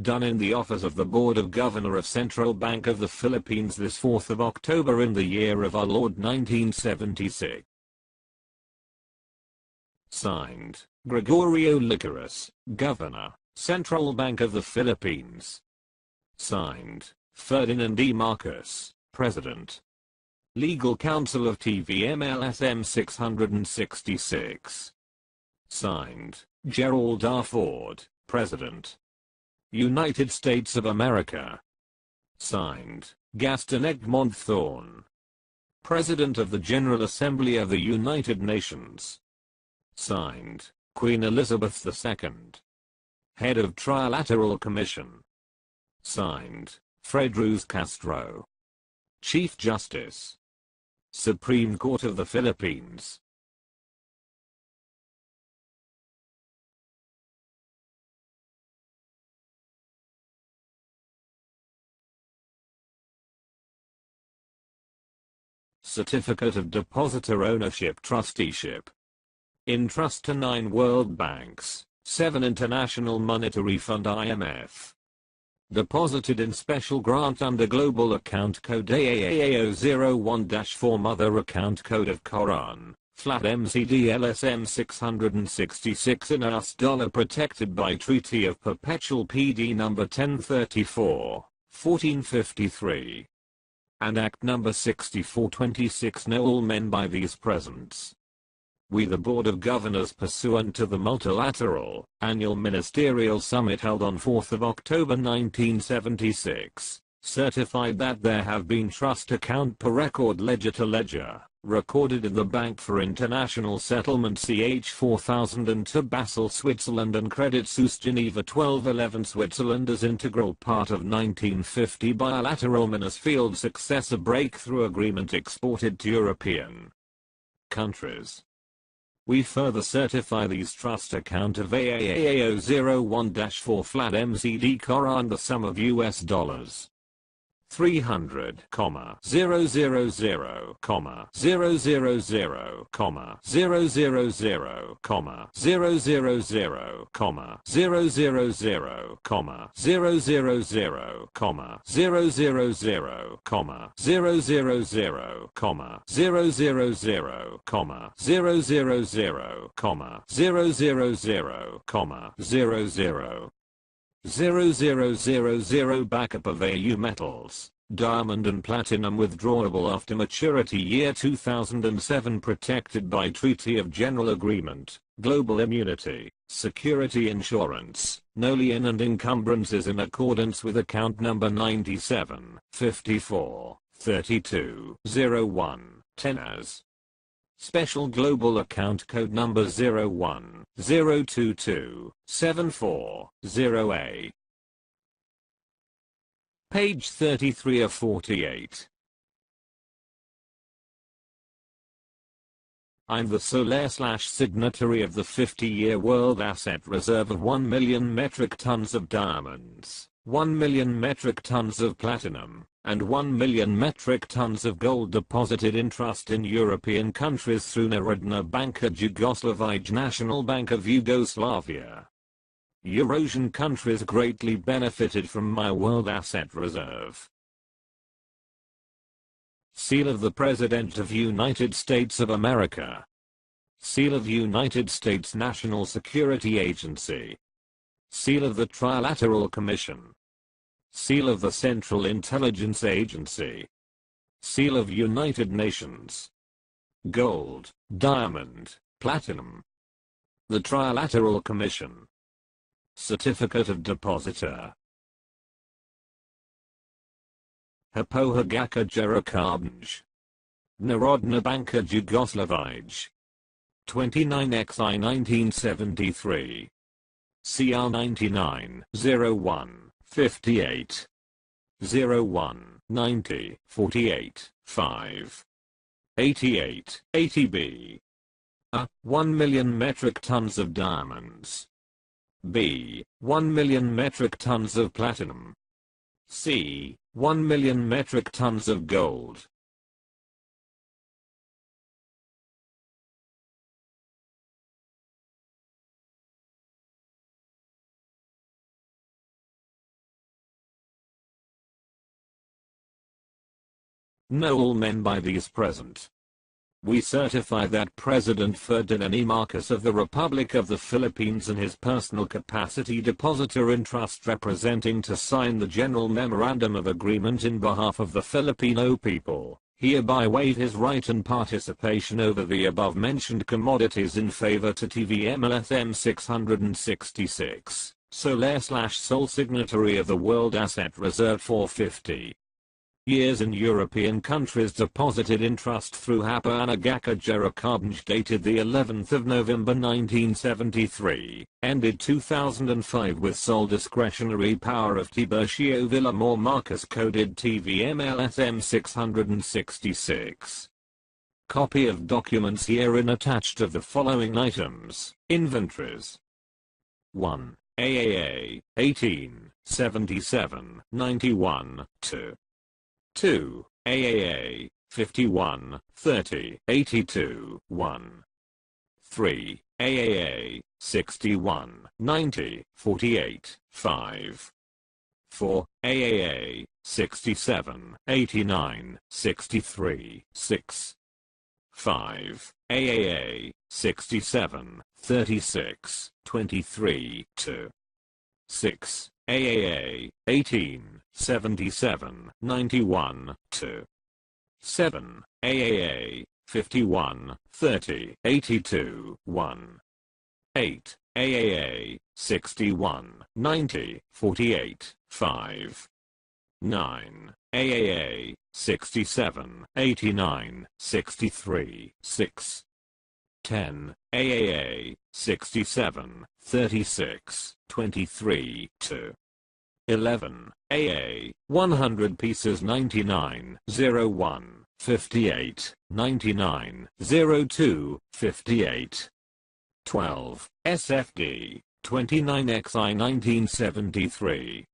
Done in the office of the Board of Governors of Central Bank of the Philippines this 4th of October in the year of our Lord 1976. Signed, Gregorio Licorice, Governor, Central Bank of the Philippines. Signed, Ferdinand E. Marcos, President. Legal Counsel of TVMLSM 666. Signed, Gerald R. Ford, President. United States of America. Signed, Gaston Egmont Thorne, President of the General Assembly of the United Nations. Signed, Queen Elizabeth II, Head of Trilateral Commission. Signed, Fred Ruz Castro, Chief Justice, Supreme Court of the Philippines. Certificate of Depositor Ownership Trusteeship. In trust to 9 world banks, 7 International Monetary Fund IMF. Deposited in special grant under Global Account Code AAAO01-4 Mother Account Code of Quran, flat MCD LSM 666 in US dollar protected by Treaty of Perpetual PD number 1034, 1453. And Act number 6426 know all men by these presents. We the Board of Governors pursuant to the multilateral, annual ministerial summit held on 4th of October 1976, certified that there have been trust account per record ledger to ledger, recorded in the Bank for International Settlement CH 4002 Basel Switzerland and Credit Suisse Geneva 1211 Switzerland as integral part of 1950 bilateral MINESFIELD successor breakthrough agreement exported to European countries. We further certify these trust account of AAAO01-4 flat MCD Quran the sum of US dollars 300,000,000, 000,000,000, 000,000,000, 000,000,000, 000,000,000, 000,000,000, 0000, backup of AU metals, diamond and platinum withdrawable after maturity year 2007 protected by Treaty of General Agreement, Global Immunity, Security Insurance, no lien and encumbrances in accordance with account number 97, 54, 32, 01, 10 as Special Global Account Code number 01, 022, 74, 0A. Page 33 of 48. I'm the sole/signatory of the 50-year World Asset Reserve of 1 million metric tons of diamonds, 1 million metric tons of platinum, and 1 million metric tons of gold deposited in trust in European countries through Narodna Banka Jugoslavij National Bank of Yugoslavia. Eurasian countries greatly benefited from my World Asset Reserve. Seal of the President of United States of America. Seal of United States National Security Agency. Seal of the Trilateral Commission. Seal of the Central Intelligence Agency. Seal of United Nations. Gold, diamond, platinum. The Trilateral Commission. Certificate of Depositor. Hapohagaka Jerakabnj. Narodna Banka Jugoslavij. 29xi 1973. CR 99, 01, 58. 01, 90, 48, 5. 88, 80B. A. 1 million metric tons of diamonds. B. 1 million metric tons of platinum. C. 1 million metric tons of gold. Know all men by these present. We certify that President Ferdinand E. Marcos of the Republic of the Philippines in his personal capacity depositor in trust representing to sign the General Memorandum of Agreement in behalf of the Filipino people, hereby waive his right and participation over the above-mentioned commodities in favor to TVMLSM 666, sole signatory of the World Asset Reserve 450. Years in European countries deposited in trust through Hapohagaka Jerakabnj dated the 11th of November 1973, ended 2005 with sole discretionary power of TIBURCIO VILLAMOR Marcos coded TVMLSM 666. Copy of documents herein attached of the following items, inventories. 1. AAA, 18, 77, 91, 2. 2. AAA, 51, 30, 82, 1. 3, AAA, 61, 90, 48, 5. 4, AAA, 67, 89, 63, 6. 5, AAA, 67, 36, 23, 2. 6, AAA, 18, 77, 91, 2. 7, AAA, 51, 30, 82, 1. 8, AAA, 61, 90, 48, 5. 9, AAA, 67, 89, 63, 6. 10, AAA, 67, 36, 23, 2. 11, AA, 100 pieces 99, 01, 58, 99, 02, 58. 12, SFD, 29XI 1973.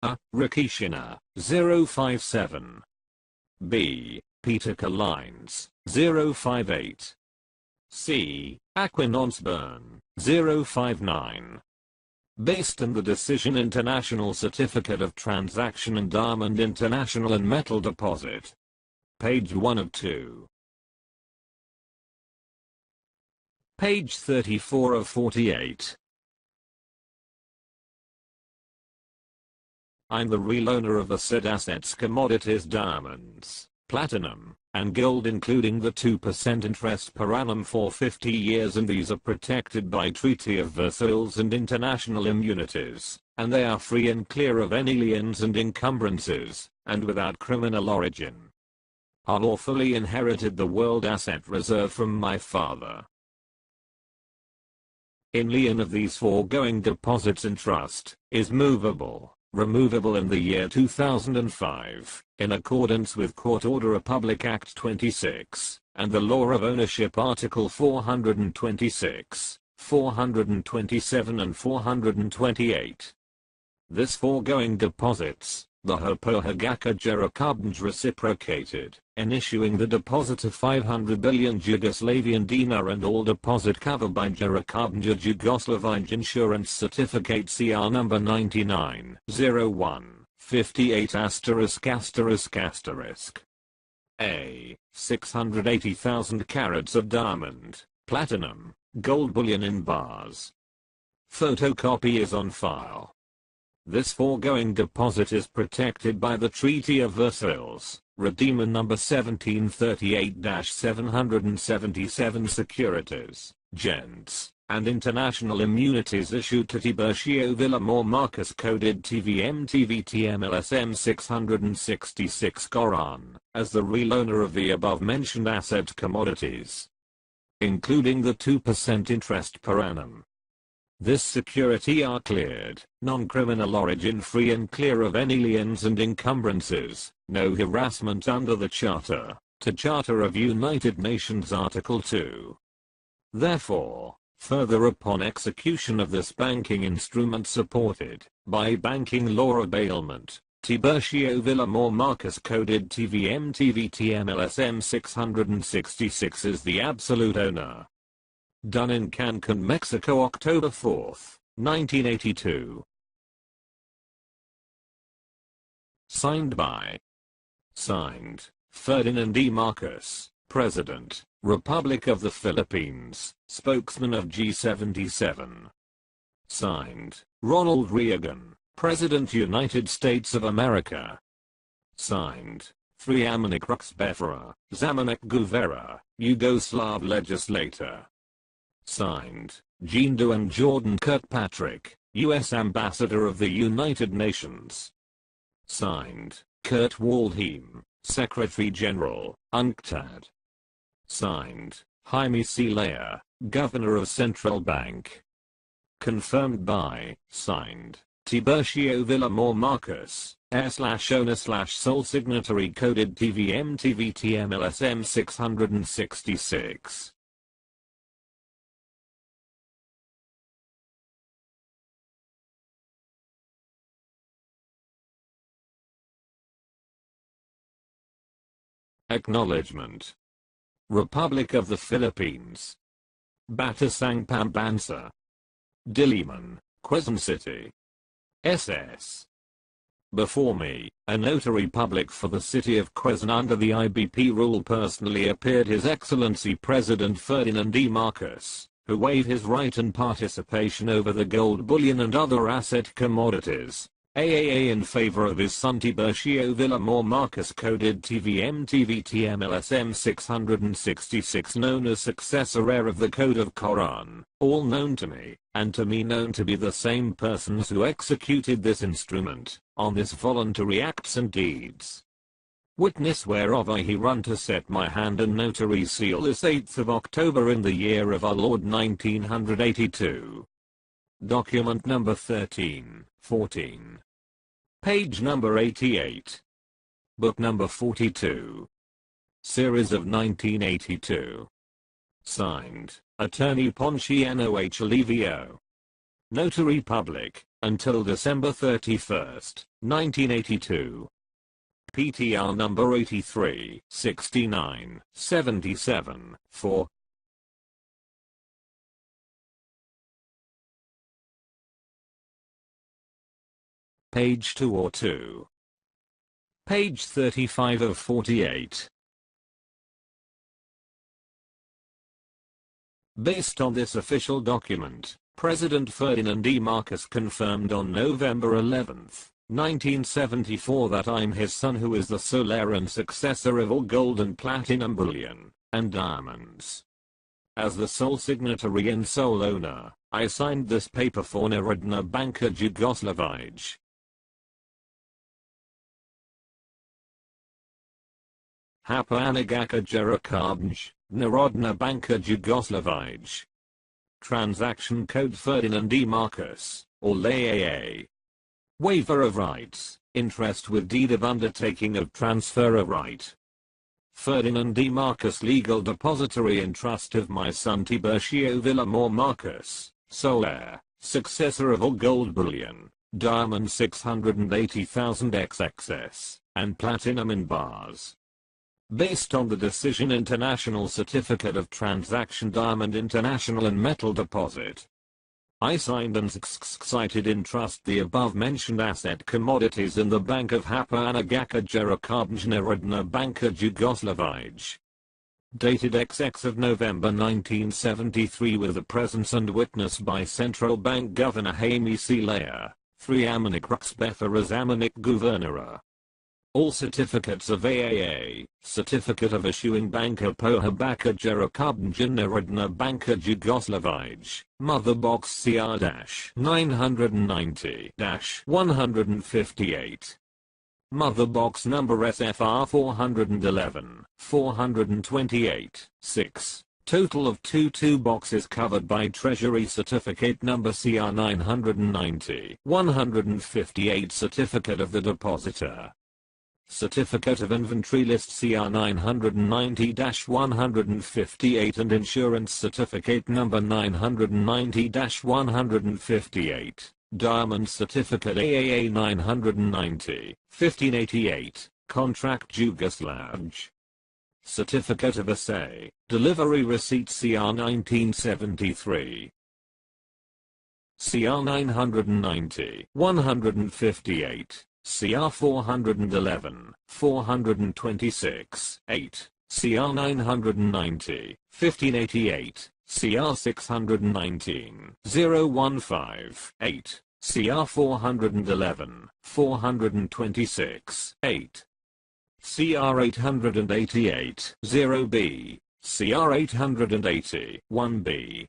A. Rakishina, 057. B. Peter Lines, 058. C. Aquinonsburn, 059. Based on the decision International Certificate of Transaction and Diamond International and Metal Deposit. Page 1 of 2. Page 34 of 48. I'm the real owner of the said assets, commodities, diamonds, platinum, and gold, including the 2% interest per annum for 50 years, and these are protected by Treaty of Versailles and international immunities, and they are free and clear of any liens and encumbrances, and without criminal origin. I lawfully inherited the world asset reserve from my father. In lien of these foregoing deposits in trust, is movable, removable in the year 2005, in accordance with Court Order Republic Act 26, and the Law of Ownership Article 426, 427 and 428. This foregoing deposits, the Hopohagaka Jerukabnj reciprocated, in issuing the deposit of 500 billion Yugoslavian dinar and all deposit covered by Jerukabnj Yugoslavian Insurance Certificate CR number 9901, 58 *****. A. 680,000 carats of diamond, platinum, gold bullion in bars. Photocopy is on file. This foregoing deposit is protected by the Treaty of Versailles, Redeemer number 1738-777 securities, gents, and international immunities issued to TIBURCIO VILLAMOR Marcus coded TVM TVTMLSM 666 Goran, as the real owner of the above-mentioned asset commodities, including the 2% interest per annum. This security are cleared, non-criminal origin, free and clear of any liens and encumbrances, no harassment under the Charter, to Charter of United Nations Article 2. Therefore, further upon execution of this banking instrument supported by banking law of bailment, TIBURCIO VILLAMOR Marcus coded TVM TVTMLSM 666 is the absolute owner. Done in Cancun, Mexico, October 4, 1982. Signed by. Signed, Ferdinand E. Marcos, President, Republic of the Philippines, Spokesman of G77. Signed, Ronald Reagan, President, United States of America. Signed, Friamanik Ruxbefera, Zamanek Guvera, Yugoslav legislator. Signed, Jean Duan Jordan Kirkpatrick, U.S. Ambassador of the United Nations. Signed, Kurt Waldheim, Secretary General, UNCTAD. Signed, Jaime C. Leyer, Governor of Central Bank. Confirmed by, signed, TIBURCIO VILLAMOR Marcos, /owner/sole signatory coded TVM TVTMLSM 666. Acknowledgement. Republic of the Philippines. Batasang Pambansa. Diliman, Quezon City. SS. Before me, a notary public for the city of Quezon under the IBP rule personally appeared His Excellency President Ferdinand E. Marcos, who waived his right and participation over the gold bullion and other asset commodities, AAA in favor of his son TIBURCIO VILLAMOR Marcos coded TVM-TVTMLSM 666 known as successor heir of the Code of Quran, all known to me, and to me known to be the same persons who executed this instrument, on this voluntary acts and deeds. Witness whereof I herun to set my hand and notary seal this 8th of October in the year of our Lord 1982. Document number 1314. Page number 88. Book number 42. Series of 1982. Signed, Attorney Ponciano H. Alivio. Notary Public, until December 31st, 1982. PTR number 83, 69, 77, 4. Page 2 or 2. Page 35 of 48. Based on this official document, President Ferdinand E. Marcos confirmed on November 11, 1974 that I'm his son who is the sole heir and successor of all gold and platinum bullion, and diamonds. As the sole signatory and sole owner, I signed this paper for Narodna Banka Jugoslavij. Hapanagaka Jerakabj, Narodna Banka Jugoslavij. Transaction Code Ferdinand E. Marcos, or LAAA. Waiver of rights, interest with deed of undertaking of transfer of right. Ferdinand E. Marcos legal depository in trust of my son TIBURCIO VILLAMOR Marcos, sole heir, successor of all gold bullion, diamond 680,000 XXS, and platinum in bars. Based on the Decision International Certificate of Transaction Diamond International and Metal Deposit, I signed and cited in trust the above-mentioned asset commodities in the Bank of Hapanagaka Jerakabj Narodna Banka Jugoslavij. Dated XX of November 1973 with the presence and witness by Central Bank Governor Jaime C. Lea, 3 Amanik Ruxbetha as Amanik Governora. All certificates of AAA, Certificate of Issuing Banka Pohabaka Jerakabj Narodna Banka Jugoslavij, Mother Box CR-990-158. Mother Box number SFR 411, 428, 6. Total of 22 boxes covered by Treasury Certificate number CR 990, 158 Certificate of the Depositor. Certificate of Inventory List CR 990-158 and Insurance Certificate number 990-158, Diamond Certificate AAA 990, 1588, Contract Jugoslav. Certificate of Assay, Delivery Receipt CR 1973. CR 990, 158. CR 411, 426, 8, CR 990, 1588, CR 619, 015, 8, CR 411, 426, 8, CR 888, 0B, CR 880, 1B.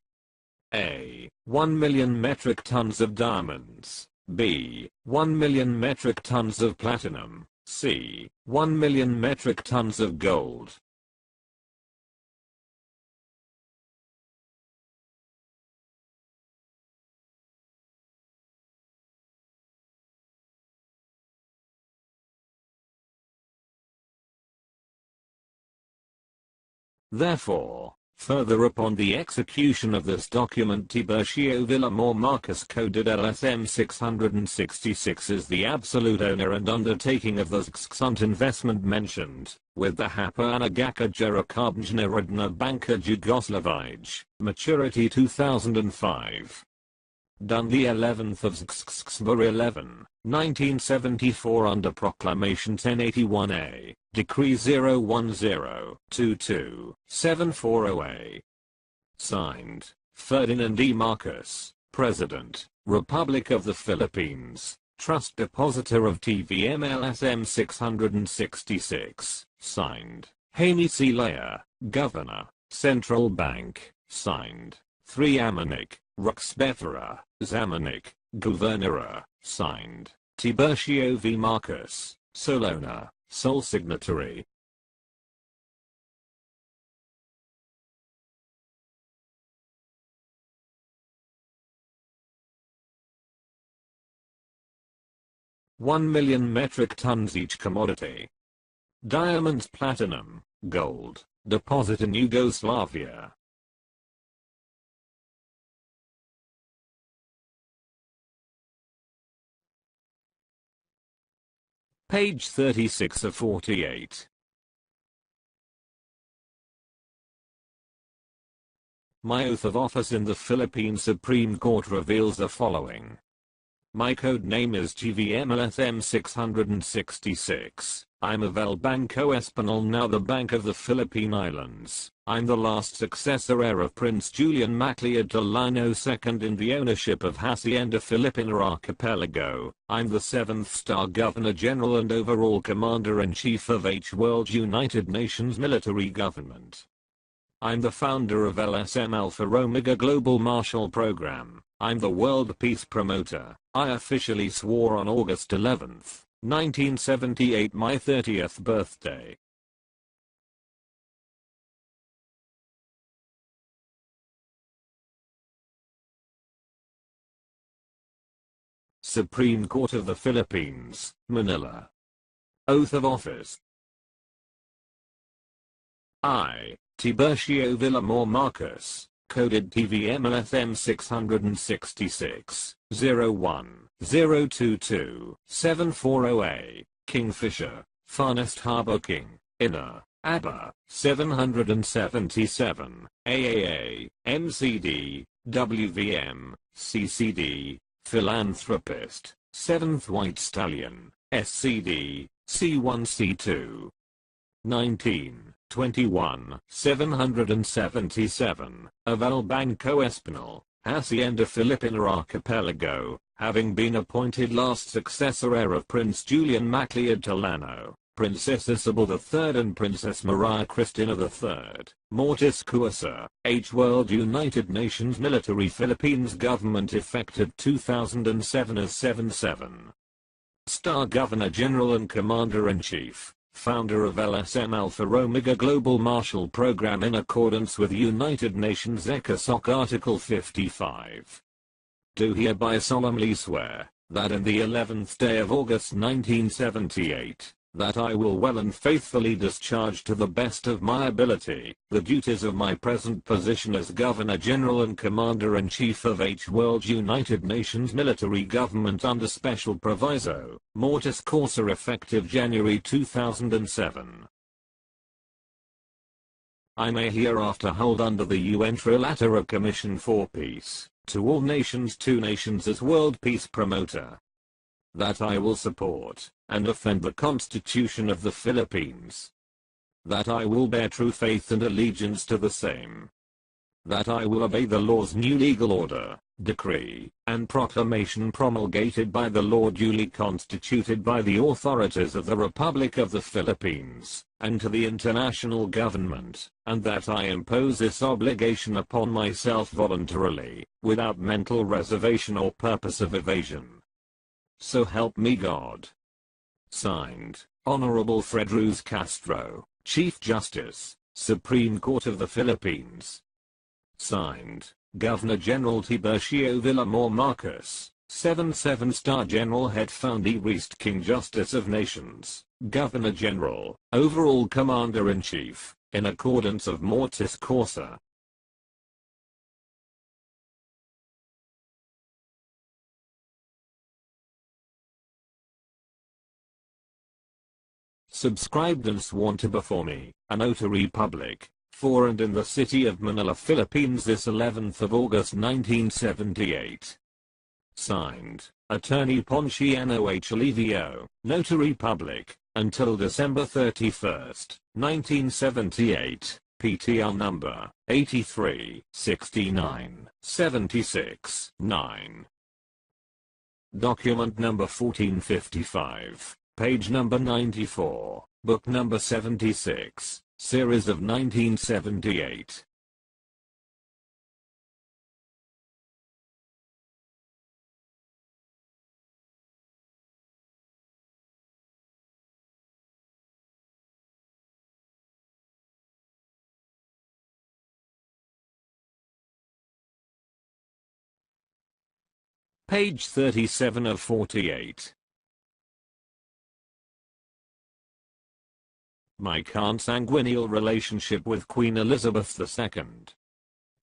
A. 1 million metric tons of diamonds. B. 1 million metric tons of platinum. C. 1 million metric tons of gold. Therefore, Further upon the execution of this document, TIBURCIO VILLAMOR Marcus coded LSM 666 is the absolute owner and undertaking of the XXUNT investment mentioned, with the HAPA Anagaka Jerakabnjnarodna Banka Jugoslavij, maturity 2005. Done the 11th of September 11, 1974 under Proclamation 1081A, Decree 010-22-740A. Signed, Ferdinand E. Marcos, President, Republic of the Philippines, Trust Depositor of TVMLSM 666, signed, Jaime C. Laya, Governor, Central Bank, signed, 3 Amanik, Ruxbethera, Zamanik, Governora, signed, TIBURCIO V. Marcos, Solona, sole signatory. $1,000,000 metric tons each commodity. Diamonds, platinum, gold, deposit in Yugoslavia. Page 36 of 48. My oath of office in the Philippine Supreme Court reveals the following. My code name is GVMLSM 666. I'm of El Bangko Espenilla, now the Bank of the Philippine Islands. I'm the last successor heir of Prince Julian Macleod TALLANO II in the ownership of Hacienda Filipina Archipelago. I'm the 7th Star Governor General and overall Commander-in-Chief of H World United Nations military government. I'm the founder of LSM Alpha Omega Global Marshall Program. I'm the World Peace Promoter. I officially swore on August 11th, 1978, my 30th birthday. Supreme Court of the Philippines, Manila. Oath of Office. I, TIBURCIO VILLAMOR Marcus, coded TVMLSM 666, 01-022-740A, Kingfisher, Farnest Harbor King, Inner, ABBA, 777, AAA, MCD, WVM, CCD, Philanthropist, 7th White Stallion, SCD, C1C2. 19, 21, 777, of El Bangko Espenilla, Hacienda Filipina Archipelago, having been appointed last successor heir of Prince Julian Macleod TALLANO, Princess Isabel III and Princess Maria Cristina III, Mortis Cuasa, H World United Nations Military Philippines Government effective 2007 as 77. Star Governor General and Commander-in-Chief. Founder of LSM Alpha Omega Global Marshall Program in accordance with United Nations ECOSOC Article 55. Do hereby solemnly swear, that in the 11th day of August 1978, that I will well and faithfully discharge to the best of my ability, the duties of my present position as Governor General and Commander-in-Chief of H World United Nations Military Government under Special Proviso, Mortis Causa effective January 2007. I may hereafter hold under the UN Trilateral Commission for Peace, to all nations 2 nations as World Peace Promoter. That I will support, and defend the Constitution of the Philippines. That I will bear true faith and allegiance to the same. That I will obey the law's new legal order, decree, and proclamation promulgated by the law duly constituted by the authorities of the Republic of the Philippines, and to the international government, and that I impose this obligation upon myself voluntarily, without mental reservation or purpose of evasion. So help me God. Signed, Honorable Fred Ruz Castro, Chief Justice, Supreme Court of the Philippines. Signed, Governor General TIBURCIO VILLAMOR Marcus, 77 Star General Head Found East King Justice of Nations, Governor General, Overall Commander-in-Chief, in accordance of Mortis Causa. subscribed and sworn to before me, a notary public, for and in the city of Manila, Philippines, this 11th of August 1978. Signed, Attorney Ponciano H. Alivio, Notary Public, until December 31st, 1978, PTR number 83 69 76 9. Document number 1455, page number 94, book number 76, series of 1978. Page 37 of 48. My consanguineal relationship with Queen Elizabeth II.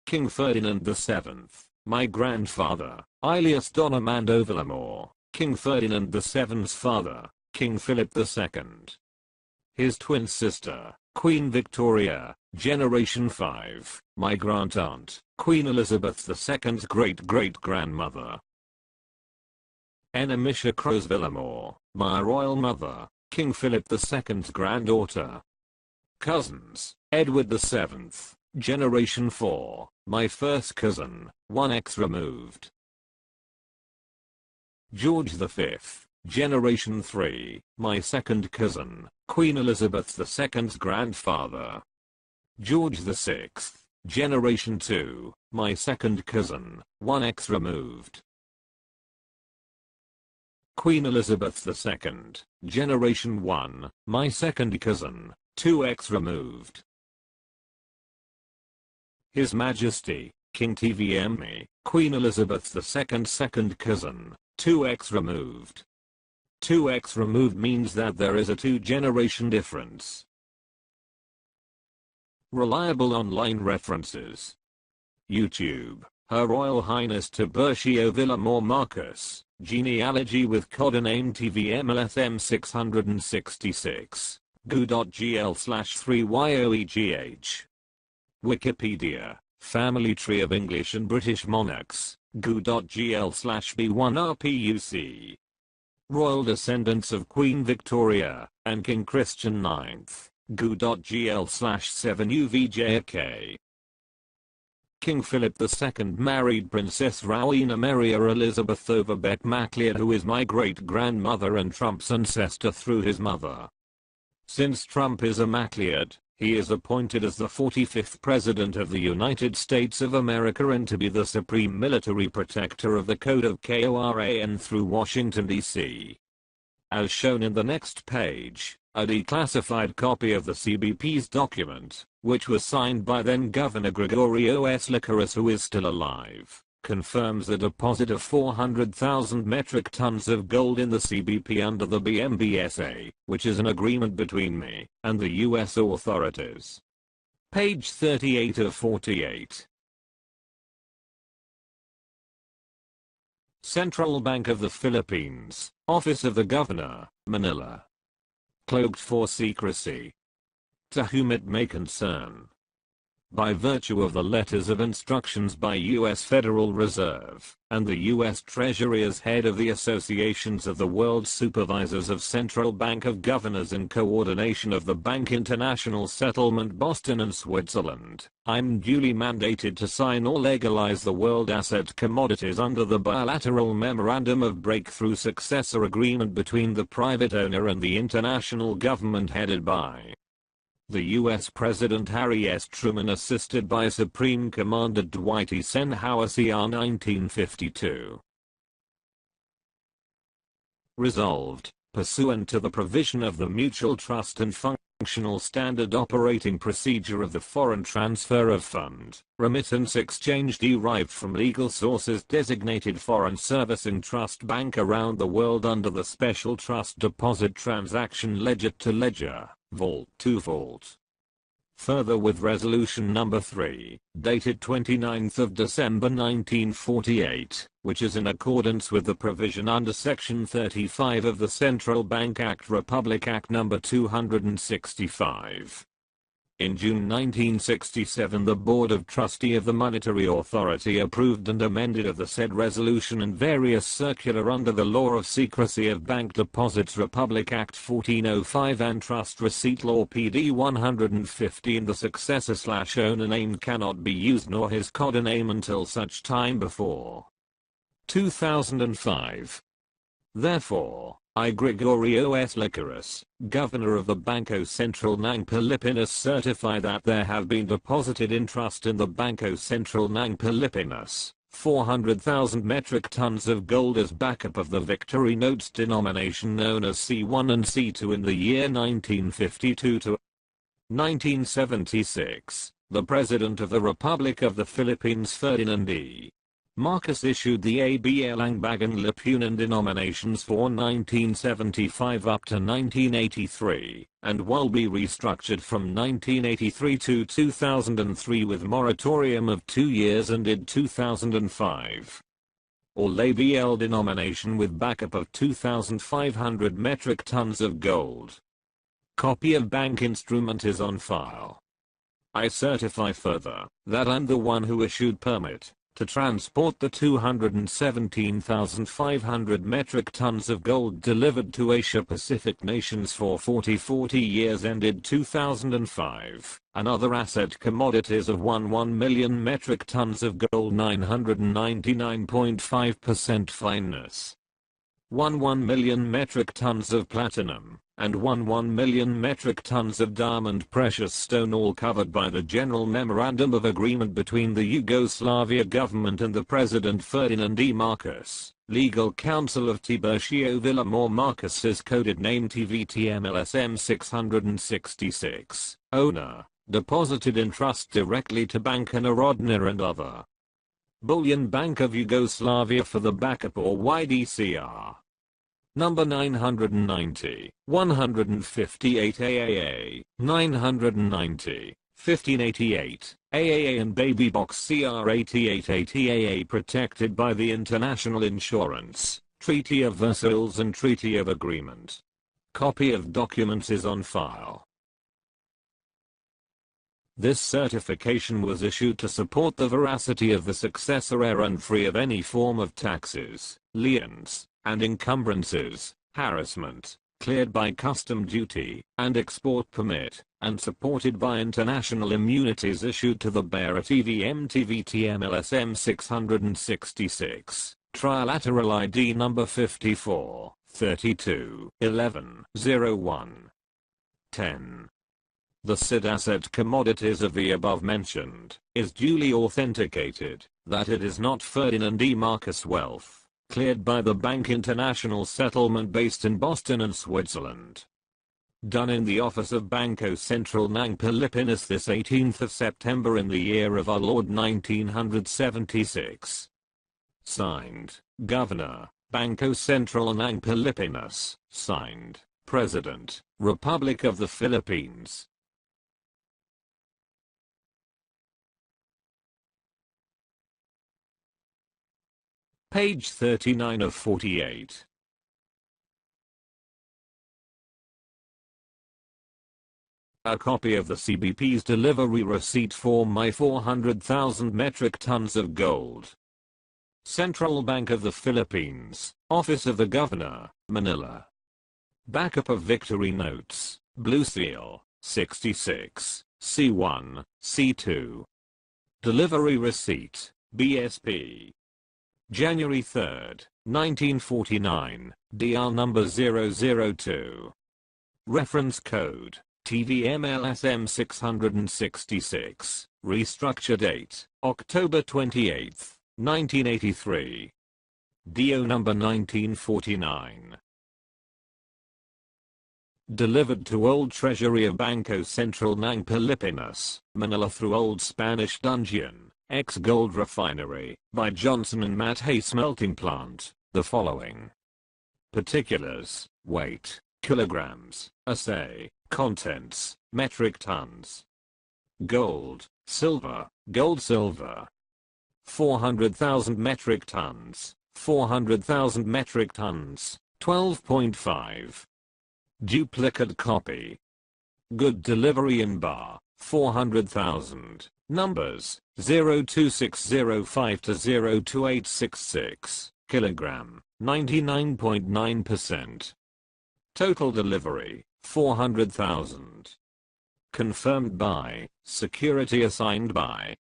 King Ferdinand VII, my grandfather, alias Don Armando Villamor, King Ferdinand VII's father, King Philip II. His twin sister, Queen Victoria, Generation 5, my grandaunt, Queen Elizabeth II's great-great-grandmother. Ennemisha Cruz Villamor, my royal mother, King Philip II's granddaughter. Cousins, Edward VII, Generation 4, my first cousin, 1x removed. George V, Generation 3, my second cousin, Queen Elizabeth II's grandfather. George VI, Generation 2, my second cousin, 1x removed. Queen Elizabeth II, Generation 1, my second cousin, 2x removed. His Majesty, King TVME, Queen Elizabeth II second cousin, 2x removed. 2x removed means that there is a 2-generation difference. Reliable online references. YouTube, Her Royal Highness TIBURCIO Villamor Marcus, genealogy with codename TVMLSM 666, goo.gl/3yoegh. Wikipedia, Family Tree of English and British Monarchs, goo.gl/b1rpuc. Royal Descendants of Queen Victoria and King Christian IX, goo.gl/7uvjk. King Philip II married Princess Rowena Maria Elizabeth Overbeck MacLeod, who is my great-grandmother and Trump's ancestor through his mother. Since Trump is a MacLeod, he is appointed as the 45th President of the United States of America and to be the supreme military protector of the Code of KORAN through Washington, D.C. As shown in the next page, a declassified copy of the CBP's document, which was signed by then-Governor Gregorio S. Licorice, who is still alive, confirms the deposit of 400,000 metric tons of gold in the CBP under the BMBSA, which is an agreement between me and the U.S. authorities. Page 38 of 48. Central Bank of the Philippines, Office of the Governor, Manila. Cloaked for secrecy. To whom it may concern. By virtue of the letters of instructions by U.S. Federal Reserve and the U.S. Treasury as head of the Associations of the World Supervisors of Central Bank of Governors in coordination of the Bank International Settlement Boston and Switzerland, I'm duly mandated to sign or legalize the world asset commodities under the bilateral Memorandum of Breakthrough Successor Agreement between the private owner and the international government headed by the U.S. President Harry S. Truman, assisted by Supreme Commander Dwight Eisenhower, CR 1952. Resolved, pursuant to the provision of the Mutual Trust and Functional Standard Operating Procedure of the Foreign Transfer of Fund, Remittance Exchange derived from legal sources designated Foreign Servicing Trust Bank around the world under the Special Trust Deposit Transaction Ledger to Ledger, Vault to Vault. Further, with Resolution Number 3, dated 29th of December 1948, which is in accordance with the provision under Section 35 of the Central Bank Act Republic Act Number 265. In June 1967, the Board of Trustee of the Monetary Authority approved and amended of the said resolution and various circular under the Law of Secrecy of Bank Deposits Republic Act 1405 and Trust Receipt Law PD 115. The successor/owner name cannot be used nor his coded name until such time before 2005. Therefore, I, Gregorio S. Licaris, Governor of the Bangko Sentral ng Pilipinas, certify that there have been deposited in trust in the Bangko Sentral ng Pilipinas 400,000 metric tons of gold as backup of the Victory Notes denomination known as C1 and C2 in the year 1952 to 1976. The President of the Republic of the Philippines Ferdinand E. Marcos issued the ABL Angbagan Lipunan denominations for 1975 up to 1983, and will be restructured from 1983 to 2003 with moratorium of 2 years ended 2005. Or ABL denomination with backup of 2,500 metric tons of gold. Copy of bank instrument is on file. I certify further that I'm the one who issued permit to transport the 217,500 metric tons of gold delivered to Asia Pacific nations for 40 years ended 2005, and other asset commodities of 1 million metric tons of gold 999.5% fineness, 1 million metric tons of platinum, and 1 million metric tons of diamond precious stone, all covered by the General Memorandum of Agreement between the Yugoslavia government and the President Ferdinand E. Marcos, Legal Counsel of TIBURCIO VILLAMOR. Marcos's coded name TVTMLSM 666, owner, deposited in trust directly to Banka Narodna and other Bullion Bank of Yugoslavia for the backup or YDCR. Number 990, 158 AAA, 990, 1588, AAA and Baby Box CR 8880 AAA, protected by the International Insurance, Treaty of Versailles and Treaty of Agreement. Copy of documents is on file. This certification was issued to support the veracity of the successor heir and free of any form of taxes, liens, and encumbrances, harassment, cleared by custom duty, and export permit, and supported by international immunities issued to the bearer TVM TVTMLSM 666, Trilateral ID number 54, 32, 11, 01, 10. The said asset commodities of the above mentioned, is duly authenticated, that it is not Ferdinand E. Marcos wealth, cleared by the Bank International Settlement based in Boston and Switzerland. Done in the office of Bangko Sentral ng Pilipinas this 18th of September in the year of our Lord 1976. Signed, Governor, Bangko Sentral ng Pilipinas. Signed, President, Republic of the Philippines. Page 39 of 48. A copy of the CBP's delivery receipt for my 400,000 metric tons of gold. Central Bank of the Philippines, Office of the Governor, Manila. Backup of Victory Notes, Blue Seal, 66, C1, C2. Delivery Receipt, BSP. January 3, 1949, DR number 002. Reference code, TVMLSM 666, restructure date, October 28, 1983. DO number 1949. Delivered to Old Treasury of Bangko Sentral ng Pilipinas, Manila through Old Spanish Dungeon, ex-gold refinery, by Johnson and Mattei smelting plant, the following. Particulars, weight, kilograms, assay, contents, metric tons. Gold, silver, gold, silver. 400,000 metric tons, 400,000 metric tons, 12.5. Duplicate copy. Good delivery in bar, 400,000, numbers, 02605 to 02866, kilogram, 99.9%. Total delivery, 400,000. Confirmed by, security assigned by.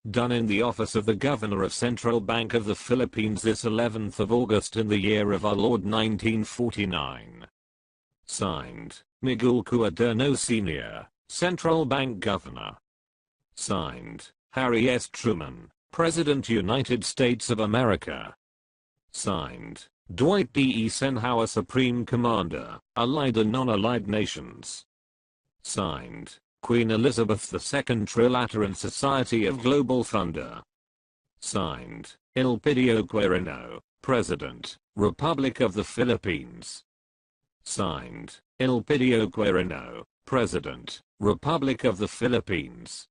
Done in the office of the Governor of Central Bank of the Philippines this 11th of August in the year of our Lord 1949. Signed, Miguel Cuaderno Sr., Central Bank Governor. Signed, Harry S. Truman, President United States of America. Signed, Dwight D. Eisenhower, Supreme Commander, Allied and Non-Allied Nations. Signed, Queen Elizabeth II, Trilateran Society of Global Funder. Signed, Elpidio Quirino, President, Republic of the Philippines. Signed, Elpidio Quirino, President, Republic of the Philippines.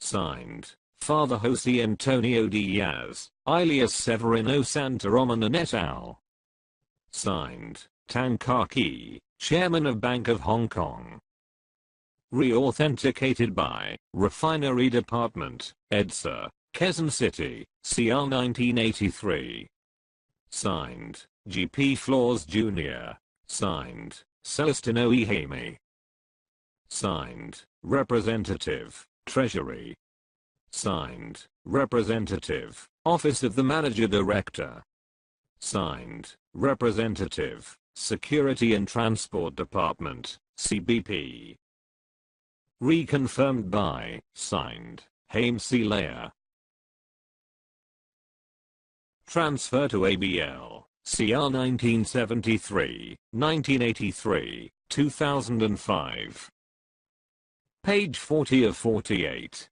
Signed, Father Jose Antonio Diaz, alias Severino Santaromana et al. Signed, Tan Kah Kee, Chairman of Bank of Hong Kong. Re-authenticated by, Refinery Department, EDSA, Quezon City, CR 1983. Signed, G.P. Flores Jr. Signed, Celestino E. Jaime. Signed, Representative, Treasury. Signed, Representative, Office of the Manager Director. Signed, Representative, Security and Transport Department, CBP. Reconfirmed by, signed, Jaime C. Lea. Transfer to ABL, CR 1973, 1983, 2005. Page 40 of 48.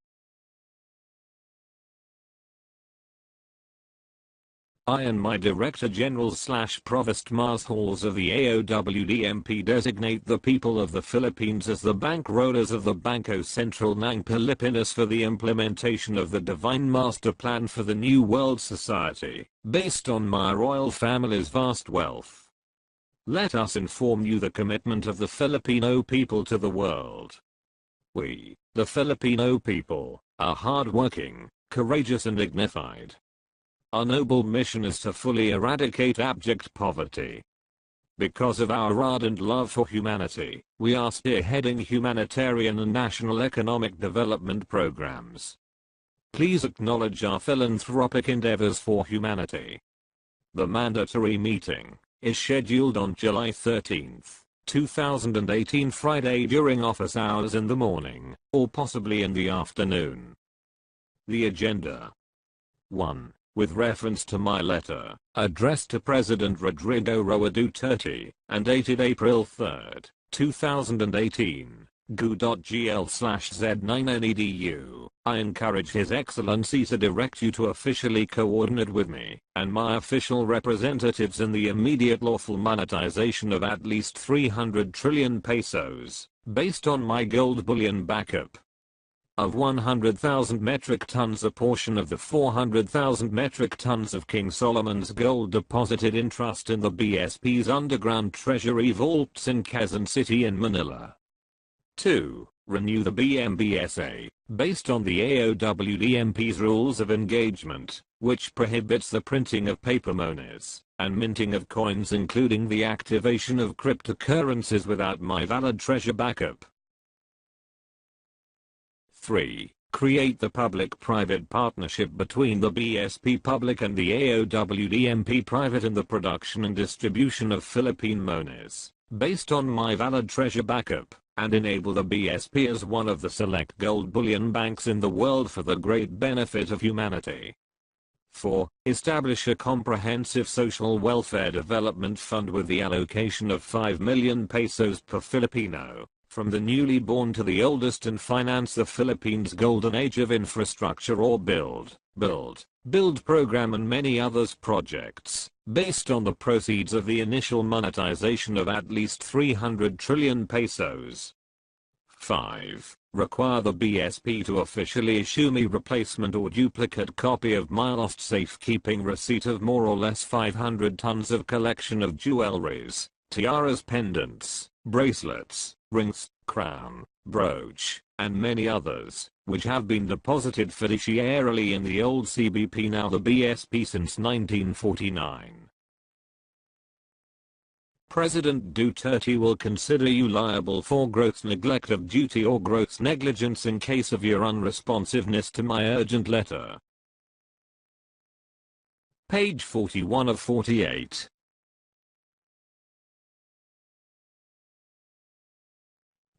I and my Director General / Provost Marshals of the AOWDMP designate the people of the Philippines as the bankrollers of the Bangko Sentral ng Pilipinas for the implementation of the Divine Master Plan for the New World Society, based on my royal family's vast wealth. Let us inform you the commitment of the Filipino people to the world. We, the Filipino people, are hardworking, courageous and dignified. Our noble mission is to fully eradicate abject poverty. Because of our ardent love for humanity, we are spearheading humanitarian and national economic development programs. Please acknowledge our philanthropic endeavors for humanity. The mandatory meeting is scheduled on July 13, 2018, Friday during office hours in the morning, or possibly in the afternoon. The agenda. 1. With reference to my letter, addressed to President Rodrigo Roa Duterte, and dated April 3, 2018, goo.gl/z9nedu, I encourage His Excellency to direct you to officially coordinate with me, and my official representatives in the immediate lawful monetization of at least 300 trillion pesos, based on my gold bullion backup of 100,000 metric tons, a portion of the 400,000 metric tons of King Solomon's gold deposited in trust in the BSP's underground treasury vaults in Quezon City and Manila. 2. Renew the BMBSA, based on the AOWDMP's rules of engagement, which prohibits the printing of paper monies and minting of coins, including the activation of cryptocurrencies without my valid treasure backup. 3. Create the public-private partnership between the BSP Public and the AOWDMP Private in the production and distribution of Philippine monies, based on my valid treasure backup, and enable the BSP as one of the select gold bullion banks in the world for the great benefit of humanity. 4. Establish a comprehensive social welfare development fund with the allocation of 5 million pesos per Filipino, from the newly born to the oldest, and finance the Philippines' golden age of infrastructure or build program and many others projects, based on the proceeds of the initial monetization of at least 300 trillion pesos. 5. Require the BSP to officially issue me replacement or duplicate copy of my lost safekeeping receipt of more or less 500 tons of collection of jewelries, tiaras, pendants, bracelets, rings, crown, brooch, and many others, which have been deposited fiduciarily in the old CBP, now the BSP, since 1949. President Duterte will consider you liable for gross neglect of duty or gross negligence in case of your unresponsiveness to my urgent letter. Page 41 of 48.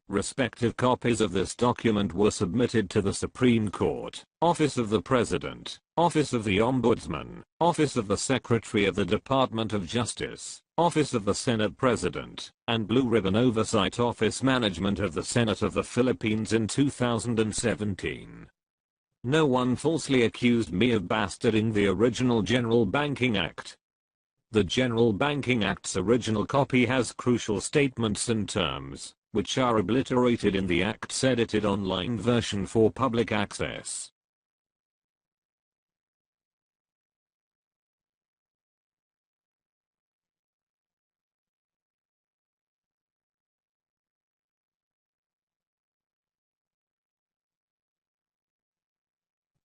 Respective copies of this document were submitted to the Supreme Court, Office of the President, Office of the Ombudsman, Office of the Secretary of the Department of Justice, Office of the Senate President, and Blue Ribbon Oversight Office Management of the Senate of the Philippines in 2017. No one falsely accused me of bastarding the original General Banking Act. The General Banking Act's original copy has crucial statements and terms, which are obliterated in the Act's edited online version for public access.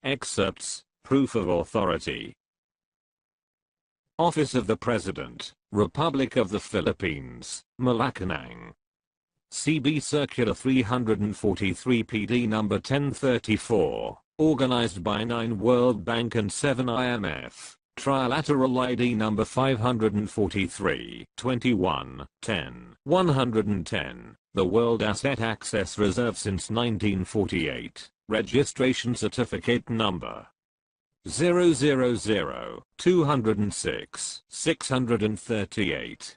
Excerpts, Proof of Authority. Office of the President, Republic of the Philippines, Malacanang. CB Circular 343 PD number 1034, organized by 9 World Bank and 7 IMF, Trilateral ID number 543, 21, 10, 110, the World Asset Access Reserve since 1948, Registration Certificate number 000-206, 638.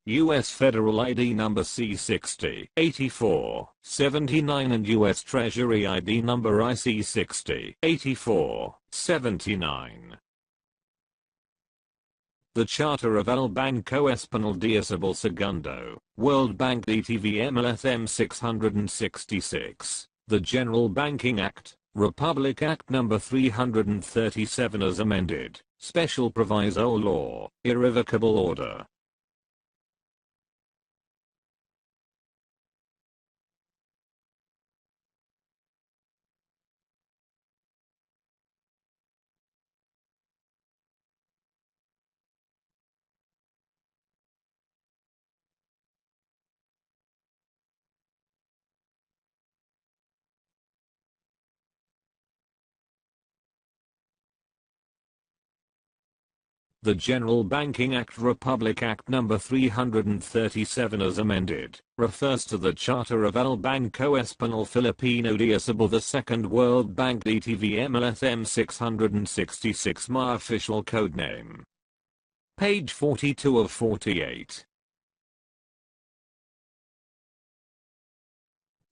U.S. Federal ID number C60, 84, 79 and U.S. Treasury ID number IC60, 84, 79. The Charter of El Bangko Espenilla Diosable Segundo, World Bank DTV MLSM 666, the General Banking Act, Republic Act number 337 as amended, Special Proviso Law, Irrevocable Order. The General Banking Act Republic Act number 337 as amended, refers to the Charter of El Bangko Espanol Filipino Diosable the Second World Bank DTV MLSM 666 my official codename. Page 42 of 48.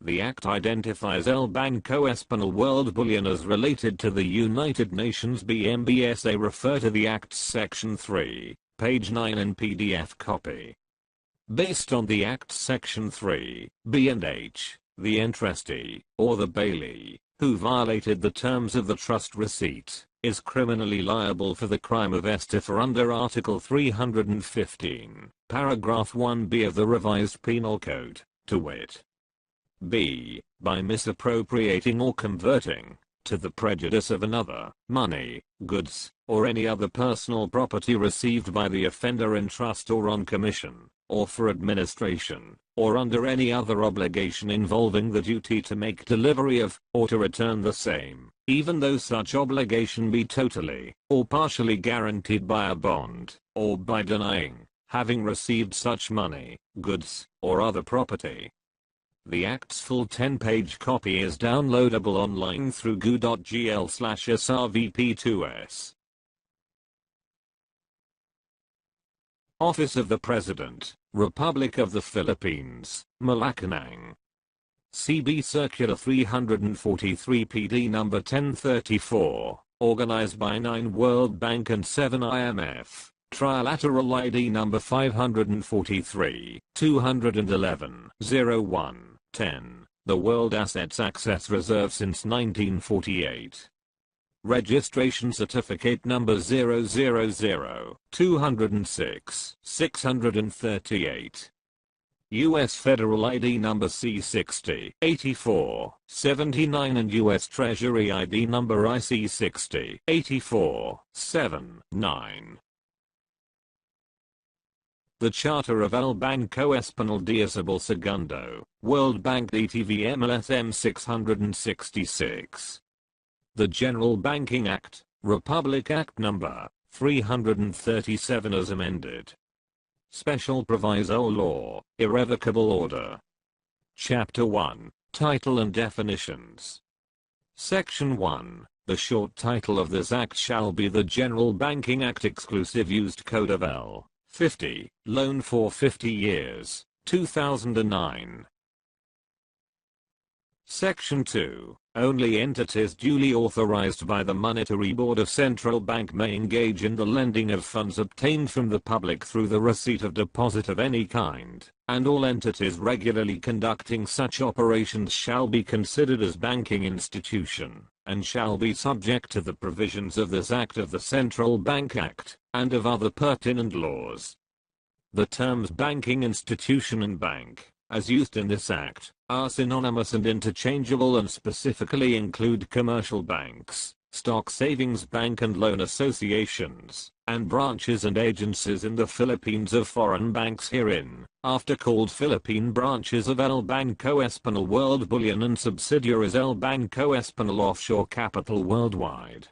The Act identifies El Bangko Espanol World Bullion as related to the United Nations BMBSA. Refer to the Act's Section 3, page 9 in PDF copy. Based on the Act's Section 3, B and H, the entrustee, or the bailee, who violated the terms of the trust receipt, is criminally liable for the crime of estifer under Article 315, Paragraph 1b of the Revised Penal Code, to wit: B. By misappropriating or converting, to the prejudice of another, money, goods, or any other personal property received by the offender in trust or on commission, or for administration, or under any other obligation involving the duty to make delivery of, or to return the same, even though such obligation be totally, or partially guaranteed by a bond, or by denying, having received such money, goods, or other property. The Act's full 10-page copy is downloadable online through goo.gl/SRVP2S. Office of the President, Republic of the Philippines, Malacanang. CB Circular 343 PD number 1034, organized by 9 World Bank and 7 IMF. Trilateral ID number 543, 211, 01, 10. The World Assets Access Reserve since 1948. Registration Certificate number 000, 206, 638. U.S. Federal ID number C60, 84, 79 and U.S. Treasury ID number IC60, 84, 7, 9. The Charter of El Banco Español de Isabel II, World Bank DTV MLSM 666. The General Banking Act, Republic Act number 337 as amended. Special Proviso Law, Irrevocable Order. Chapter 1, Title and Definitions. Section 1. The short title of this act shall be the General Banking Act Exclusive Used Code of L. 50, Loan for 50 years, 2009. Section 2. Only entities duly authorized by the Monetary Board of Central Bank may engage in the lending of funds obtained from the public through the receipt of deposit of any kind, and all entities regularly conducting such operations shall be considered as banking institution, and shall be subject to the provisions of this Act of the Central Bank Act, and of other pertinent laws. The terms banking institution and bank, as used in this Act, are synonymous and interchangeable and specifically include commercial banks, stock savings bank and loan associations, and branches and agencies in the Philippines of foreign banks herein, after called Philippine branches of El Banco Español World Bullion and subsidiaries El Banco Español Offshore Capital Worldwide.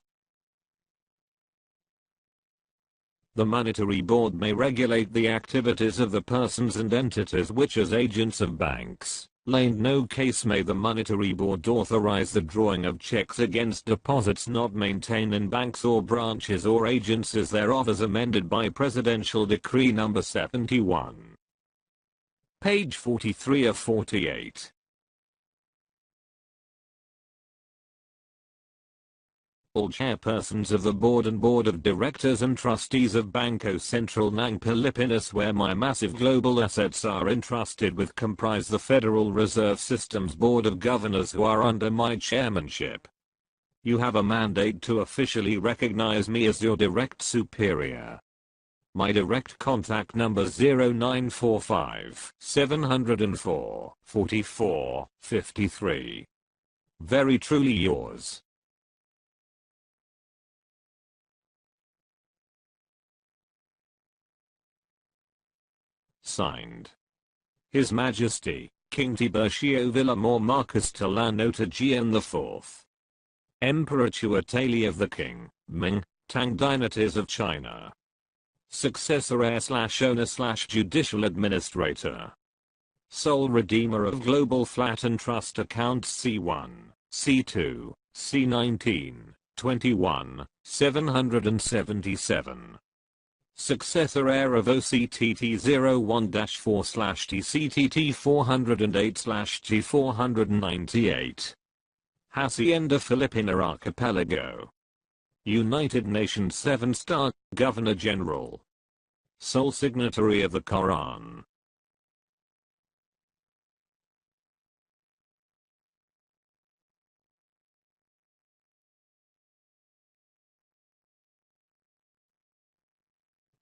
The Monetary Board may regulate the activities of the persons and entities which as agents of banks, in no case may the Monetary Board authorize the drawing of checks against deposits not maintained in banks or branches or agencies thereof as amended by Presidential Decree No. 71. Page 43 of 48. All chairpersons of the board and board of directors and trustees of Bangko Sentral ng Pilipinas where my massive global assets are entrusted with comprise the Federal Reserve System's Board of Governors who are under my chairmanship. You have a mandate to officially recognize me as your direct superior. My direct contact number 0945 704 44 53. Very truly yours. Signed. His Majesty, King Tiburcio VILLAMOR Marcus TALLANO TAGEAN IV. Emperor Tuatali of the King, Ming, Tang Dynasts of China. Successor heir/owner/judicial administrator. Sole Redeemer of Global Flat and Trust Accounts C1, C2, C19, 21, 777. Successor heir of OCTT 01-4/TCTT 408/T498. Hacienda Filipina Archipelago. United Nations 7-star Governor General. Sole signatory of the Quran.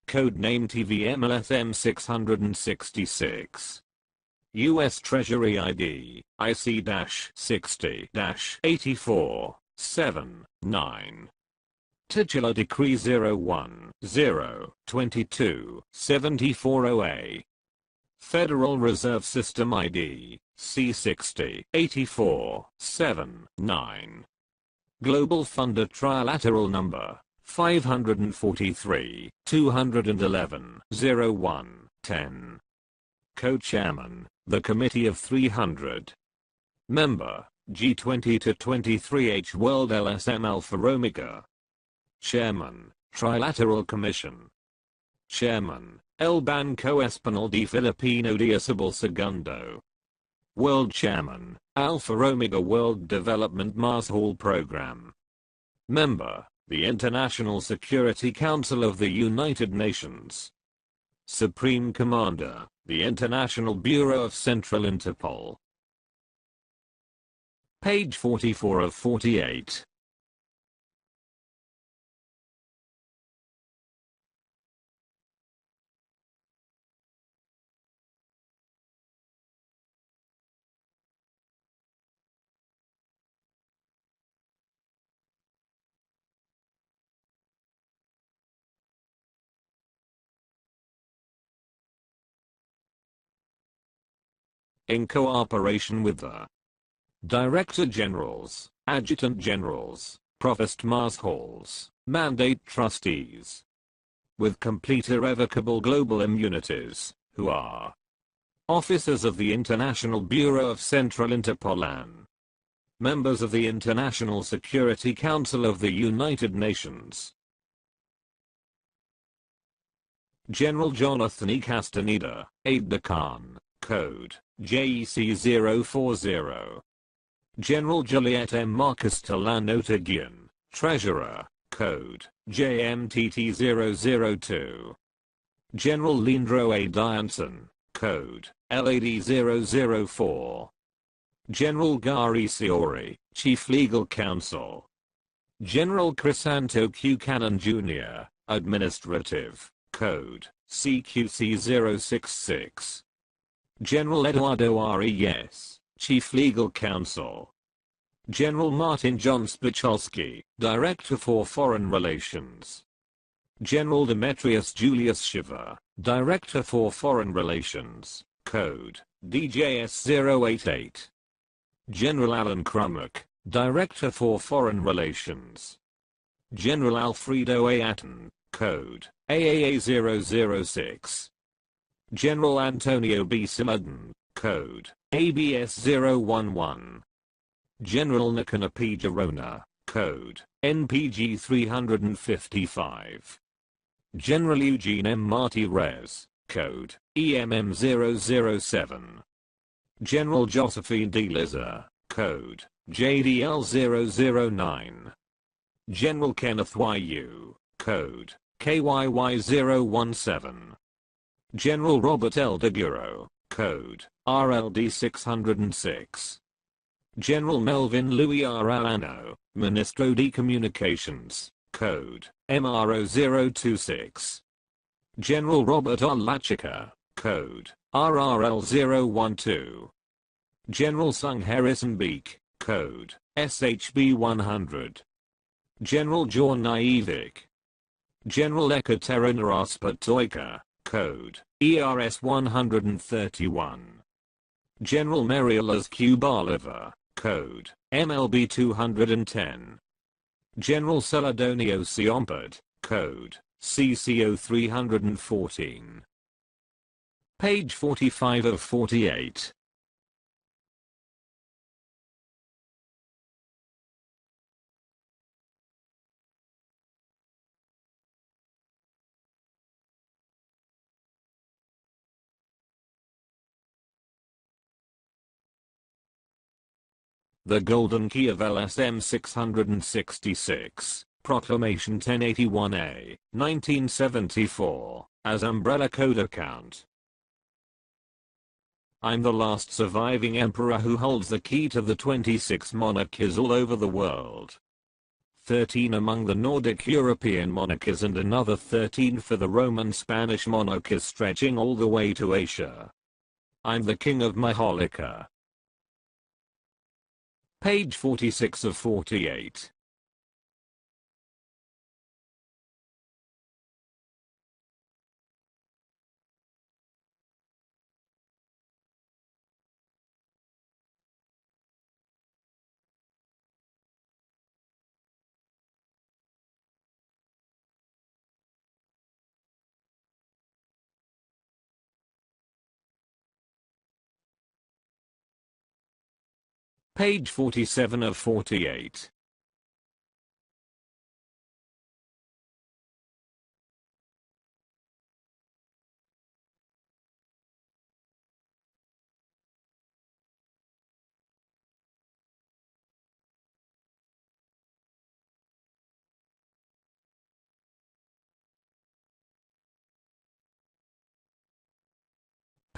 Codename TVMLSM 666. U.S. Treasury ID, IC-60-84, 7, 9. Titular Decree 01-0-22-7408. Federal Reserve System ID, C60-84, 7, 9. Global Funder Trilateral Number 543, 211, 01, 10. Co-Chairman, the Committee of 300. Member, G20 to 23H World LSM Alpha Omega. Chairman, Trilateral Commission. Chairman, El Banco Español de Filipino de Isabel II. World Chairman, Alpha Omega World Development Mars Hall Program. Member, the International Security Council of the United Nations. Supreme Commander, the International Bureau of Central Interpol. Page 44 of 48. In cooperation with the Director Generals, Adjutant Generals, Provost Mars Halls, Mandate Trustees, with complete irrevocable global immunities, who are officers of the International Bureau of Central Interpol and members of the International Security Council of the United Nations. General Jonathan E. Castaneda, Aide-de-Camp, Code, JEC 040. General Juliet M. Marcus TALLANO TAGEAN, Treasurer, Code, JMTT 002. General Leandro A. Dianson, Code, LAD 004. General Gary Siori, Chief Legal Counsel. General Crisanto Q. Cannon Jr., Administrative, Code, CQC 066. General Eduardo Reyes, Chief Legal Counsel. General Martin John Spicholsky, Director for Foreign Relations. General Demetrius Julius Shiva, Director for Foreign Relations, Code, DJS 088. General Alan Crummock, Director for Foreign Relations. General Alfredo A. Atten, Code, AAA 006. General Antonio B. Simadan, Code, ABS 011. General Nicanor P. Girona, Code, NPG 355. General Eugene M. Martirez, Code, EMM 007. General Josephine D. Liza, Code, JDL 009. General Kenneth Y.U., Code, KYY 017. General Robert L. DeGuro, Code, RLD 606. General Melvin Louis Arellano, Ministro de Communications, Code, MRO 026. General Robert R. Lachica, Code, RRL 012. General Sung Harrison Beek, Code, SHB 100. General John Naivik. General Ekaterina Raspatoika, Code, ERS 131. General Marialas Q. Bolivar, Code, MLB 210. General Celadonio Siompad, Code, CCO 314. Page 45 of 48. The Golden Key of LSM 666, Proclamation 1081A, 1974, as Umbrella Code Account. I'm the last surviving emperor who holds the key to the 26 monarchies all over the world. 13 among the Nordic European monarchies and another 13 for the Roman Spanish monarchies stretching all the way to Asia. I'm the king of Maharlika. Page 46 of 48. Page 47 of 48.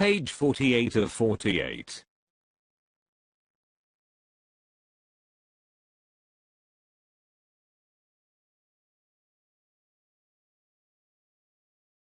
Page 48 of 48.